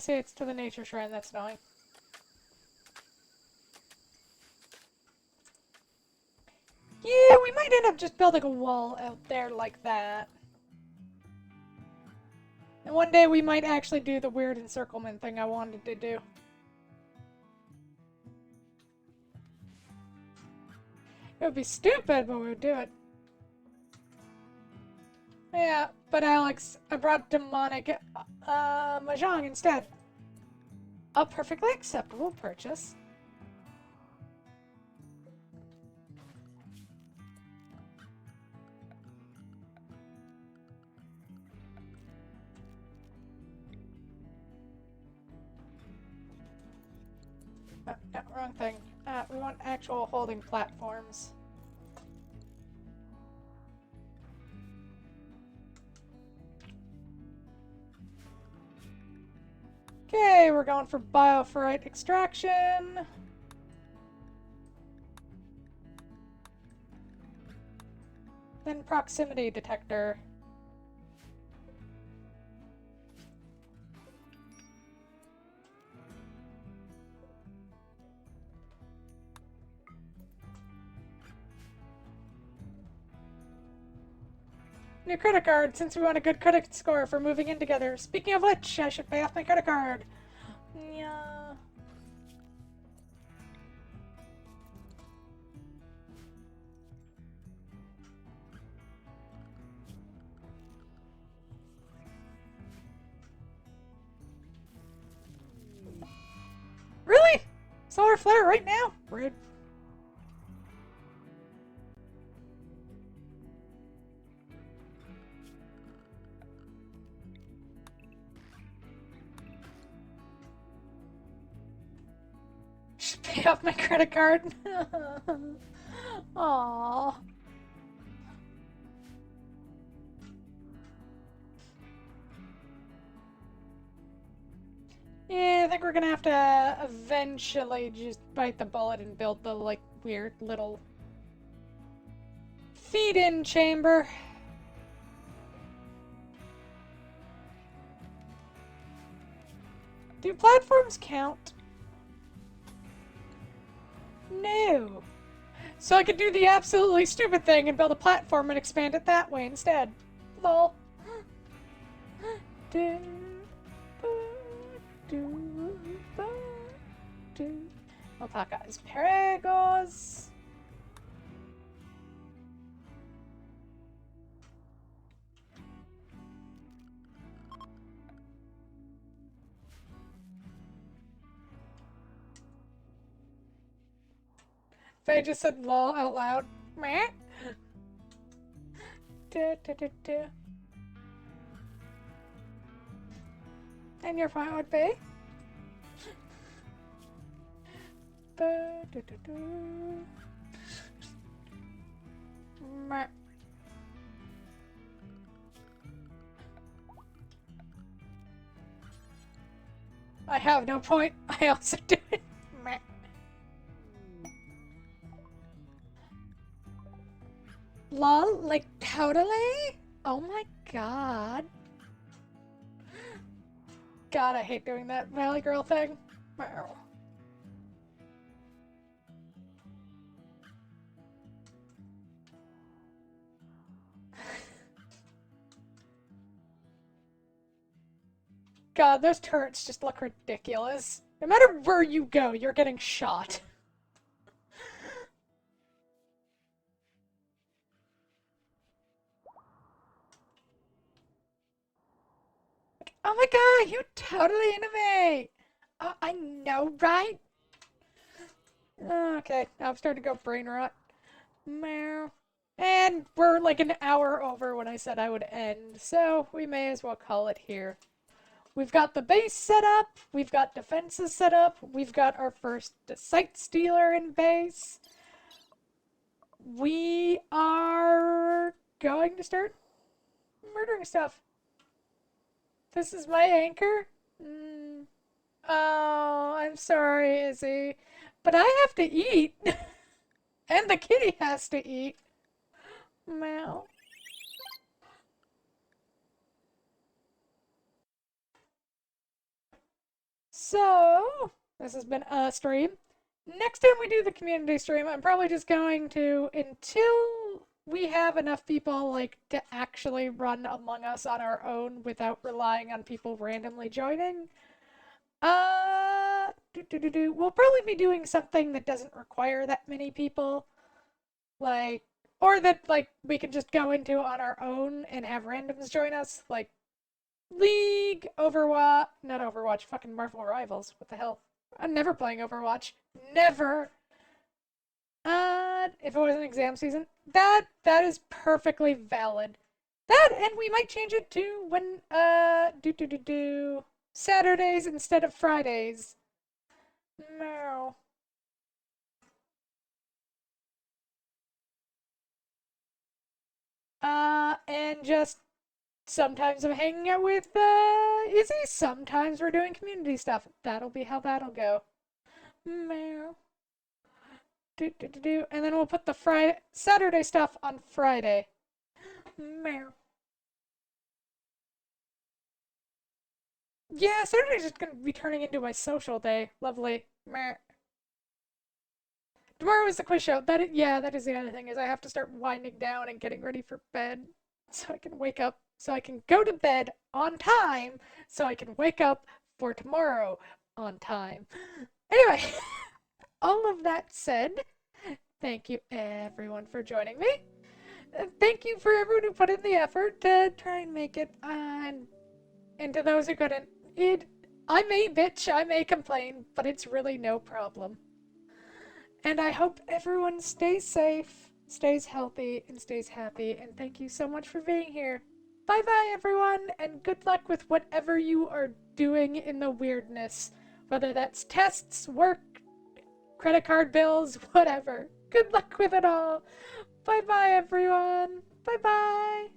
see, it's to the nature shrine. That's annoying. Yeah, we might end up just building a wall out there like that. And one day we might actually do the weird encirclement thing I wanted to do. It would be stupid, but we would do it. Yeah, but Alex, I brought demonic mahjong instead. A perfectly acceptable purchase. No, wrong thing. We want actual holding platforms. Okay, we're going for bioferrite extraction. Then proximity detector. New credit card, since we want a good credit score for moving in together. Speaking of which, I should pay off my credit card. Yeah. Really? Solar flare right now? Rude. Should pay off my credit card. Aww. Yeah, I think we're gonna have to eventually just bite the bullet and build the, like, weird little feed-in chamber. Do platforms count? No. So I could do the absolutely stupid thing and build a platform and expand it that way instead. Lol. Alpacas, perigos. Faye just said lol out loud. Meh. And you're fine with be? Meh. I have no point. I also do it. Meh. Lol, like totally? Oh my god. God, I hate doing that Valley Girl thing. Meow. God, those turrets just look ridiculous. No matter where you go, you're getting shot. Oh my god, you totally innovate! I know, right? Okay, now I'm starting to go brain rot. Meow. And we're like an hour over when I said I would end, so we may as well call it here. We've got the base set up, we've got defenses set up, we've got our first site stealer in base. We are going to start murdering stuff. This is my anchor? Oh, I'm sorry, Izzy. But I have to eat. And the kitty has to eat. Meow. So, this has been a stream. Next time we do the community stream, I'm probably just going to, until we have enough people, like, to actually run Among Us on our own without relying on people randomly joining. We'll probably be doing something that doesn't require that many people. Like, or that, like, we can just go into on our own and have randoms join us. Like, League, Overwatch, not Overwatch, fucking Marvel Rivals. What the hell? I'm never playing Overwatch. Never. If it wasn't exam season, that is perfectly valid. That, and we might change it to when Saturdays instead of Fridays. No. And just sometimes I'm hanging out with Izzy. Sometimes we're doing community stuff. That'll be how that'll go. Meow. And then we'll put the Saturday stuff on Friday. Meow. Yeah, Saturday's just gonna be turning into my social day. Lovely. Meow. Tomorrow is the quiz show. That is the other thing, is I have to start winding down and getting ready for bed so I can wake up, so I can go to bed on time, so I can wake up for tomorrow on time. Anyway, all of that said, thank you everyone for joining me. Thank you for everyone who put in the effort to try and make it on. And to those who couldn't, I may bitch, I may complain, but it's really no problem. And I hope everyone stays safe, stays healthy, and stays happy. And thank you so much for being here. Bye bye, everyone, and good luck with whatever you are doing in the weirdness. Whether that's tests, work, credit card bills, whatever. Good luck with it all. Bye bye, everyone. Bye bye.